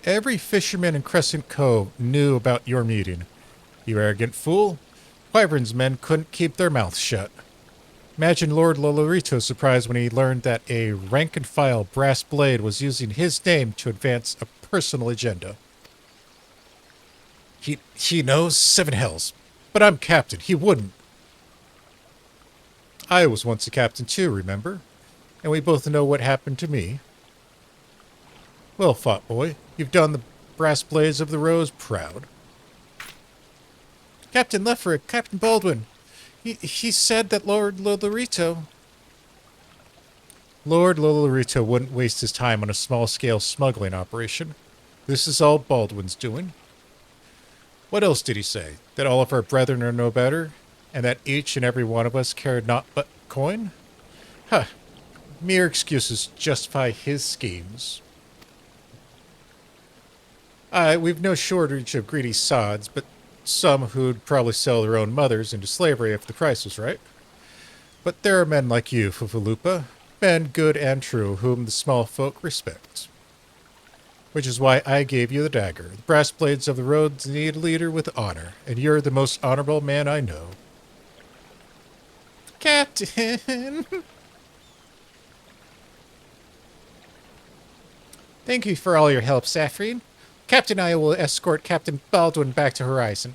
Every fisherman in Crescent Cove knew about your meeting. You arrogant fool. Wyvern's men couldn't keep their mouths shut. Imagine Lord Lolorito's surprise when he learned that a rank-and-file brass blade was using his name to advance a personal agenda. He knows seven hells, but I'm captain. He wouldn't. I was once a captain too, remember? And we both know what happened to me. Well fought, boy. You've done the brass blades of the Rose proud. Captain Lefric, Captain Baldwin. He said that Lord Lolorito wouldn't waste his time on a small-scale smuggling operation. This is all Baldwin's doing. What else did he say? That all of our brethren are no better? And that each and every one of us cared not but coin? Huh. Mere excuses justify his schemes. We've no shortage of greedy sods, but some who'd probably sell their own mothers into slavery if the price was right. But there are men like you, Fufulupa. men good and true, whom the small folk respect. Which is why I gave you the dagger. The brass blades of the roads need a leader with honor, and you're the most honorable man I know. Captain! Thank you for all your help, Saphrine. Captain and I will escort Captain Baldwin back to Horizon.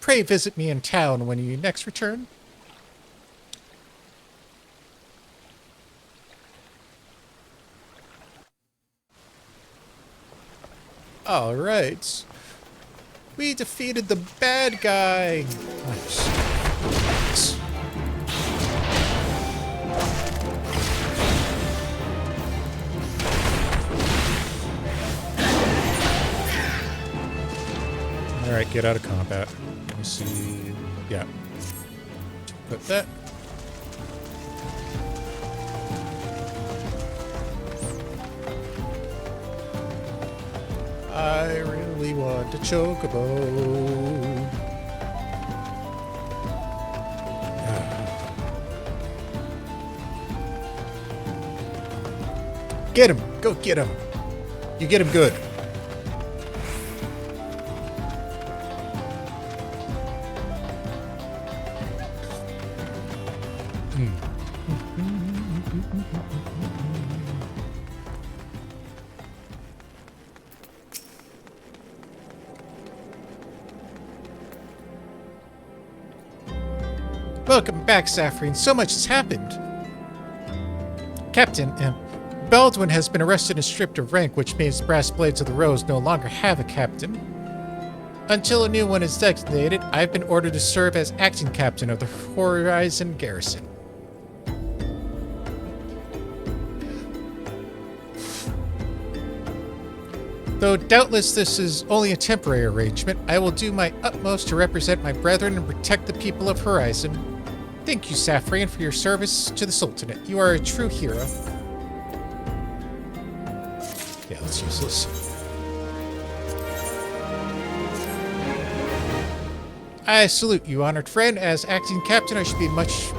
Pray visit me in town when you next return. Alright. We defeated the bad guy. Nice. Alright, get out of combat. Let me see. Yeah. Put that. I really want a chocobo. Get him! Go get him! You get him good. Welcome back, Saphrine. So much has happened. Captain, Baldwin has been arrested and stripped of rank, which means Brass Blades of the Rose no longer have a captain. Until a new one is designated, I've been ordered to serve as acting captain of the Horizon Garrison. Though doubtless this is only a temporary arrangement, I will do my utmost to represent my brethren and protect the people of Horizon. Thank you, Saphrine, for your service to the Sultanate. You are a true hero. Yeah, that's useless. I salute you, honored friend. As acting captain, I should be much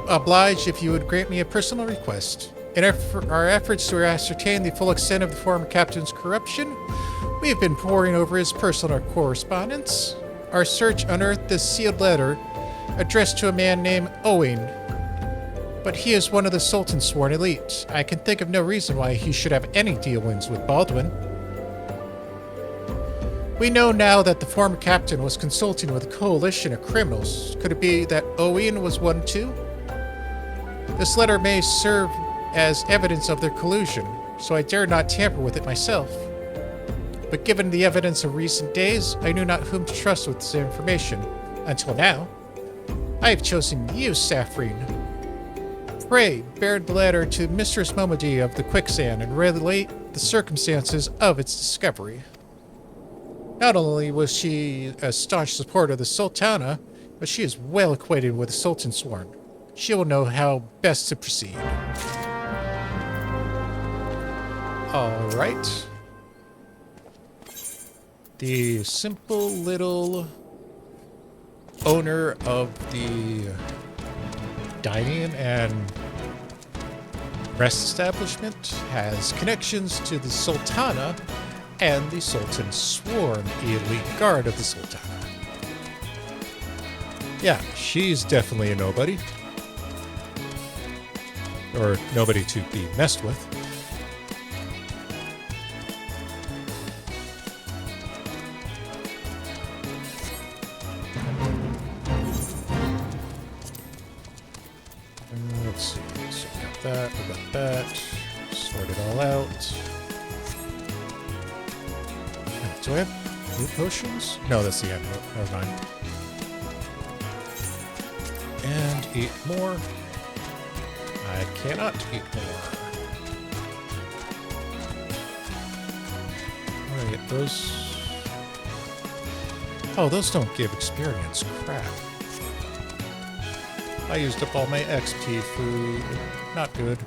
obliged if you would grant me a personal request. In our efforts to ascertain the full extent of the former captain's corruption, we have been poring over his personal correspondence. Our search unearthed this sealed letter addressed to a man named Owen, but he is one of the Sultan's sworn elite. I can think of no reason why he should have any dealings with Baldwin. We know now that the former captain was consulting with a coalition of criminals. Could it be that Owen was one too? This letter may serve as evidence of their collusion, so I dare not tamper with it myself. But given the evidence of recent days, I knew not whom to trust with this information. Until now, I have chosen you, Saphrine. Pray, bear the letter to Mistress Momody of the Quicksand and relate the circumstances of its discovery. Not only was she a staunch supporter of the Sultana, but she is well acquainted with the Sultan Sworn. She will know how best to proceed. Alright. The simple little owner of the dining and rest establishment has connections to the Sultana and the Sultan's sworn elite guard of the Sultana. Yeah, she's definitely a nobody. Or nobody to be messed with. Let's see. So we got that, we got that. Sort it all out. Do I have new potions? No, that's the end. Never mind. And eat more. I cannot eat more. Alright, those... Oh, those don't give experience. Crap. I used up all my XP food. Not good.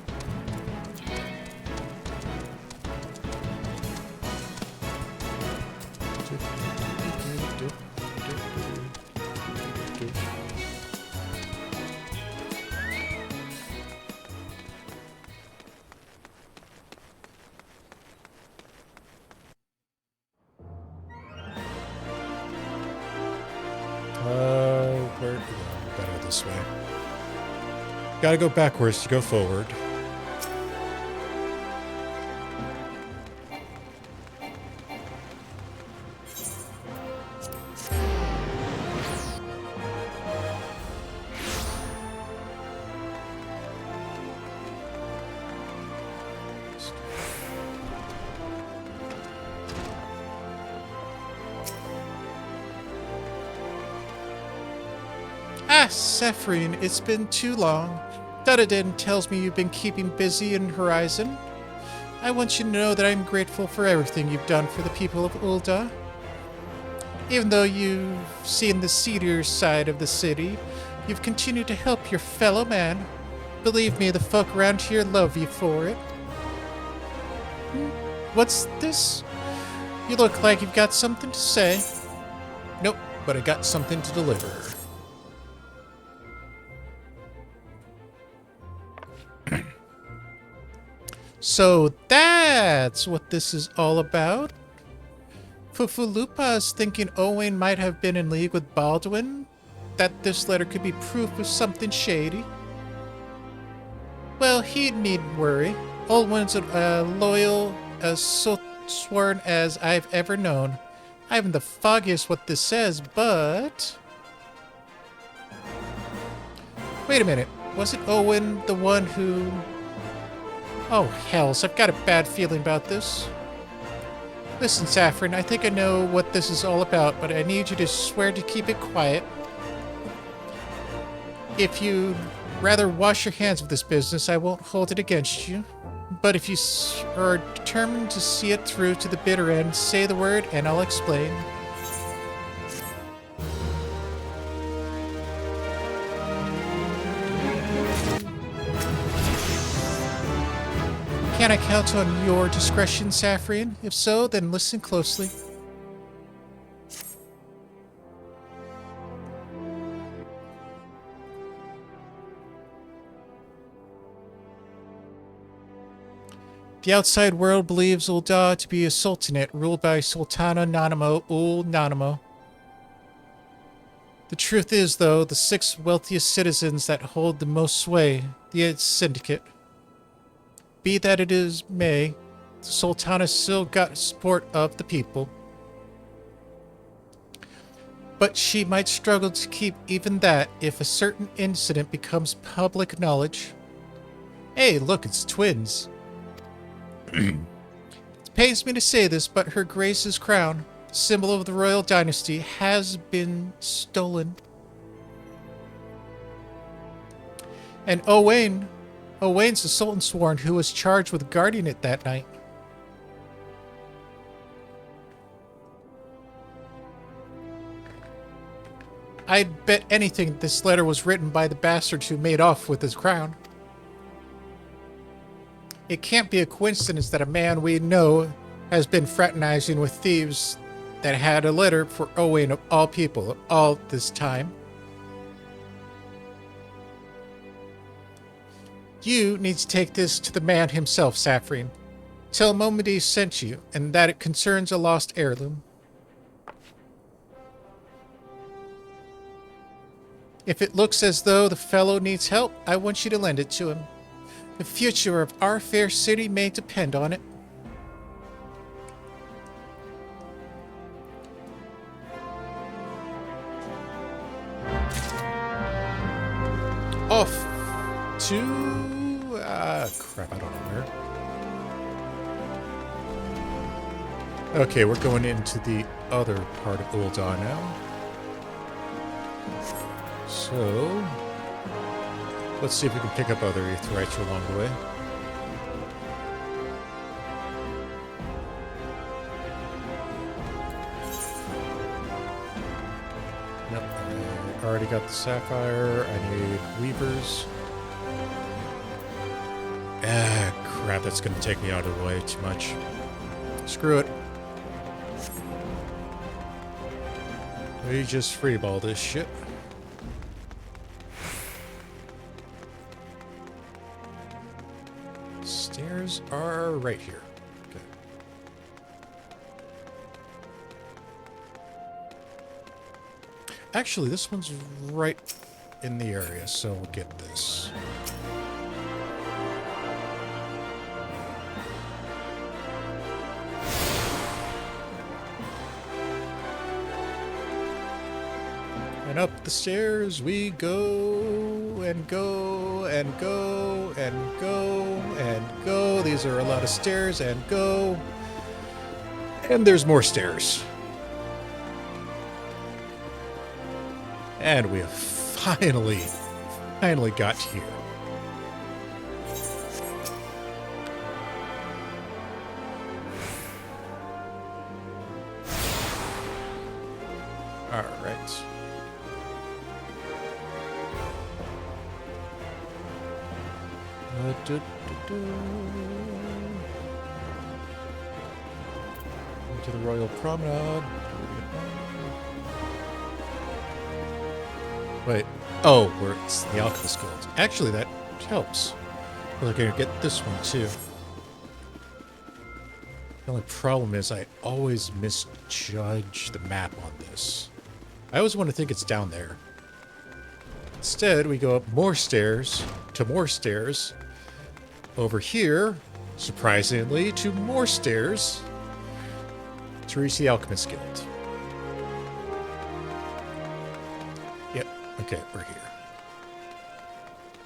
Gotta go backwards to go forward. Ah, Saphrine, it's been too long. Dudadin tells me you've been keeping busy in Horizon. I want you to know that I'm grateful for everything you've done for the people of Ul'dah. Even though you've seen the seedier side of the city, you've continued to help your fellow man. Believe me, the folk around here love you for it. What's this? You look like you've got something to say. Nope, but I got something to deliver. So that's what this is all about? Fufulupa's thinking Owain might have been in league with Baldwin? That this letter could be proof of something shady? Well, he needn't worry. Owain's loyal as sworn as I've ever known. I haven't the foggiest what this says, but... Wait a minute. Wasn't Owain the one who... Oh, hells, I've got a bad feeling about this. Listen, Saphrine, I think I know what this is all about, but I need you to swear to keep it quiet. If you'd rather wash your hands of this business, I won't hold it against you. But if you are determined to see it through to the bitter end, say the word and I'll explain. Can I count on your discretion, Saphrine? If so, then listen closely. The outside world believes Ul'dah to be a sultanate ruled by Sultana Nanamo Nanamo. The truth is, though, the 6 wealthiest citizens that hold the most sway, the syndicate. Be that it is may, the Sultana still got support of the people. But she might struggle to keep even that if a certain incident becomes public knowledge. Hey, look, it's twins. It pains me to say this, but Her Grace's crown, symbol of the royal dynasty, has been stolen. And Owain's the Sultan Sworn who was charged with guarding it that night. I'd bet anything this letter was written by the bastard who made off with his crown. It can't be a coincidence that a man we know has been fraternizing with thieves that had a letter for Owain of all people all this time. You need to take this to the man himself, Saphrine. Tell Momedy sent you, and that it concerns a lost heirloom. If it looks as though the fellow needs help, I want you to lend it to him. The future of our fair city may depend on it. Off to... crap, I don't know where. Okay, we're going into the other part of Ul'dah now. So... let's see if we can pick up other Aetherites along the way. Nope, I already got the Sapphire. I need Weavers. Ah, crap, that's going to take me out of the way too much. Screw it. We just freeball this shit. Stairs are right here. Okay. Actually, this one's right in the area, so we'll get this. And up the stairs we go and go and go and go and go. These are a lot of stairs and go. And there's more stairs. And we have finally got here. All right. To the Royal Promenade. Wait. Oh, where it's the Alchemist Guild. Actually, that helps. We're going to get this one, too. The only problem is I always misjudge the map on this. I always want to think it's down there. Instead, we go up more stairs to more stairs. Over here, surprisingly, to more stairs to reach the Alchemist Guild. Yep, okay, we're here.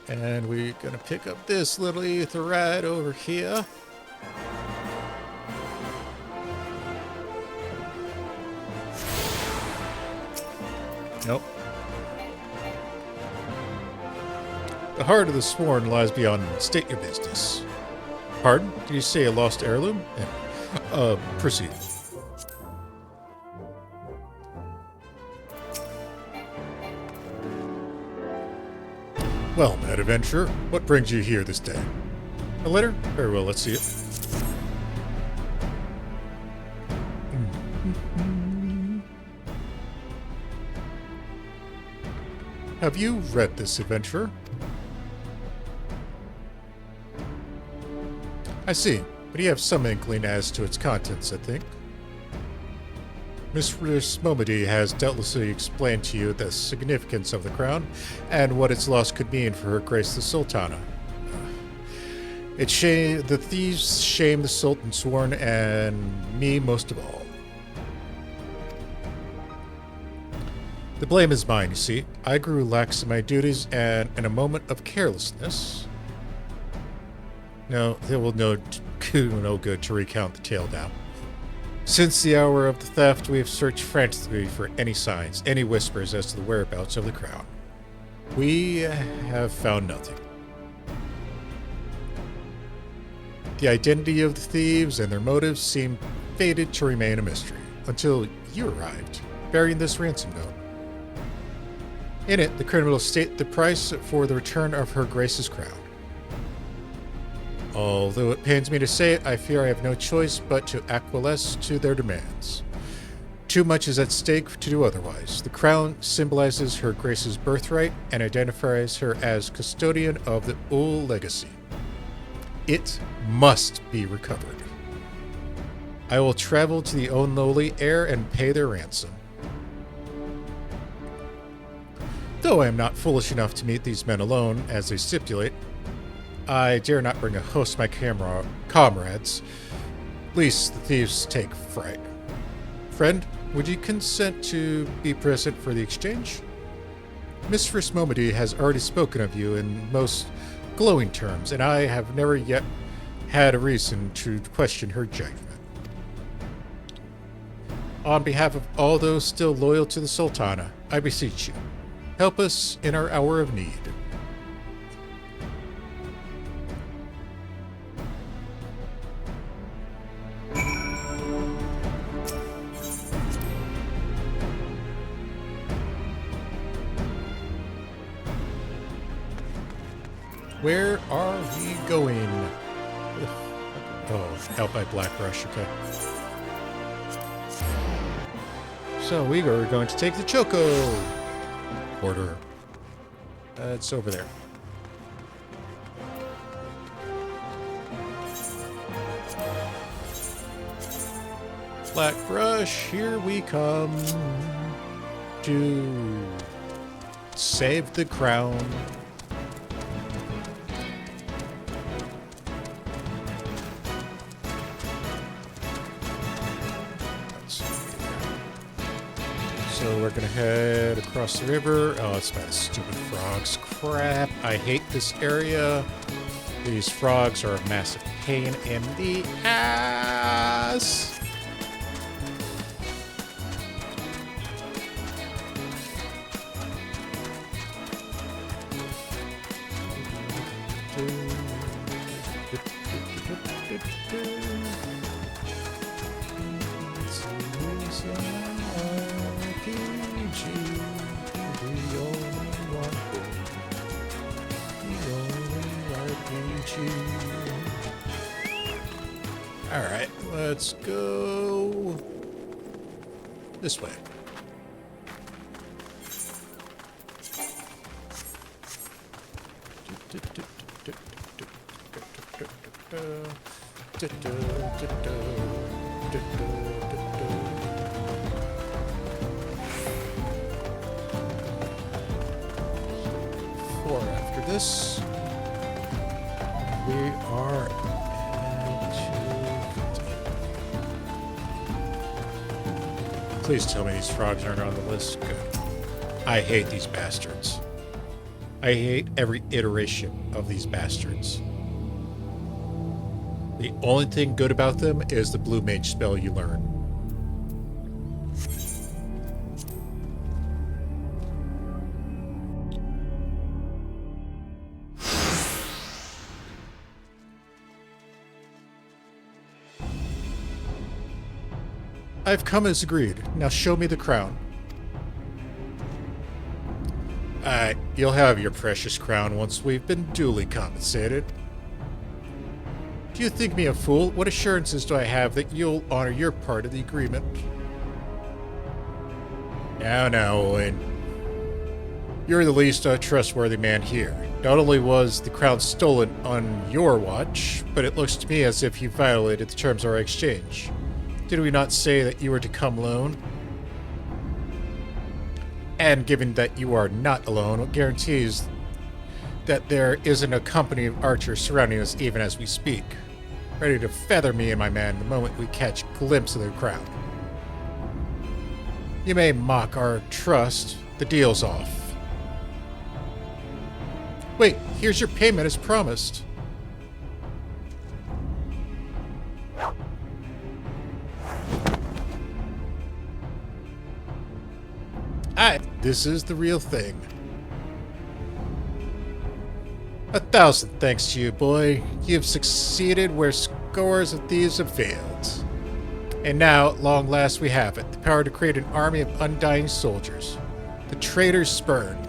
And we're gonna pick up this little ether right over here. Nope. The heart of the sworn lies beyond. State your business. Pardon? Did you say a lost heirloom? Proceed. Well, mad adventurer, what brings you here this day? A letter? Very well, let's see it. Have you read this, adventurer? I see, but you have some inkling as to its contents, I think. Mistress Momedy has doubtlessly explained to you the significance of the crown and what its loss could mean for Her Grace the Sultana. The thieves shame the Sultan Sworn and me most of all. The blame is mine, you see. I grew lax in my duties, and in a moment of carelessness... No, it will do no good to recount the tale now. Since the hour of the theft, we have searched frantically for any signs, any whispers as to the whereabouts of the crown. We have found nothing. The identity of the thieves and their motives seemed fated to remain a mystery, until you arrived, bearing this ransom note. In it, the criminals state the price for the return of Her Grace's crown. Although it pains me to say it, I fear I have no choice but to acquiesce to their demands. Too much is at stake to do otherwise. The crown symbolizes Her Grace's birthright and identifies her as custodian of the Ul legacy. It must be recovered. I will travel to the unlowly Heir and pay their ransom. Though I am not foolish enough to meet these men alone, as they stipulate, I dare not bring a host of my comrades, lest the thieves take fright. Friend, would you consent to be present for the exchange? Mistress Momedy has already spoken of you in most glowing terms, and I have never yet had a reason to question her judgment. On behalf of all those still loyal to the Sultana, I beseech you, help us in our hour of need. Where are we going? Oh, out by Black Brush, okay. So we are going to take the Choco order. It's over there. Black Brush, here we come to save the crown. So we're gonna head across the river. Oh, it's about stupid frogs. Crap. I hate this area. These frogs are a massive pain in the ass. Alright, let's go this way. Four after this. We are Please tell me these frogs aren't on the list. Good. I hate these bastards. I hate every iteration of these bastards. The only thing good about them is the blue mage spell you learn. I've come as agreed. Now show me the crown. You'll have your precious crown once we've been duly compensated. Do you think me a fool? What assurances do I have that you'll honor your part of the agreement? Now, Owen. You're the least trustworthy man here. Not only was the crown stolen on your watch, but it looks to me as if you violated the terms of our exchange. Did we not say that you were to come alone? And given that you are not alone, what guarantees that there isn't a company of archers surrounding us even as we speak, ready to feather me and my men the moment we catch a glimpse of the crown? You may mock our trust. The deal's off. Wait, here's your payment as promised. This is the real thing. 1,000 thanks to you, boy. You've succeeded where scores of thieves have failed. And now, at long last, we have it. The power to create an army of undying soldiers. The traitors spurned.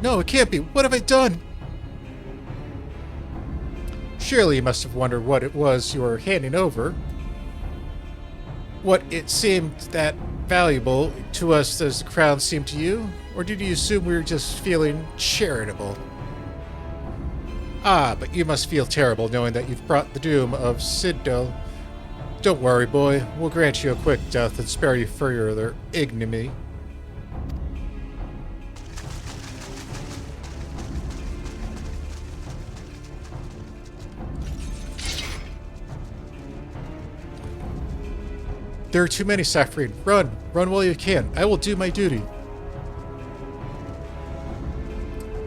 No, it can't be. What have I done? Surely you must have wondered what it was you were handing over. What it seemed that valuable to us as the crown seemed to you? Or did you assume we were just feeling charitable? Ah, but you must feel terrible knowing that you've brought the doom of Citadel. Don't worry, boy. We'll grant you a quick death and spare you further ignominy. There are too many, Saphrine. Run! Run while you can. I will do my duty.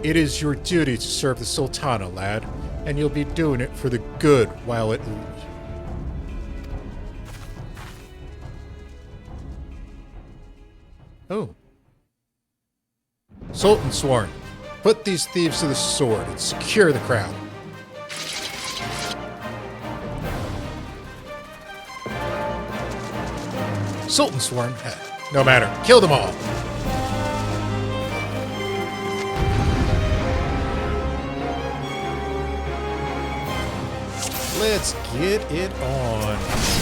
It is your duty to serve the Sultana, lad, and you'll be doing it for the good while it... Oh. Sultan sworn. Put these thieves to the sword and secure the crown. Sultan sworn. No matter. Kill them all. Let's get it on.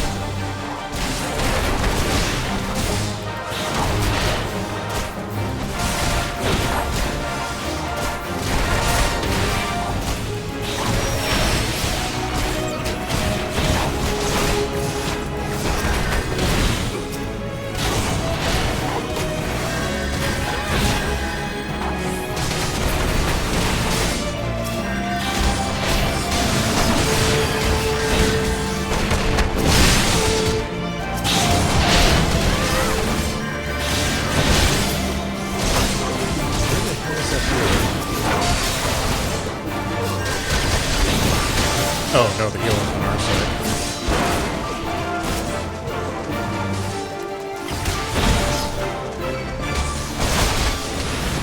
Oh, no, the healing's on our side.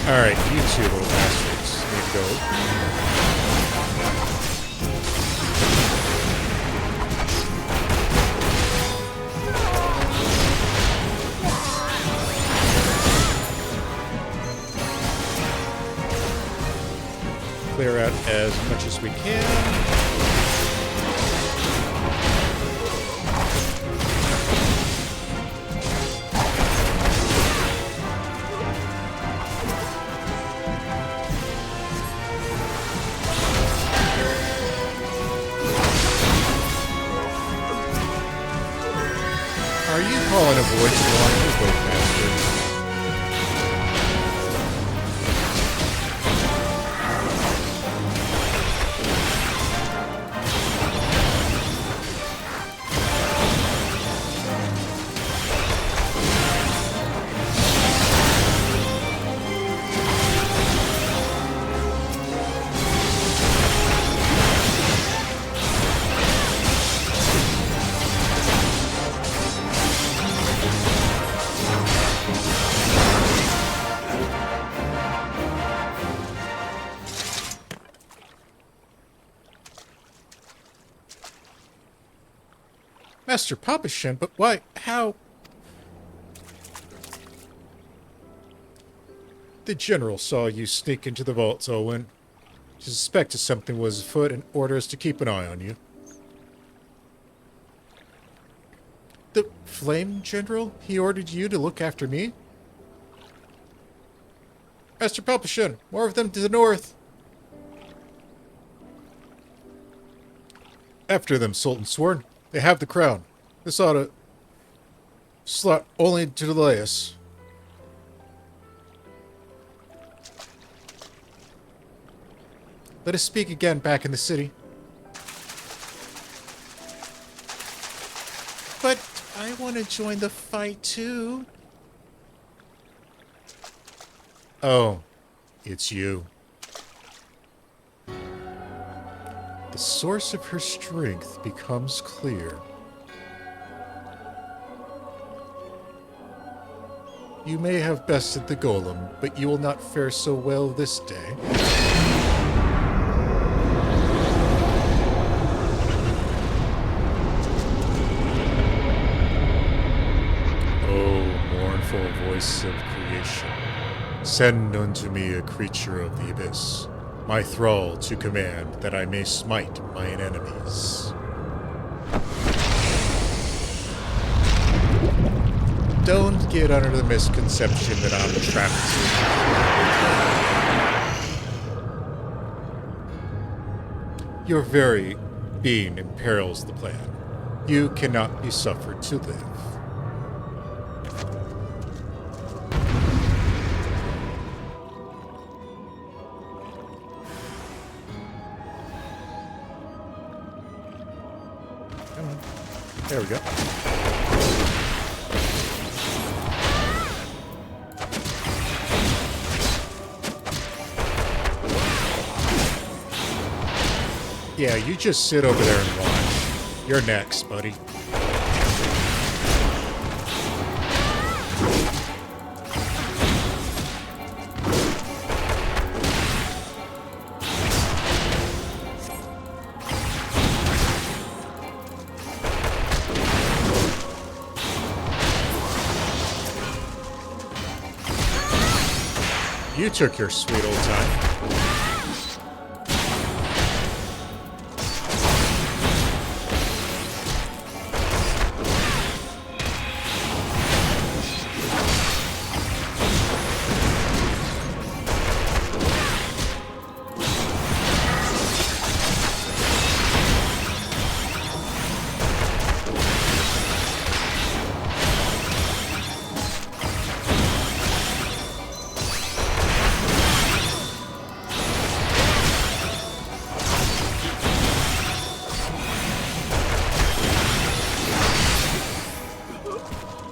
Alright, you two little bastards need to go. Clear out as much as we can. Are you calling a voice line, you both bastards? Master Papashin, but why? How? The general saw you sneak into the vaults, Owen. She suspected something was afoot and ordered us to keep an eye on you. The Flame General? He ordered you to look after me? Master Papashin, more of them to the north. After them, Sultan Sworn. They have the crown. This ought to slot only to delay us. Let us speak again back in the city. But I want to join the fight too. Oh, it's you. The source of her strength becomes clear. You may have bested the golem, but you will not fare so well this day. Oh, mournful voice of creation, send unto me a creature of the abyss, my thrall to command, that I may smite mine enemies. Don't get under the misconception that I'm trapped. Your very being imperils the plan. You cannot be suffered to live. Come on. There we go. Yeah, you just sit over there and watch. You're next, buddy. You took your sweet old time.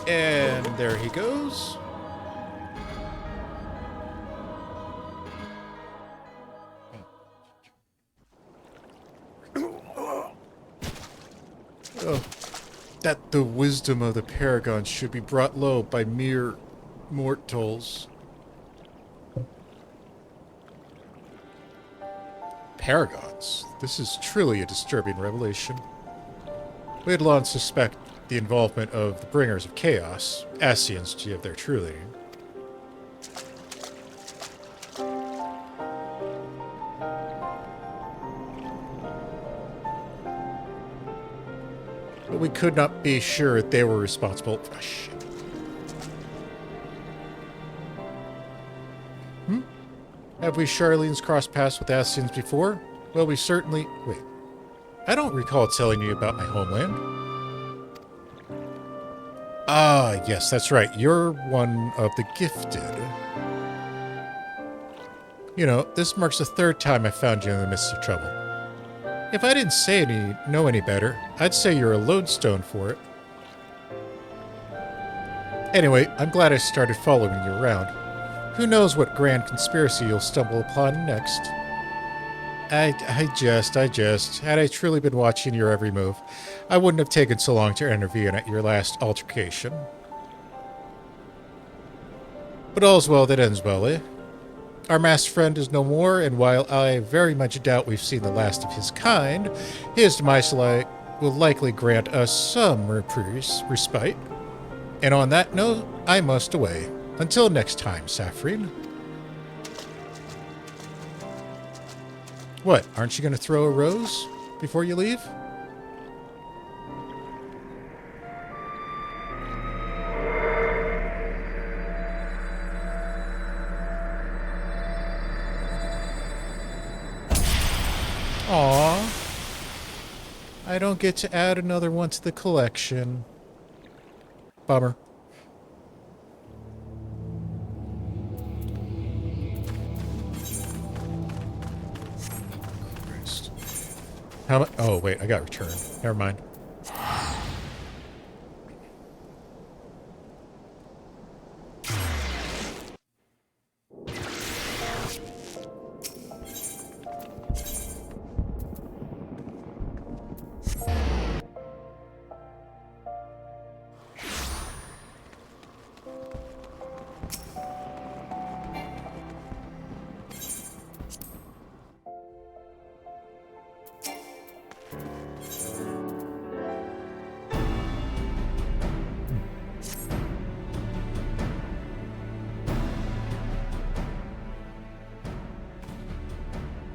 And there he goes. Oh, that the wisdom of the Paragons should be brought low by mere mortals. Paragons? This is truly a disturbing revelation. We had long suspect the involvement of the Bringers of Chaos, Ascians to give their true name. But we could not be sure they were responsible. Oh, shit. Have we Charlene's crossed paths with Ascians before? Well, we certainly... Wait. I don't recall telling you about my homeland. Ah, yes, that's right. You're one of the gifted. You know, this marks the third time I found you in the midst of trouble. If I didn't know any better, I'd say you're a lodestone for it. Anyway, I'm glad I started following you around. Who knows what grand conspiracy you'll stumble upon next? I just. Had I truly been watching your every move, I wouldn't have taken so long to intervene at your last altercation. But all's well that ends well, eh? Our masked friend is no more, and while I very much doubt we've seen the last of his kind, his demise will likely grant us some respite. And on that note, I must away. Until next time, Saphrine. What, aren't you going to throw a rose before you leave? Aww. I don't get to add another one to the collection. Bummer. How much? Oh, wait, I got returned. Never mind.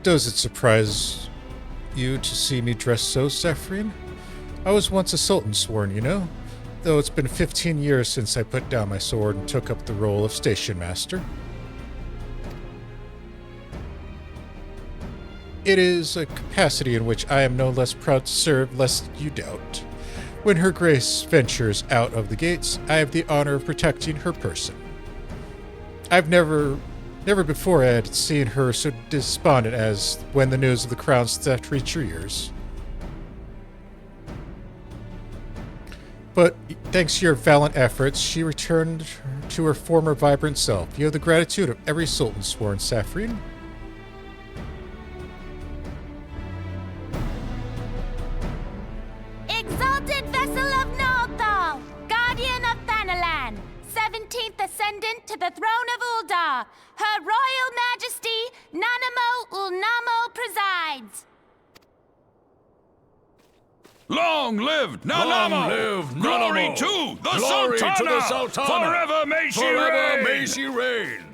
Does it surprise you to see me dressed so, Saphrine? I was once a Sultan sworn, you know, though it's been 15 years since I put down my sword and took up the role of station master. It is a capacity in which I am no less proud to serve, lest you doubt. When Her Grace ventures out of the gates, I have the honor of protecting her person. I've never before had seen her so despondent as when the news of the crown's theft reached her ears. But thanks to your valiant efforts, she returned to her former vibrant self. You have the gratitude of every Sultan sworn, Saphrine. Exalted vessel of Ul'dahn, guardian of Thanalan, 17th ascendant to the throne of Ul'dah, Her Royal Majesty, Nanamo Ul'namo presides. Long live Nanamo! Long live Glory Nanamo! to the Glory Sultana! to the Sultana! Forever may she Forever reign! may she reign!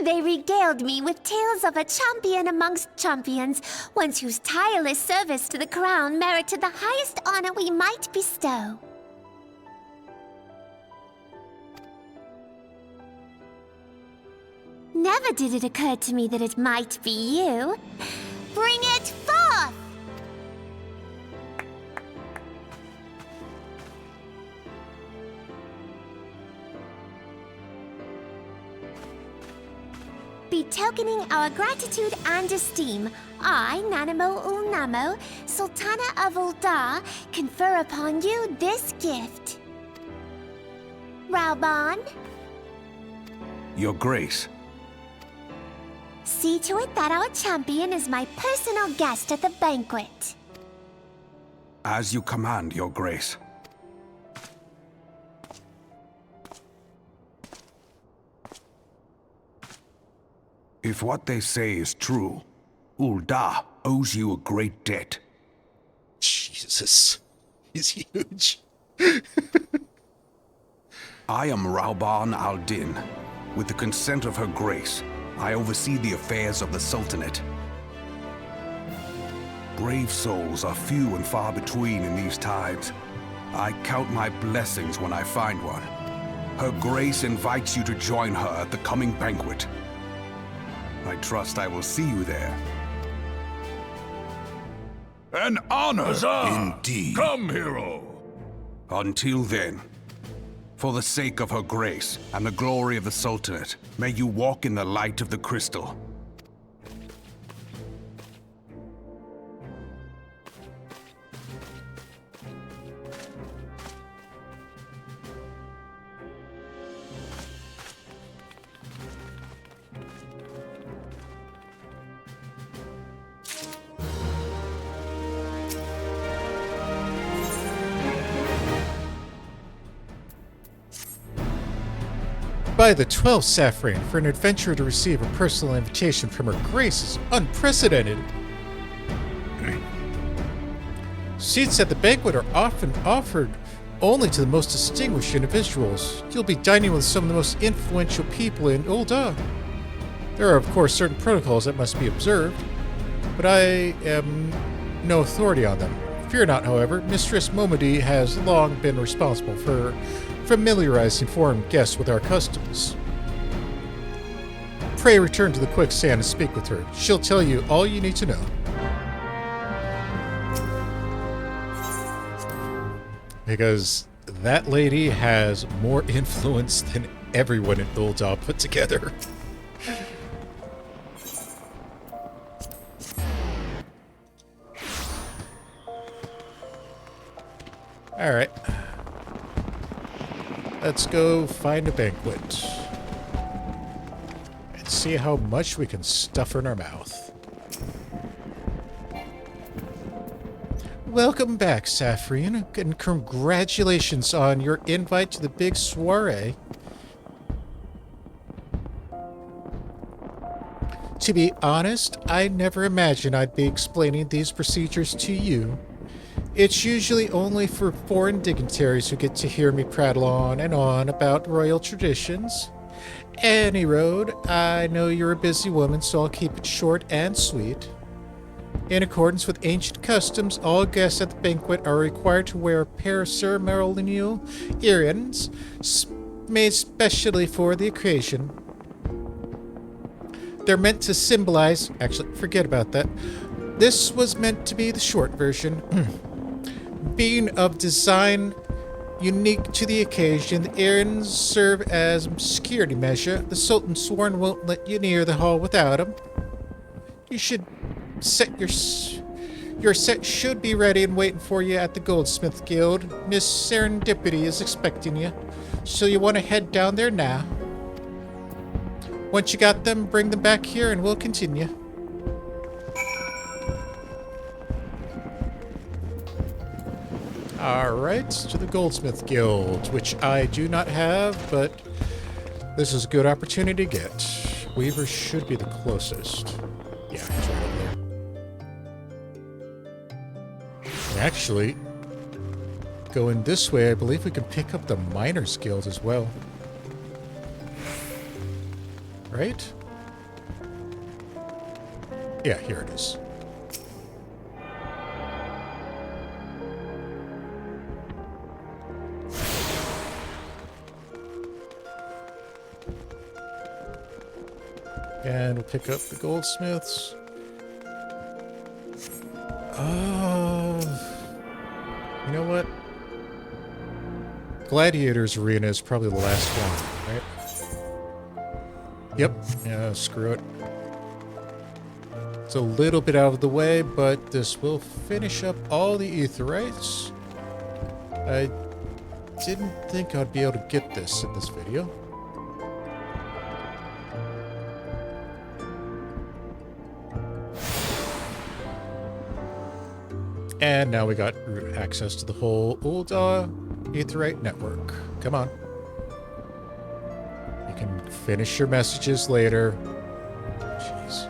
They regaled me with tales of a champion amongst champions, one whose tireless service to the crown merited the highest honor we might bestow. Never did it occur to me that it might be you. Bring it forth! Betokening our gratitude and esteem, I, Nanamo Ul'namo, Sultana of Ul'dah, confer upon you this gift. Reborn, Your Grace. see to it that our champion is my personal guest at the banquet. As you command, Your Grace. If what they say is true, Ul'dah owes you a great debt. Jesus. He's huge. I am Reborn al-Din. With the consent of Her Grace, I oversee the affairs of the Sultanate. Brave souls are few and far between in these times. I count my blessings when I find one. Her Grace invites you to join her at the coming banquet. I trust I will see you there. An honor, Huzzah! indeed. Come, hero! Until then, for the sake of Her Grace and the glory of the Sultanate, may you walk in the light of the crystal. By the 12th Saphrine, for an adventurer to receive a personal invitation from Her Grace is unprecedented. Seats at the banquet are often offered only to the most distinguished individuals. You'll be dining with some of the most influential people in Ul'dah. There are, of course, certain protocols that must be observed, but I am no authority on them. Fear not, however. Mistress Momody has long been responsible for familiarizing foreign guests with our customs. Pray return to the quicksand and speak with her. She'll tell you all you need to know. Because that lady has more influence than everyone in Ul'dah put together. Alright. Let's go find a banquet. And see how much we can stuff in our mouth. Welcome back, Saphrine, and congratulations on your invite to the big soiree. To be honest, I never imagined I'd be explaining these procedures to you. It's usually only for foreign dignitaries who get to hear me prattle on and on about royal traditions. Any road, I know you're a busy woman, so I'll keep it short and sweet. In accordance with ancient customs, all guests at the banquet are required to wear a pair of ceremonial earrings made specially for the occasion. They're meant to symbolize... Actually, forget about that. This was meant to be the short version. Being of design unique to the occasion, the earrings serve as a security measure. The Sultan sworn won't let you near the hall without them. You should set your set should be ready and waiting for you at the Goldsmith Guild. Miss Serendipity is expecting you, so you want to head down there now. Once you got them, bring them back here and we'll continue. Alright, to the Goldsmith Guild, which I do not have, but this is a good opportunity to get. Weaver should be the closest. Yeah, he's right over there. Actually, going this way, I believe we can pick up the Miners Guild as well. Right? Yeah, here it is. And we'll pick up the goldsmiths. You know what? Gladiators Arena is probably the last one, right? Yep. Yeah, screw it. It's a little bit out of the way, but this will finish up all the Aetherites. I didn't think I'd be able to get this in this video. And now we got access to the whole Ul'dah Aetheryte network. Come on. You can finish your messages later. Jeez.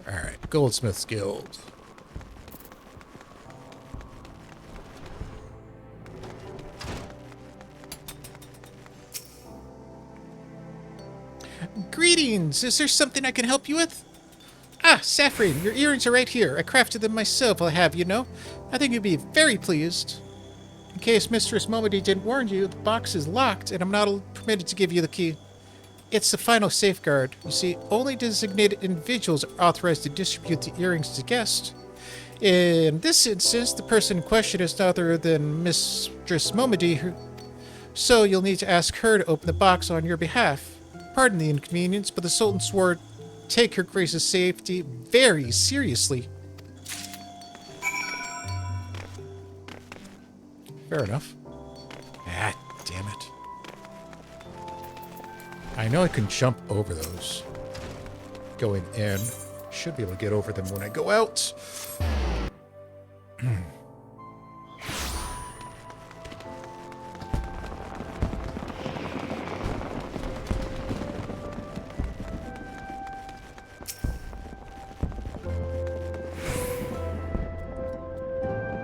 Alright, Goldsmith's Guild. Greetings! Is there something I can help you with? Ah, Saphrine, your earrings are right here. I crafted them myself, I'll have you know. I think you'd be very pleased. In case Mistress Momody didn't warn you, the box is locked and I'm not permitted to give you the key. It's the final safeguard. You see, only designated individuals are authorized to distribute the earrings to guests. In this instance, the person in question is none other than Mistress Momody, so you'll need to ask her to open the box on your behalf. Pardon the inconvenience, but the Sultan swore to take her Grace's safety very seriously. Fair enough. Ah, damn it. I know I can jump over those. Going in. Should be able to get over them when I go out.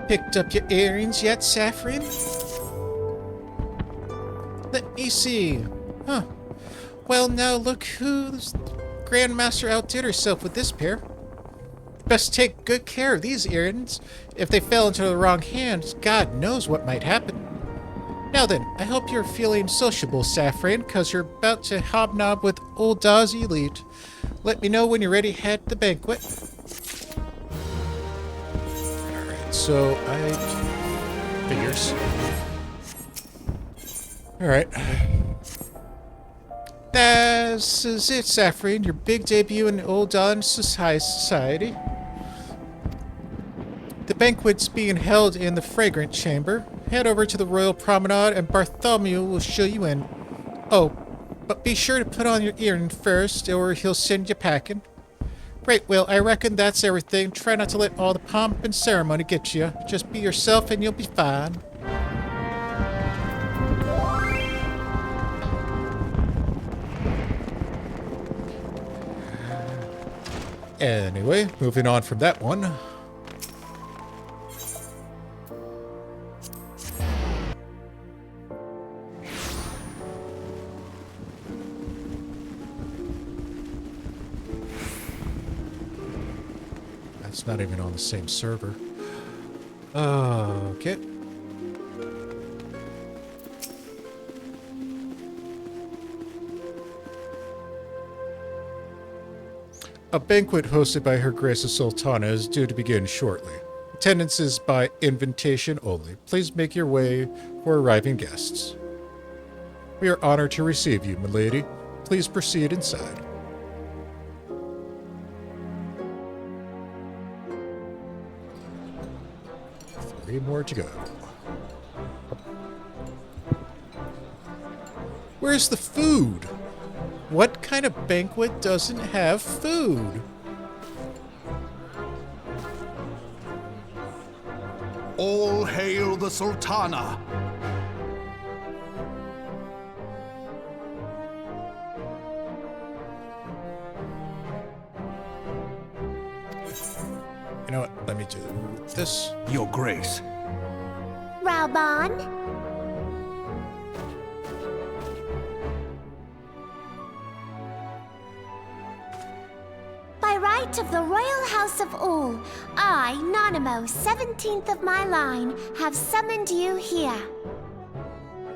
Picked up your earrings yet, Saphrine? Let me see. Huh. Well, now look who's Grandmaster outdid herself with this pair. Best take good care of these earrings. If they fell into the wrong hands, God knows what might happen. Now then, I hope you're feeling sociable, Saphrine, because you're about to hobnob with Ul'dah's elite. Let me know when you're ready to head to the banquet. So, figures. Alright. This is it, Saphrine. Your big debut in Ul'dahn society. The banquet's being held in the Fragrant Chamber. Head over to the Royal Promenade and Bartholomew will show you in. Oh, but be sure to put on your earring first or he'll send you packing. Great, well, I reckon that's everything. Try not to let all the pomp and ceremony get you. Just be yourself and you'll be fine. Anyway, moving on from that one. It's not even on the same server. Okay. A banquet hosted by Her Grace the Sultana is due to begin shortly. Attendance is by invitation only. Please make your way for arriving guests. We are honored to receive you, milady. Please proceed inside. 3 more to go. Where's the food? What kind of banquet doesn't have food? All hail the Sultana! You know what? Let me do this. Your Grace. Reborn? By right of the Royal House of Ul, I, Nanamo, 17th of my line, have summoned you here.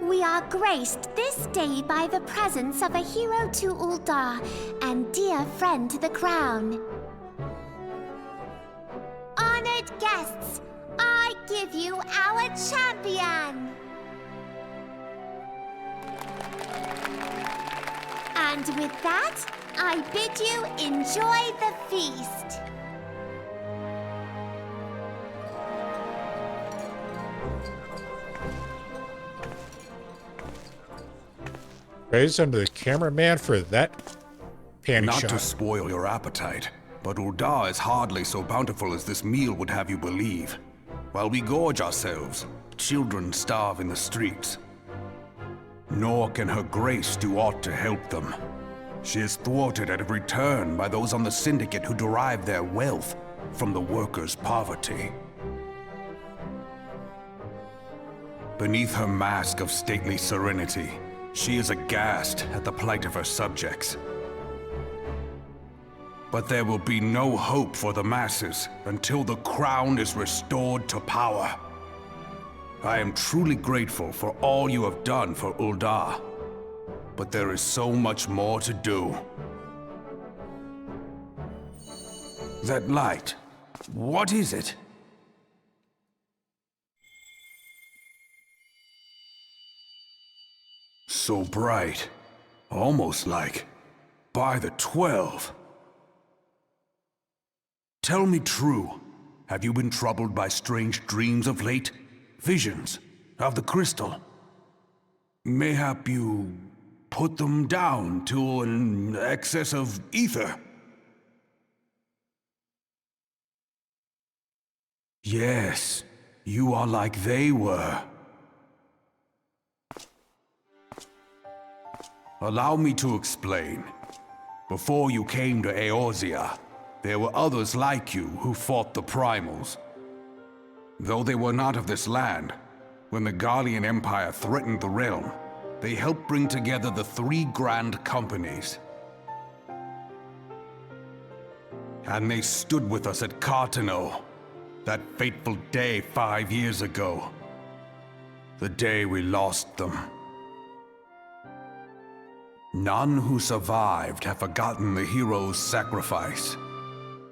We are graced this day by the presence of a hero to Ul'dah and dear friend to the crown. Honored guests, I give you our champion! And with that, I bid you enjoy the feast. Praise unto the cameraman for that panty Not shot. to spoil your appetite, but Ul'dah is hardly so bountiful as this meal would have you believe. While we gorge ourselves, children starve in the streets. Nor can her grace do aught to help them. She is thwarted at every turn by those on the Syndicate who derive their wealth from the workers' poverty. Beneath her mask of stately serenity, she is aghast at the plight of her subjects. But there will be no hope for the masses until the crown is restored to power. I am truly grateful for all you have done for Ul'dah, but there is so much more to do. That light, what is it? So bright, almost like by the 12. Tell me true, have you been troubled by strange dreams of late? Visions of the crystal? Mayhap you put them down to an excess of ether? Yes, you are like they were. Allow me to explain. Before you came to Eorzea, there were others like you who fought the primals. Though they were not of this land, when the Guardian Empire threatened the realm, they helped bring together the 3 grand companies. And they stood with us at Cartano, that fateful day 5 years ago. The day we lost them. None who survived have forgotten the heroes' sacrifice,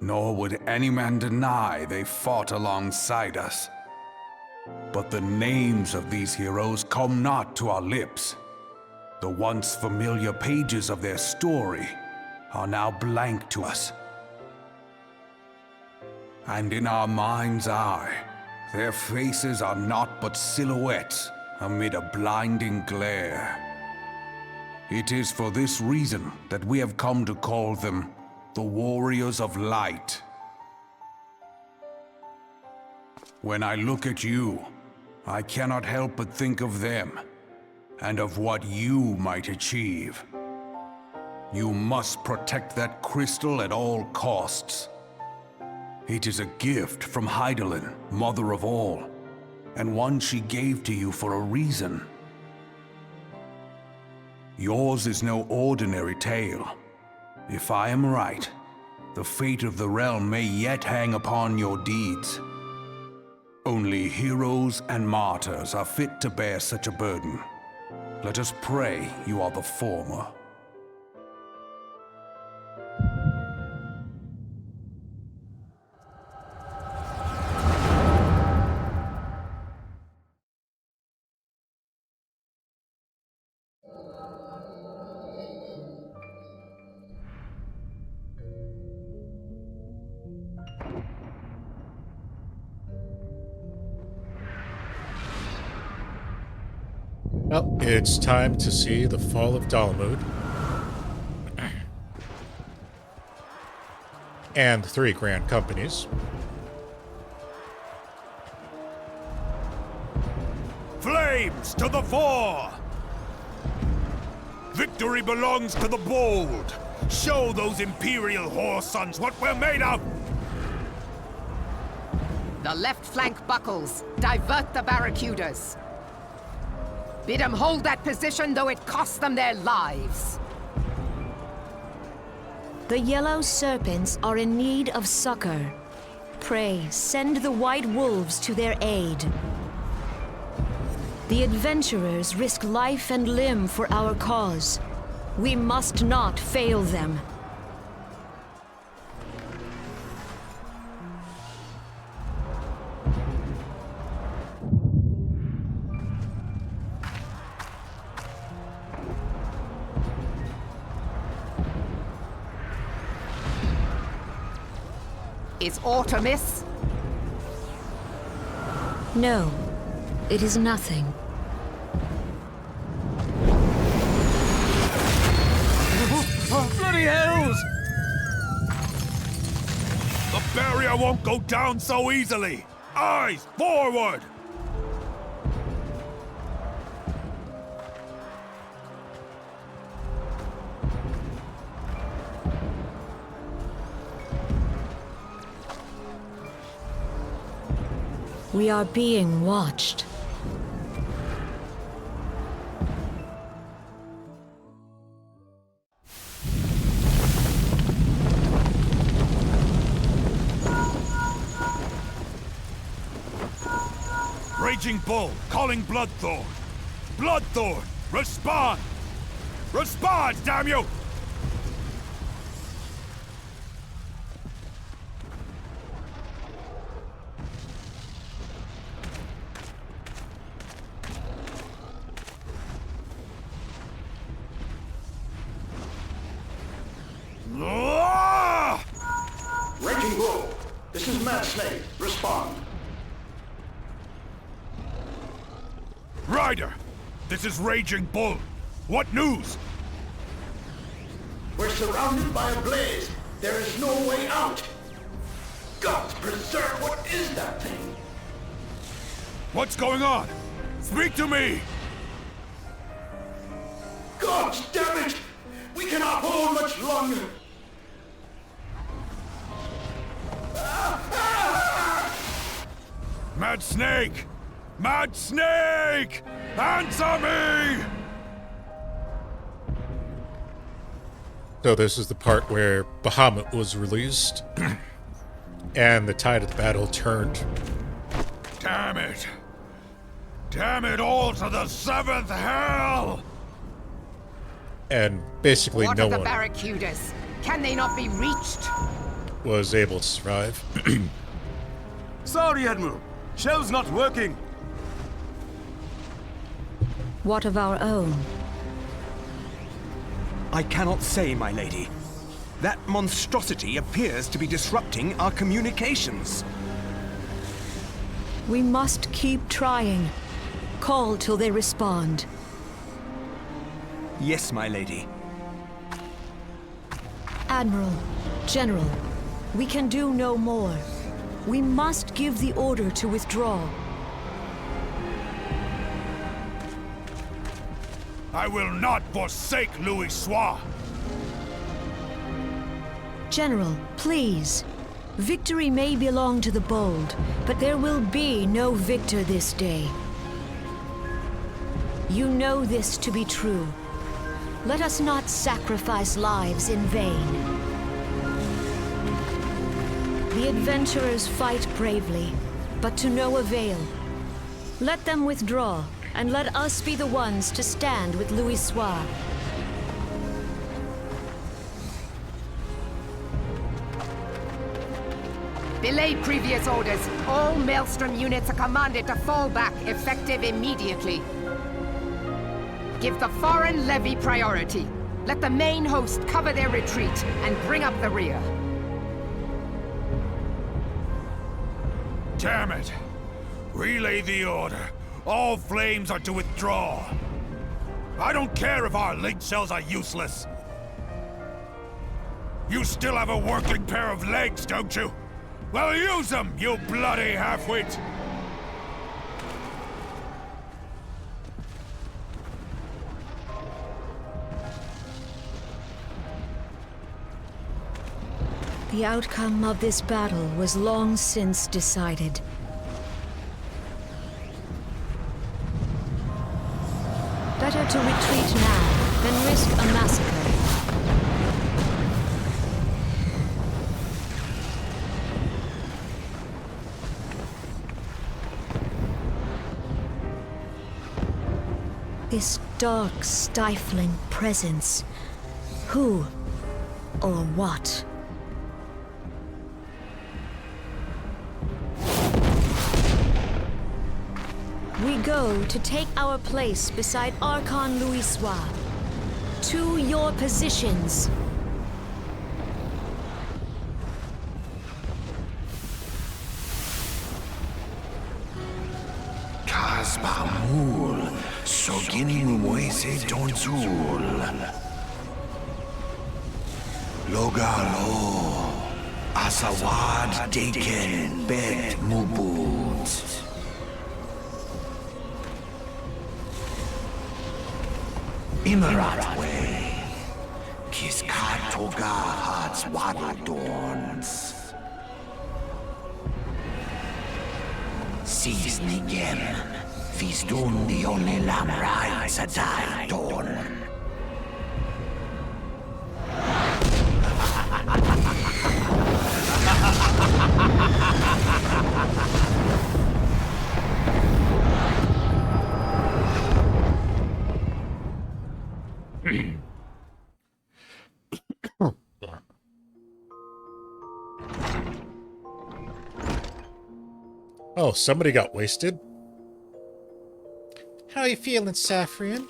nor would any man deny they fought alongside us. But the names of these heroes come not to our lips. The once familiar pages of their story are now blank to us. And in our mind's eye, their faces are naught but silhouettes amid a blinding glare. It is for this reason that we have come to call them the Warriors of Light. When I look at you, I cannot help but think of them, and of what you might achieve. You must protect that crystal at all costs. It is a gift from Hydaelyn, Mother of All, and one she gave to you for a reason. Yours is no ordinary tale. If I am right, the fate of the realm may yet hang upon your deeds. Only heroes and martyrs are fit to bear such a burden. Let us pray you are the former. Well, it's time to see the fall of Dalamud. And 3 grand companies. Flames to the fore! Victory belongs to the bold! Show those Imperial whore sons what we're made of! The left flank buckles. Divert the barracudas. Bid them hold that position, though it costs them their lives. The yellow serpents are in need of succor. Pray, send the white wolves to their aid. The adventurers risk life and limb for our cause. We must not fail them. Is aught amiss? No, it is nothing. Oh, bloody hell! barrier won't go down so easily! Eyes forward! We are being watched. Raging Bull, calling Bloodthorn. Bloodthorn, respond! Respond, damn you! Raging Bull, this is Mad Snake. Respond. Ryder, this is Raging Bull. What news? We're surrounded by a blaze. There is no way out. God preserve, what is that thing? What's going on? Speak to me! God damn it! We cannot hold much longer. Mad Snake! Mad Snake! Answer me! So this is the part where Bahamut was released, and the tide of the battle turned. Damn it! Damn it all to the 7th hell! And basically What no of the one barracudas? Can they not be reached? was able to survive. Sorry, Admiral. Shell's not working. What of our own? I cannot say, my lady. That monstrosity appears to be disrupting our communications. We must keep trying. Call till they respond. Yes, my lady. Admiral, General, we can do no more. We must give the order to withdraw. I will not forsake Louis Soir! General, please. Victory may belong to the bold, but there will be no victor this day. You know this to be true. Let us not sacrifice lives in vain. The adventurers fight bravely, but to no avail. Let them withdraw, and let us be the ones to stand with Louis Soir. Belay previous orders. All Maelstrom units are commanded to fall back, effective immediately. Give the foreign levy priority. Let the main host cover their retreat and bring up the rear. Damn it! Relay the order. All flames are to withdraw. I don't care if our link cells are useless. You still have a working pair of legs, don't you? Well, use them, you bloody half-wit! The outcome of this battle was long since decided. Better to retreat now than risk a massacre. This dark, stifling presence. Who or what? We go to take our place beside Archon Louis Soir. To your positions. Kasbamul, Soginin Moise Donzul. Logalo, Asawad Takin Bet Mubut. Imarat Way. Kiskat Toga Hats Wadodorns. Sis Nigem. Fisdun the only Lamrai Sadai Dorn. Oh, somebody got wasted. How you feeling, Saphrine?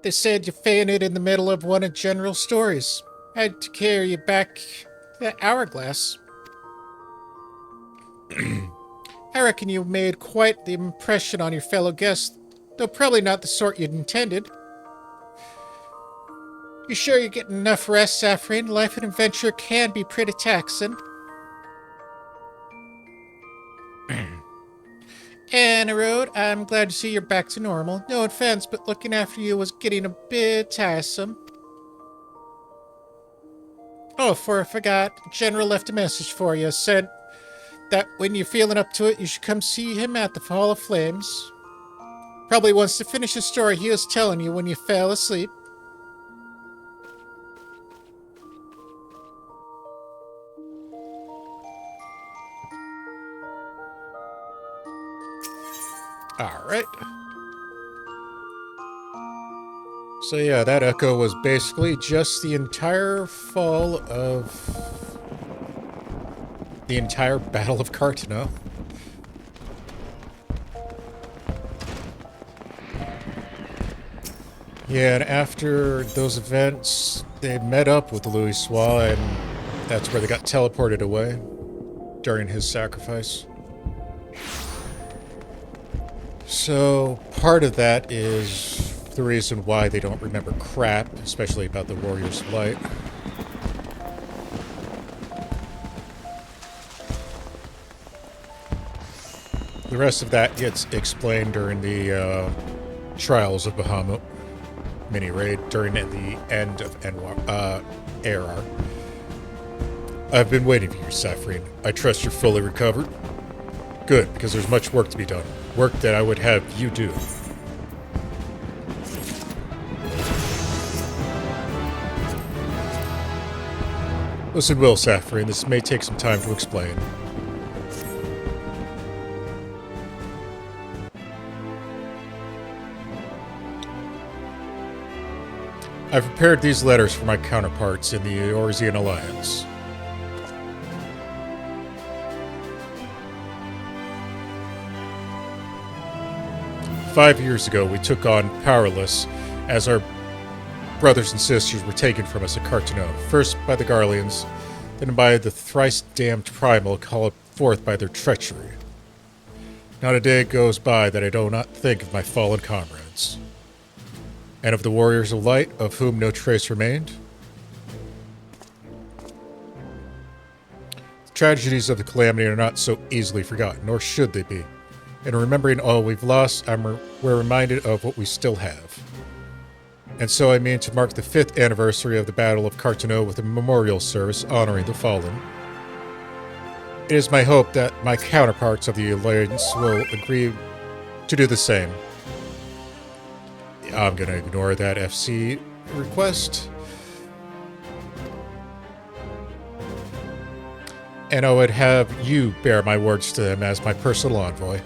They said you fainted in the middle of one of General's stories. Had to carry you back to the hourglass. I reckon you made quite the impression on your fellow guests, though probably not the sort you'd intended. You sure you're getting enough rest, Saphrine? Life and adventure can be pretty taxing. Anna Road, I'm glad to see you're back to normal. No offense, but looking after you was getting a bit tiresome. Oh, before I forgot, General left a message for you. Said that when you're feeling up to it, you should come see him at the Hall of Flames. Probably wants to finish the story he was telling you when you fell asleep. Alright. So yeah, that echo was basically just the entire fall of the entire Battle of Cartano. Yeah, and after those events, they met up with Louisoix, and that's where they got teleported away during his sacrifice. So, part of that is the reason why they don't remember crap, especially about the Warriors of Light. The rest of that gets explained during the Trials of Bahamut mini-raid during the end of ARR. I've been waiting for you, Saphrine. I trust you're fully recovered. Good, because there's much work to be done. Work that I would have you do. Listen well, Saphrine, this may take some time to explain. I've prepared these letters for my counterparts in the Eorzean Alliance. "5 years ago, we took on Powerless as our brothers and sisters were taken from us at Cartano, first by the Garleans, then by the thrice-damned Primal called forth by their treachery. Not a day goes by that I do not think of my fallen comrades. And of the Warriors of Light, of whom no trace remained. The tragedies of the Calamity are not so easily forgotten, nor should they be. In remembering all we've lost, we're reminded of what we still have. And so I mean to mark the 5th anniversary of the Battle of Cartano with a memorial service honoring the fallen. It is my hope that my counterparts of the Alliance will agree to do the same." I'm going to ignore that FC request. "And I would have you bear my words to them as my personal envoy.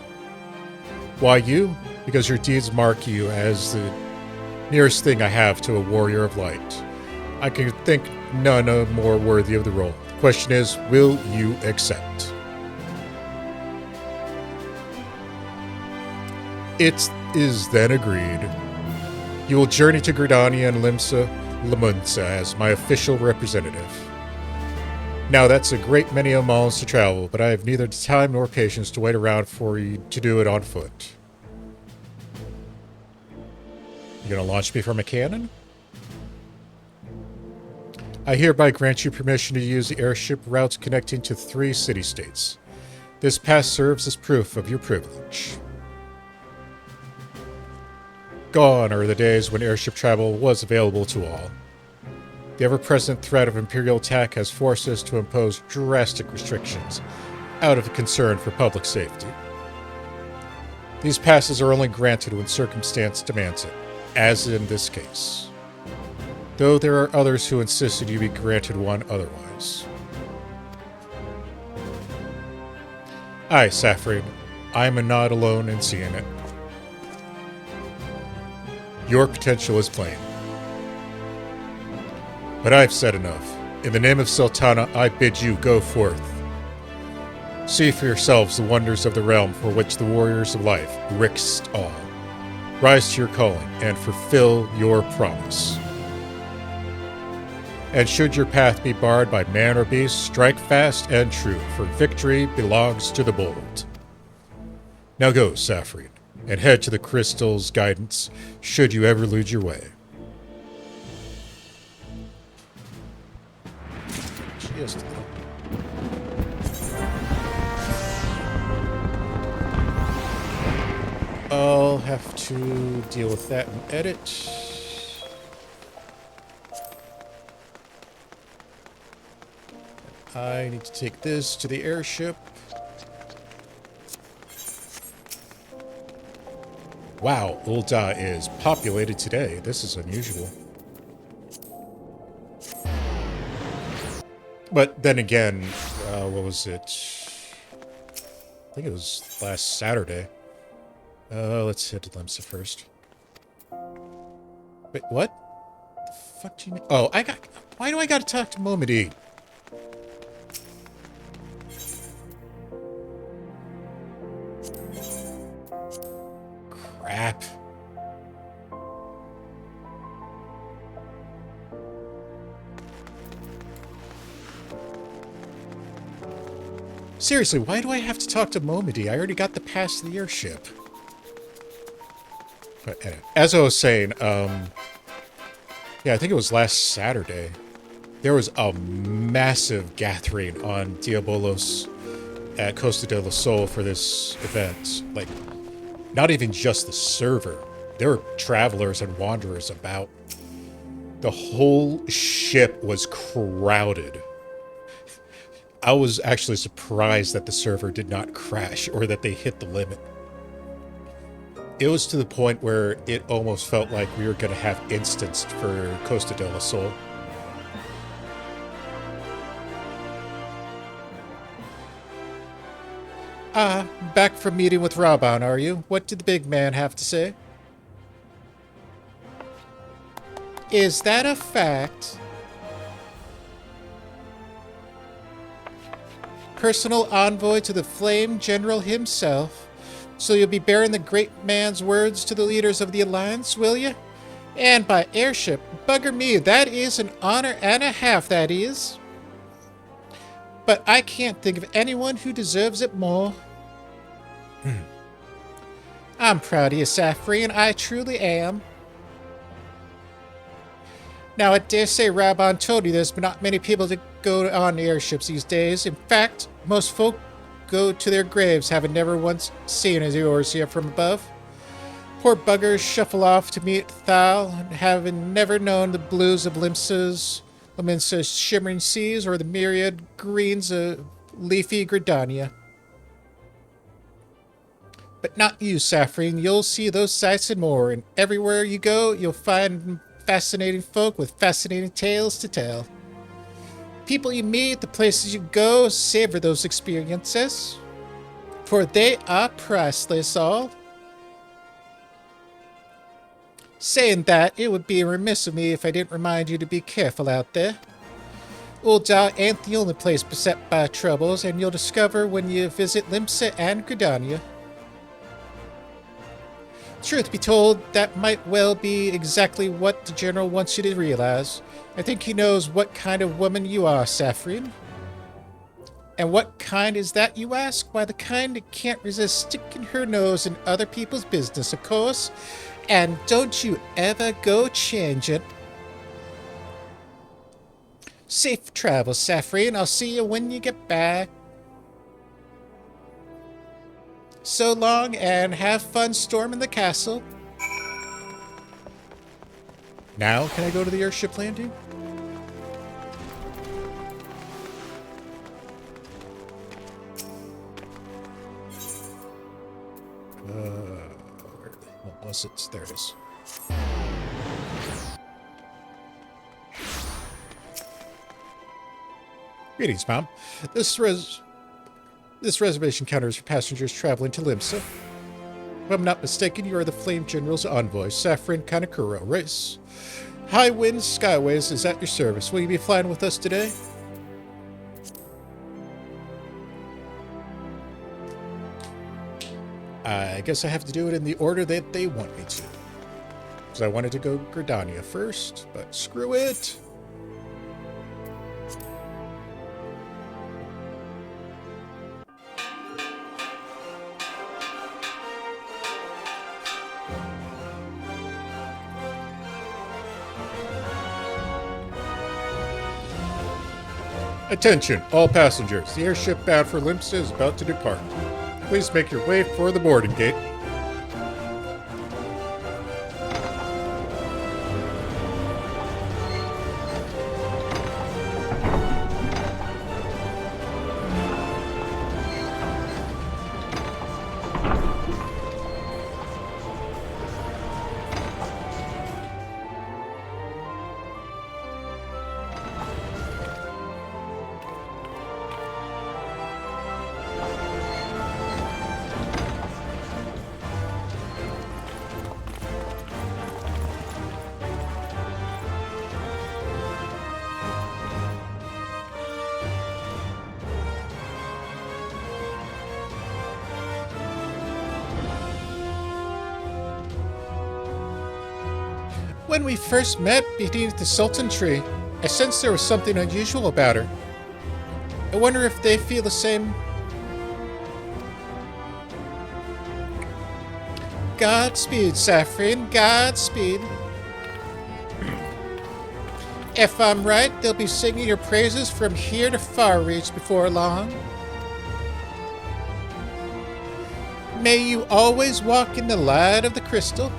Why you? Because your deeds mark you as the nearest thing I have to a warrior of light. I can think none more worthy of the role. The question is, will you accept?" It is then agreed. You will journey to Gridania and Limunsa as my official representative. Now that's a great many miles to travel, but I have neither the time nor patience to wait around for you to do it on foot. You gonna launch me from a cannon? I hereby grant you permission to use the airship routes connecting to 3 city-states. This pass serves as proof of your privilege. Gone are the days when airship travel was available to all. The ever-present threat of Imperial attack has forced us to impose drastic restrictions out of concern for public safety. These passes are only granted when circumstance demands it, as in this case. Though there are others who insisted you be granted one otherwise. Aye, Saphrine, I am not alone in seeing it. Your potential is plain. But I've said enough. In the name of Sultana, I bid you go forth. See for yourselves the wonders of the realm for which the warriors of life risked all. Rise to your calling and fulfill your promise. And should your path be barred by man or beast, strike fast and true, for victory belongs to the bold. Now go, Saphrine, and head to the crystal's guidance, should you ever lose your way. Just I'll have to deal with that and edit. I need to take this to the airship. Wow, Ul'dah is populated today. This is unusual. But then again, what was it? I think it was last Saturday. Let's head to Limsa first. Wait, what? The fuck do you mean? Oh, why do I gotta talk to Momedy? Crap. Seriously, why do I have to talk to Momedy? I already got the pass to the airship. But anyway, as I was saying, yeah, I think it was last Saturday. There was a massive gathering on Diabolos at Costa del Sol for this event. Like, not even just the server. There were travelers and wanderers about. The whole ship was crowded. I was actually surprised that the server did not crash or that they hit the limit. It was to the point where it almost felt like we were going to have instanced for Costa del Sol. Ah, back from meeting with Raban, are you? What did the big man have to say? Is that a fact? Personal envoy to the Flame General himself. So you'll be bearing the great man's words to the leaders of the Alliance, will you? And by airship. Bugger me, that is an honor and a half, that is. But I can't think of anyone who deserves it more. I'm proud of you, Saphrine, I truly am. Now, I dare say Raban told you there's not many people that go on airships these days. In fact, most folk go to their graves having never once seen as yours here from above. Poor buggers shuffle off to meet Thal, having never known the blues of Limsa's shimmering seas or the myriad greens of leafy Gridania. But not you, Saphrine. You'll see those sights and more, and everywhere you go, you'll find fascinating folk with fascinating tales to tell. People you meet, the places you go, savor those experiences, for they are priceless, all. Saying that, it would be remiss of me if I didn't remind you to be careful out there. Ul'dah ain't the only place beset by troubles, and you'll discover when you visit Limsa and Gridania. Truth be told, that might well be exactly what the General wants you to realize. I think he knows what kind of woman you are, Saphrine. And what kind is that, you ask? Why, the kind that can't resist sticking her nose in other people's business, of course. And don't you ever go change it. Safe travels, Saphrine. I'll see you when you get back. So long, and have fun storming the castle. Now, can I go to the airship landing? Where the hell was it? There it is. Greetings, Mom. This reservation counter is for passengers traveling to Limsa. If I'm not mistaken, you are the Flame General's envoy, Saphrine Kanekuro. Race. High Winds Skyways is at your service. Will you be flying with us today? I guess I have to do it in the order that they want me to. Because I wanted to go Gridania first, but screw it. Attention, all passengers. The airship bound for Limsa is about to depart. Please make your way for the boarding gate. When we first met beneath the Sultantree, I sensed there was something unusual about her. I wonder if they feel the same. Godspeed, Saphrine, Godspeed. If I'm right, they'll be singing your praises from here to Far Reach before long. May you always walk in the light of the crystal.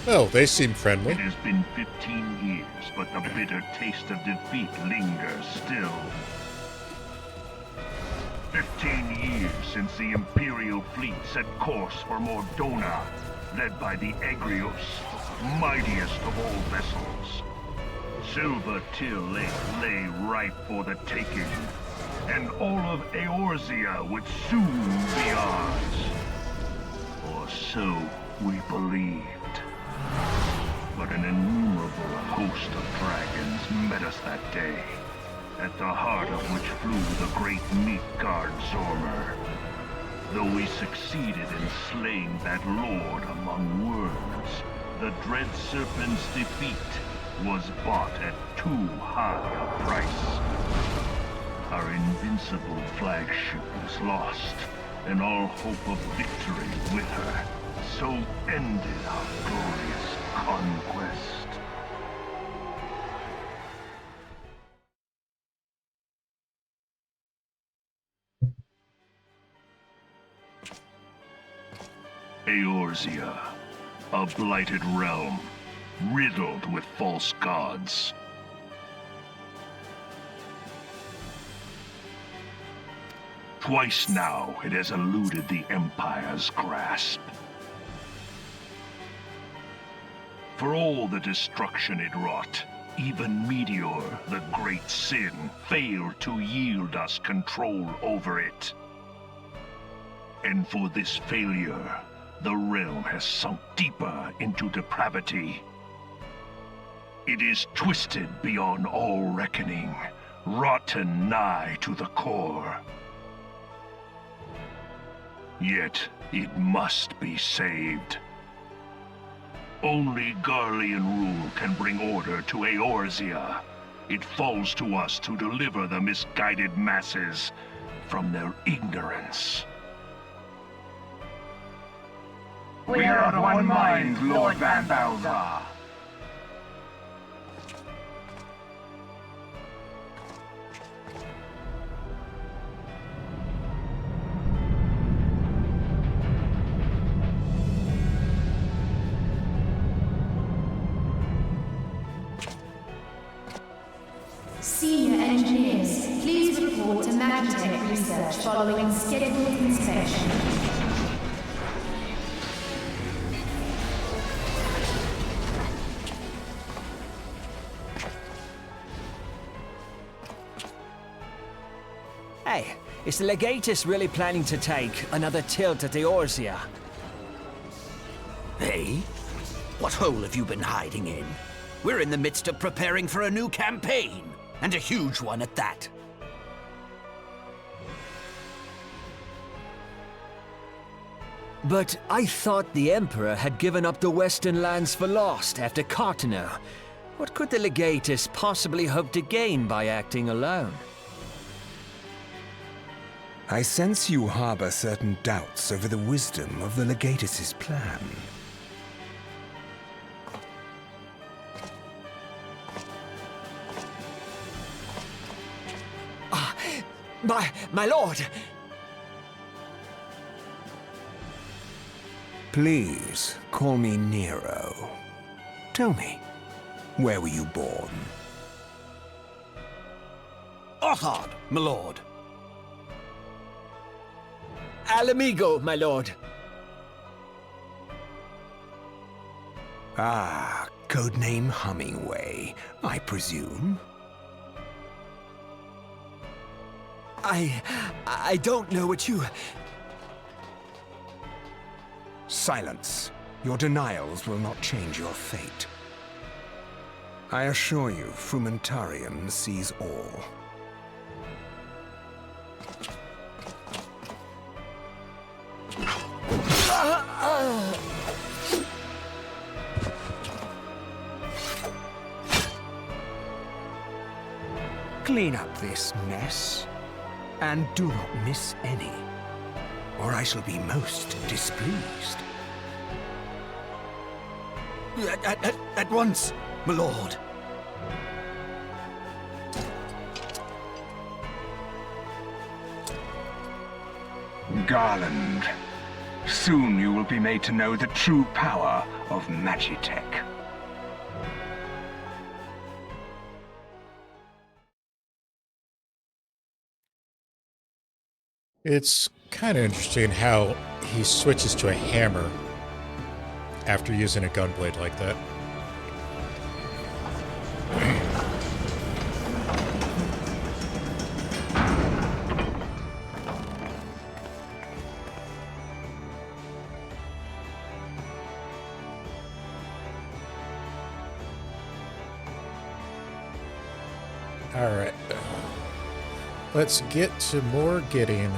Well, they seem friendly. It has been 15 years, but the bitter taste of defeat lingers still. 15 years since the Imperial fleet set course for Mordona, led by the Egrios, mightiest of all vessels. Silver Till Lake lay ripe for the taking, and all of Eorzea would soon be ours. Or so we believed. But an innumerable host of dragons met us that day, at the heart of which flew the great meat guard Zormer. Though we succeeded in slaying that lord among worms, the dread serpent's defeat was bought at too high a price. Our invincible flagship was lost, and all hope of victory with her. So ended our glorious conquest. Eorzea, a blighted realm, riddled with false gods. Twice now it has eluded the Empire's grasp. For all the destruction it wrought, even Meteor, the great sin, failed to yield us control over it. And for this failure, the realm has sunk deeper into depravity. It is twisted beyond all reckoning, rotten nigh to the core. Yet, it must be saved. Only Garlean rule can bring order to Eorzea. It falls to us to deliver the misguided masses from their ignorance. We are of one mind, Lord Van Balthar. Senior engineers, please report to Magitech research following scheduled inspection. Hey, is the Legatus really planning to take another tilt at Eorzea? Hey? What hole have you been hiding in? We're in the midst of preparing for a new campaign, and a huge one at that. But I thought the Emperor had given up the Western lands for lost after Cartano. What could the Legatus possibly hope to gain by acting alone? I sense you harbor certain doubts over the wisdom of the Legatus's plan. My lord! Please, call me Nero. Tell me, where were you born? Ul'dahn, my lord. Alamigo, my lord. Ah, codename Hummingway, I presume. I don't know what you... Silence. Your denials will not change your fate. I assure you, Frumentarium sees all. Clean up this mess, and do not miss any, or I shall be most displeased. At once, my lord. Garland, soon you will be made to know the true power of Magitech. It's kind of interesting how he switches to a hammer after using a gunblade like that. All right. Let's get to more getting...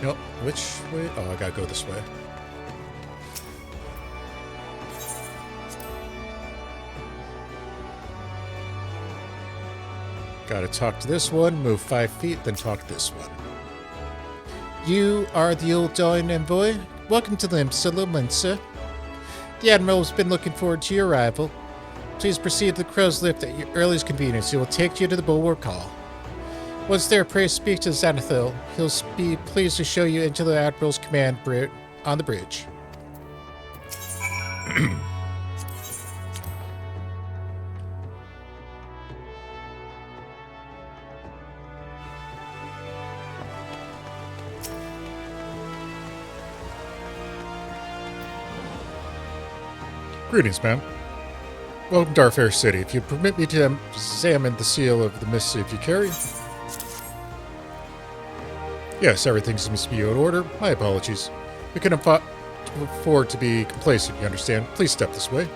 Nope, which way? Oh, I gotta go this way. Gotta talk to this one, move 5 feet, then talk to this one. You are the Ul'dahn Envoy? Welcome to the settlement, sir. The Admiral's been looking forward to your arrival. Please proceed to the Crow's Lift at your earliest convenience. He will take you to the Bulwark Hall. Once there, pray speak to Xanathil. He'll be pleased to show you into the Admiral's command on the bridge. Greetings, ma'am. Welcome to our fair city. If you permit me to examine the seal of the missive you carry. Yes, everything seems to be in order. My apologies. We couldn't afford to be complacent, you understand. Please step this way.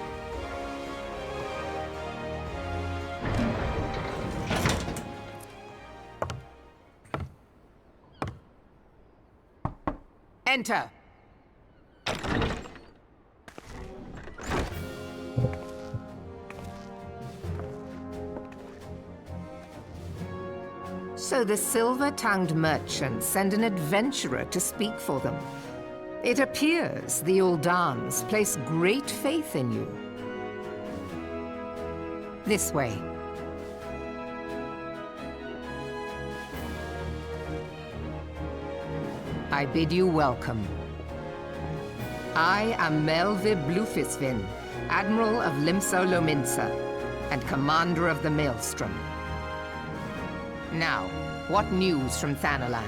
Enter. So the silver-tongued merchants send an adventurer to speak for them. It appears the Ul'dahns place great faith in you. This way. I bid you welcome. I am Melvib Blufisvin, Admiral of Limso Lominsa, and Commander of the Maelstrom. Now, what news from Thanalan?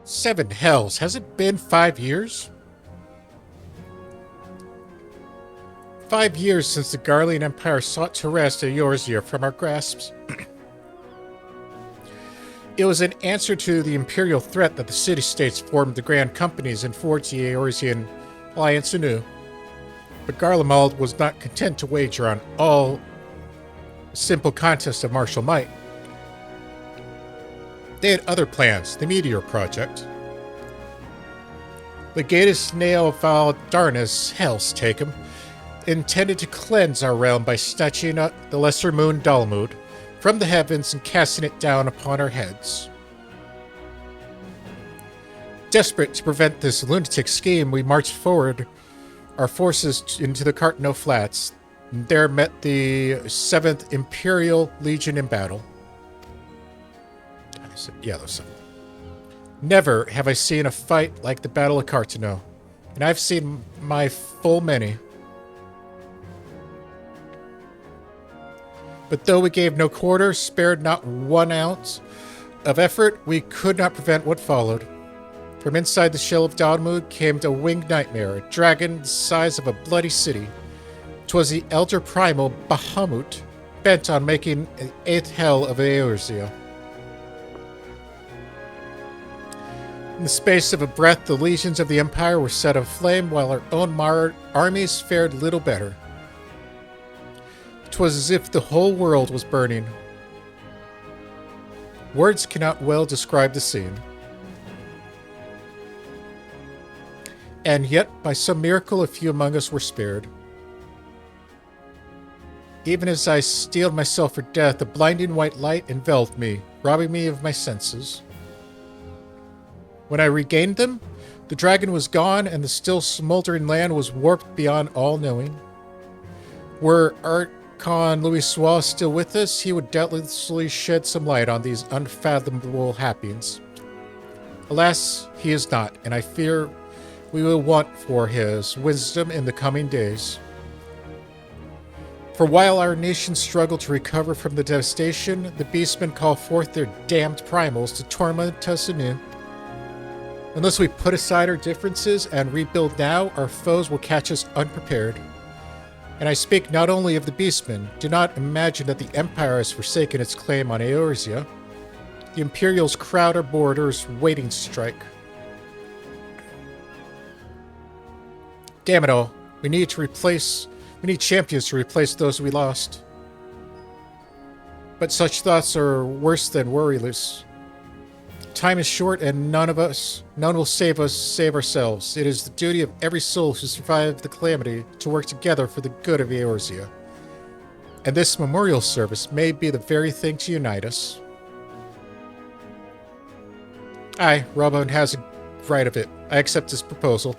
Seven hells. Has it been 5 years? 5 years since the Garlean Empire sought to wrest Eorzea from our grasps. It was an answer to the Imperial threat that the city-states formed the Grand Companies and forged the Eorzean alliance anew. But Garlemald was not content to wager on all a simple contest of martial might. They had other plans, the Meteor Project. Legatus Neoval Darnus, hell's take him, intended to cleanse our realm by snatching up the lesser moon Dalmud from the heavens and casting it down upon our heads. Desperate to prevent this lunatic scheme, we marched forward our forces into the Cartno Flats, and there met the 7th Imperial Legion in battle. Yeah, those 7. Never have I seen a fight like the Battle of Cartno, and I've seen my full many. But though we gave no quarter, spared not 1 ounce of effort, we could not prevent what followed. From inside the shell of Dalmud came a winged nightmare, a dragon the size of a bloody city. 'Twas the elder primal Bahamut, bent on making an 8th hell of Eorzea. In the space of a breath, the legions of the Empire were set aflame, while our own armies fared little better. 'Twas as if the whole world was burning. Words cannot well describe the scene. And yet, by some miracle, a few among us were spared. Even as I steeled myself for death, a blinding white light enveloped me, robbing me of my senses. When I regained them, the dragon was gone and the still smoldering land was warped beyond all knowing. Were Archon Louis still with us, he would doubtlessly shed some light on these unfathomable happenings. Alas, he is not, and I fear we will want for his wisdom in the coming days. For while our nation struggled to recover from the devastation, the beastmen call forth their damned primals to torment us anew. Unless we put aside our differences and rebuild now, our foes will catch us unprepared. And I speak not only of the beastmen. Do not imagine that the Empire has forsaken its claim on Eorzea. The Imperials crowd our borders, waiting to strike. Damn it all. We need champions to replace those we lost. But such thoughts are worse than worryless. Time is short and none will save ourselves. It is the duty of every soul who survived the calamity to work together for the good of Eorzea. And this memorial service may be the very thing to unite us. Aye, Reborn has a right of it. I accept his proposal.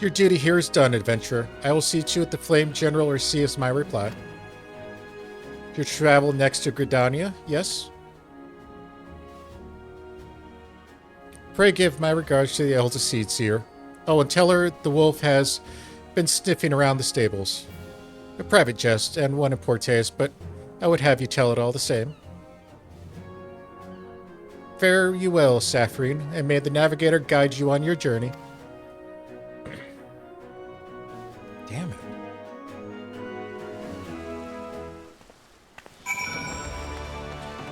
Your duty here is done, adventurer. I will see to it the Flame General receives my reply. You travel next to Gridania, yes? Pray give my regards to the Elder Seedseer. Oh, and tell her the wolf has been sniffing around the stables. A private jest and one in poor taste, but I would have you tell it all the same. Fare you well, Saphrine, and may the navigator guide you on your journey. Damn it.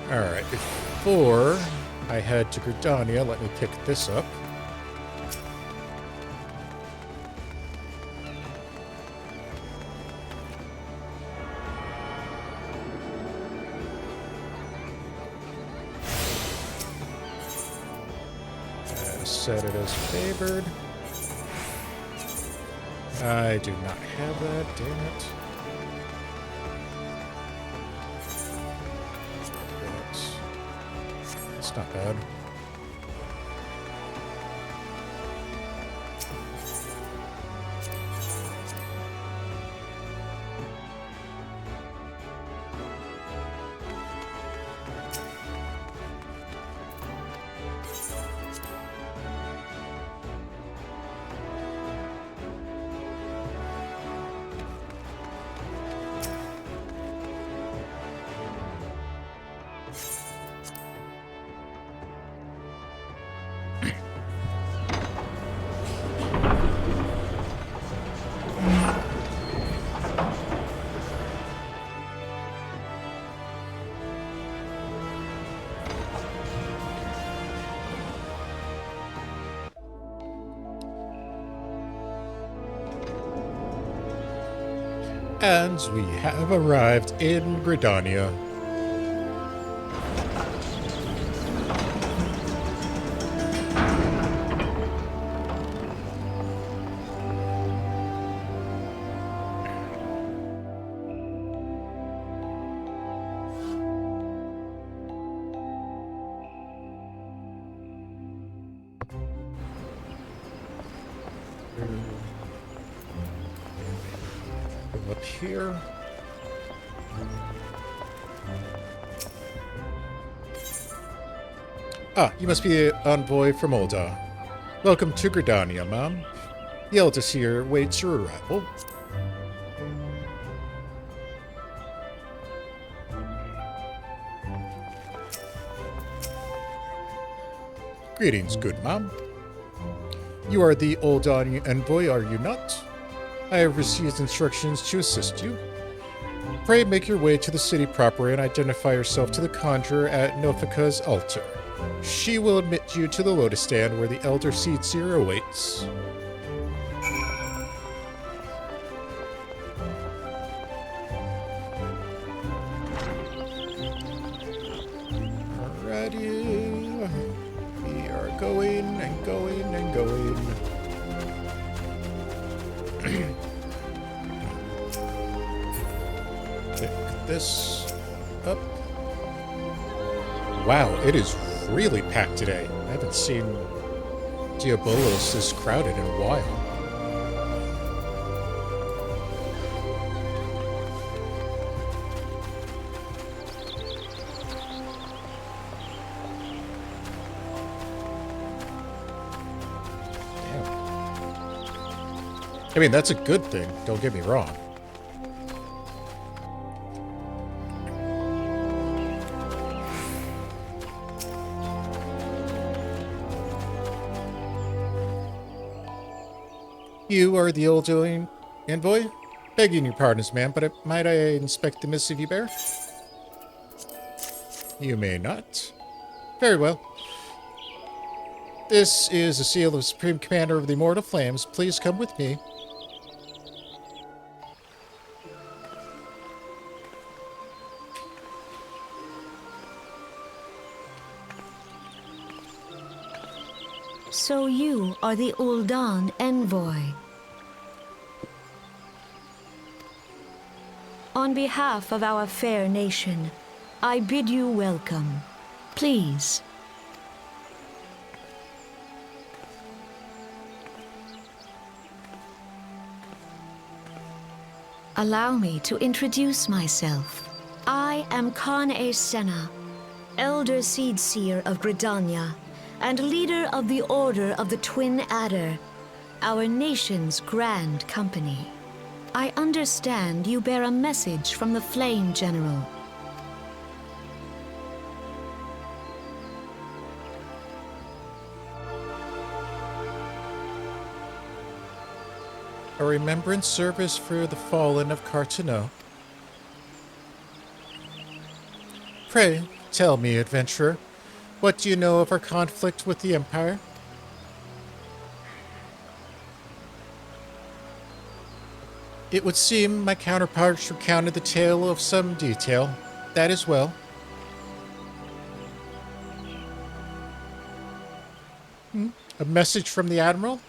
Alright, before I head to Gridania, let me pick this up. Set it as favored. I do not have that, damn it. It's not bad. And we have arrived in Gridania. Up here. Ah, you must be the envoy from Ul'dah. Welcome to Gridania, Mom. The eldest here waits your arrival. Greetings, good Mom. You are the Ul'dahn Envoy, are you not? I have received instructions to assist you. Pray make your way to the city proper and identify yourself to the conjurer at Nofika's altar. She will admit you to the lotus stand where the Elder Seedseer awaits. Alrighty. We are going and going and going. Pick this up. Wow, it is really packed today. I haven't seen Diabolos this crowded in a while. I mean, that's a good thing, don't get me wrong. You are the Ul'dahn Envoy? Begging your pardons, ma'am, but might I inspect the missive you bear? You may not. Very well. This is a seal of the Supreme Commander of the Immortal Flames. Please come with me. So you are the Ul'dahn Envoy. On behalf of our fair nation, I bid you welcome. Please. Allow me to introduce myself. I am Khan-e Senna, Elder Seedseer of Gridania, and leader of the Order of the Twin Adder, our nation's grand company. I understand you bear a message from the Flame General. A remembrance service for the fallen of Carteneau. Pray, tell me, adventurer, what do you know of our conflict with the Empire? It would seem my counterparts recounted the tale of some detail. That is well. A message from the Admiral?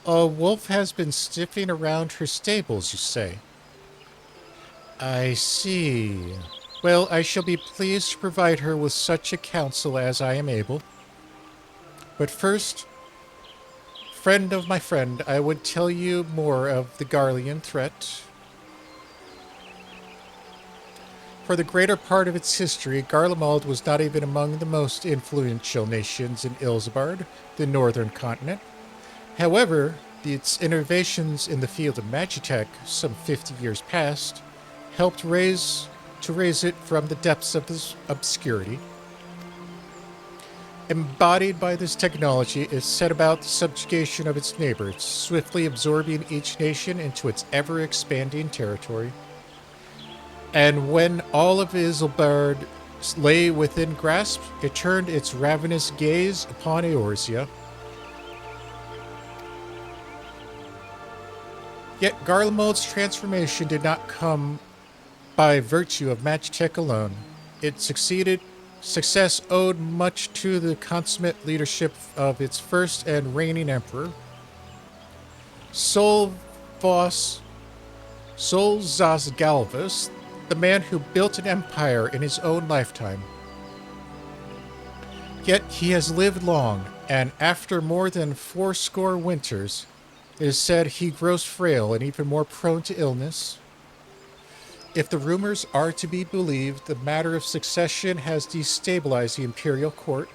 A wolf has been sniffing around her stables, you say? I see. Well, I shall be pleased to provide her with such a counsel as I am able. But first, friend of my friend, I would tell you more of the Garlean threat. For the greater part of its history, Garlemald was not even among the most influential nations in Ilsabard, the northern continent. However, its innovations in the field of magitech, some 50 years past, helped raise it from the depths of this obscurity. Embodied by this technology, it set about the subjugation of its neighbors, swiftly absorbing each nation into its ever-expanding territory. And when all of Ilsabard lay within grasp, it turned its ravenous gaze upon Eorzea. Yet Garlemald's transformation did not come by virtue of magitech alone. Its success owed much to the consummate leadership of its first and reigning emperor, Solzas Galvus, the man who built an empire in his own lifetime. Yet he has lived long, and after more than 80 winters, it is said he grows frail and even more prone to illness. If the rumors are to be believed, the matter of succession has destabilized the imperial court.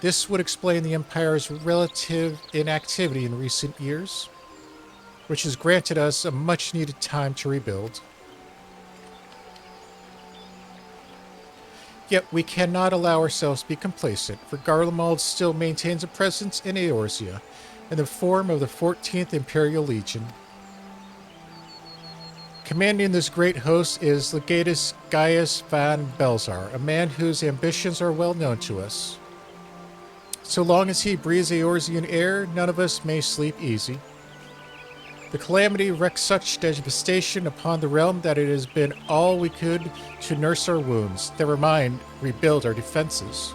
This would explain the Empire's relative inactivity in recent years, which has granted us a much-needed time to rebuild. Yet we cannot allow ourselves to be complacent, for Garlemald still maintains a presence in Eorzea, in the form of the 14th Imperial Legion. Commanding this great host is Legatus Gaius van Belzar, a man whose ambitions are well known to us. So long as he breathes Eorzean air, none of us may sleep easy. The calamity wreaked such devastation upon the realm that it has been all we could to nurse our wounds, never mind rebuild our defenses.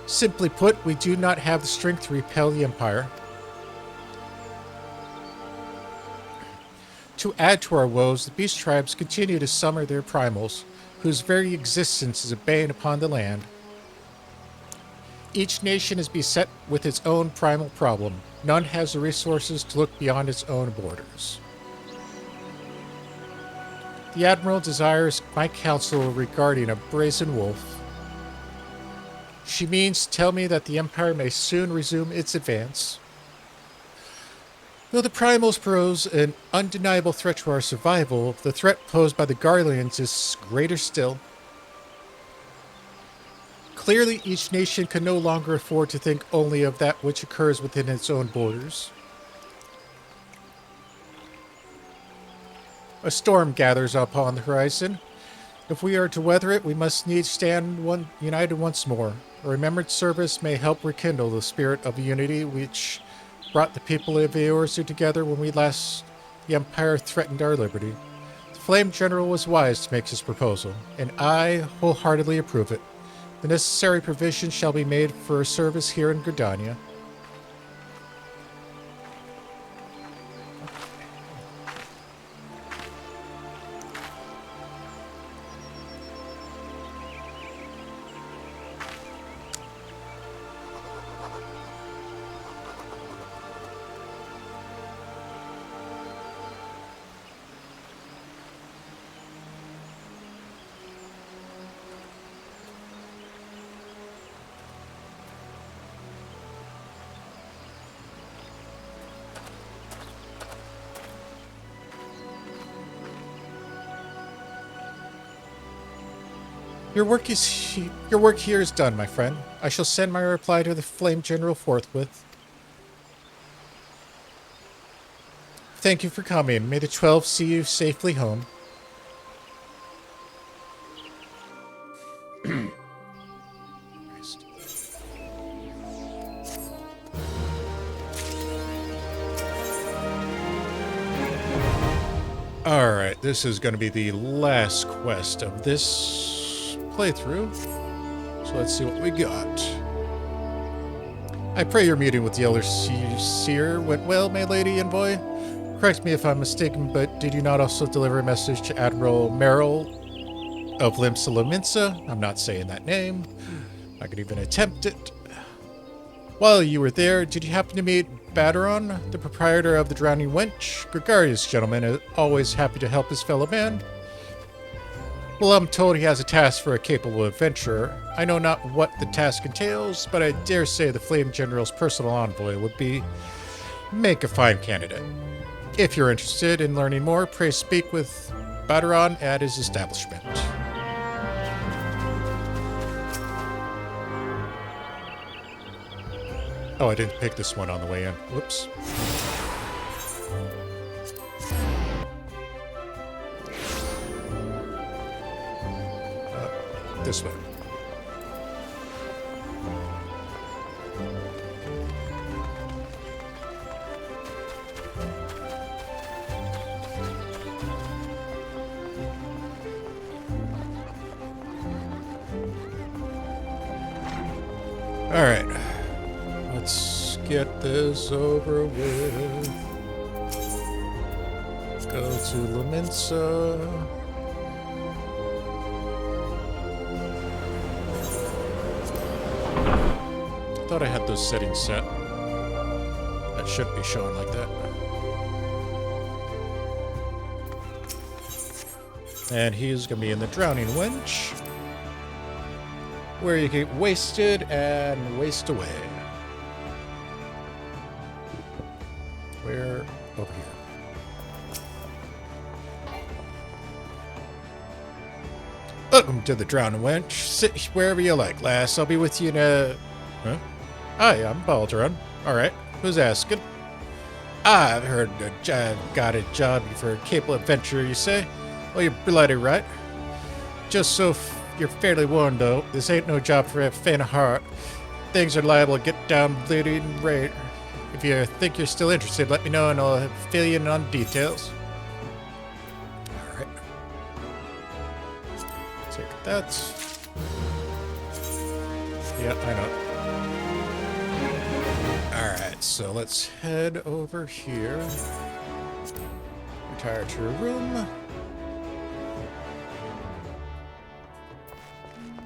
Simply put, we do not have the strength to repel the Empire. To add to our woes, the beast tribes continue to summon their primals, whose very existence is a bane upon the land. Each nation is beset with its own primal problem. None has the resources to look beyond its own borders. The Admiral desires my counsel regarding a brazen wolf. She means to tell me that the Empire may soon resume its advance. Though the primals pose an undeniable threat to our survival, the threat posed by the Garleans is greater still. Clearly, each nation can no longer afford to think only of that which occurs within its own borders. A storm gathers upon the horizon. If we are to weather it, we must needs stand united once more. A remembrance service may help rekindle the spirit of unity which brought the people of Eorzea together when the Empire threatened our liberty. The Flame General was wise to make his proposal, and I wholeheartedly approve it. The necessary provision shall be made for a service here in Gridania. Your work here is done, my friend. I shall send my reply to the Flame General forthwith. Thank you for coming. May the 12 see you safely home. Alright, this is going to be the last quest of this playthrough. So let's see what we got. I pray your meeting with the Elder Seer went well, my lady Envoy. Correct me if I'm mistaken, but did you not also deliver a message to Admiral Merrill of Limsa? I'm not saying that name. I could even attempt it. While you were there, did you happen to meet Baderon, the proprietor of the Drowning Wench? Gregarious gentleman, is always happy to help his fellow man. Well, I'm told he has a task for a capable adventurer. I know not what the task entails, but I dare say the Flame General's personal envoy would make a fine candidate. If you're interested in learning more, pray speak with Baderon at his establishment. Oh, I didn't pick this one on the way in. Whoops. This way. All right. Let's get this over with. Go to Limsa. I thought I had those settings set. That shouldn't be showing like that. And he's gonna be in the Drowning Wench, where you get wasted and waste away. Where? Over here. Welcome to the Drowning Wench. Sit wherever you like, lass. I'll be with you in a... Huh? Hi, I'm Balderon. Alright, who's asking? I've heard I've got a job for a capable adventurer, you say? Well, you're bloody right. Just so you're fairly warned, though, this ain't no job for a faint of heart. Things are liable to get down bleeding right. If you think you're still interested, let me know and I'll fill you in on details. Alright. Take that. Yeah, I know. Alright, so let's head over here. Retire to your room.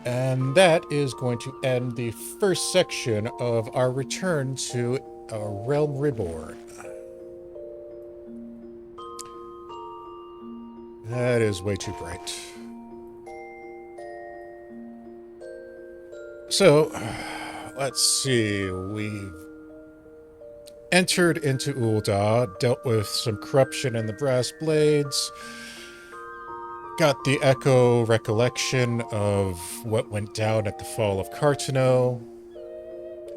And that is going to end the first section of our return to Realm Reborn. That is way too bright. So, let's see. We've entered into Ul'dah, dealt with some corruption in the Brass Blades, got the echo recollection of what went down at the fall of Cartano,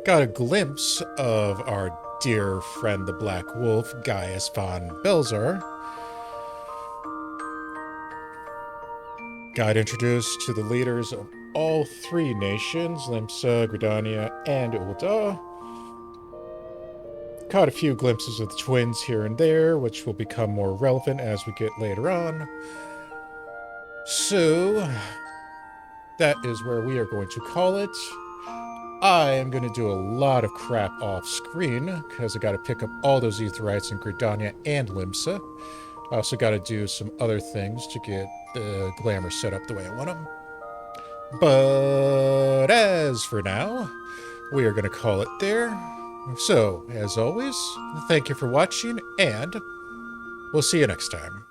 got a glimpse of our dear friend the Black Wolf, Gaius von Belzar, got introduced to the leaders of all three nations, Limsa, Gridania, and Ul'dah. Caught a few glimpses of the twins here and there, which will become more relevant as we get later on. So, that is where we are going to call it. I am going to do a lot of crap off screen, because I got to pick up all those Aetherites in Gridania and Limsa. I also got to do some other things to get the glamour set up the way I want them. But as for now, we are going to call it there. So, as always, thank you for watching, and we'll see you next time.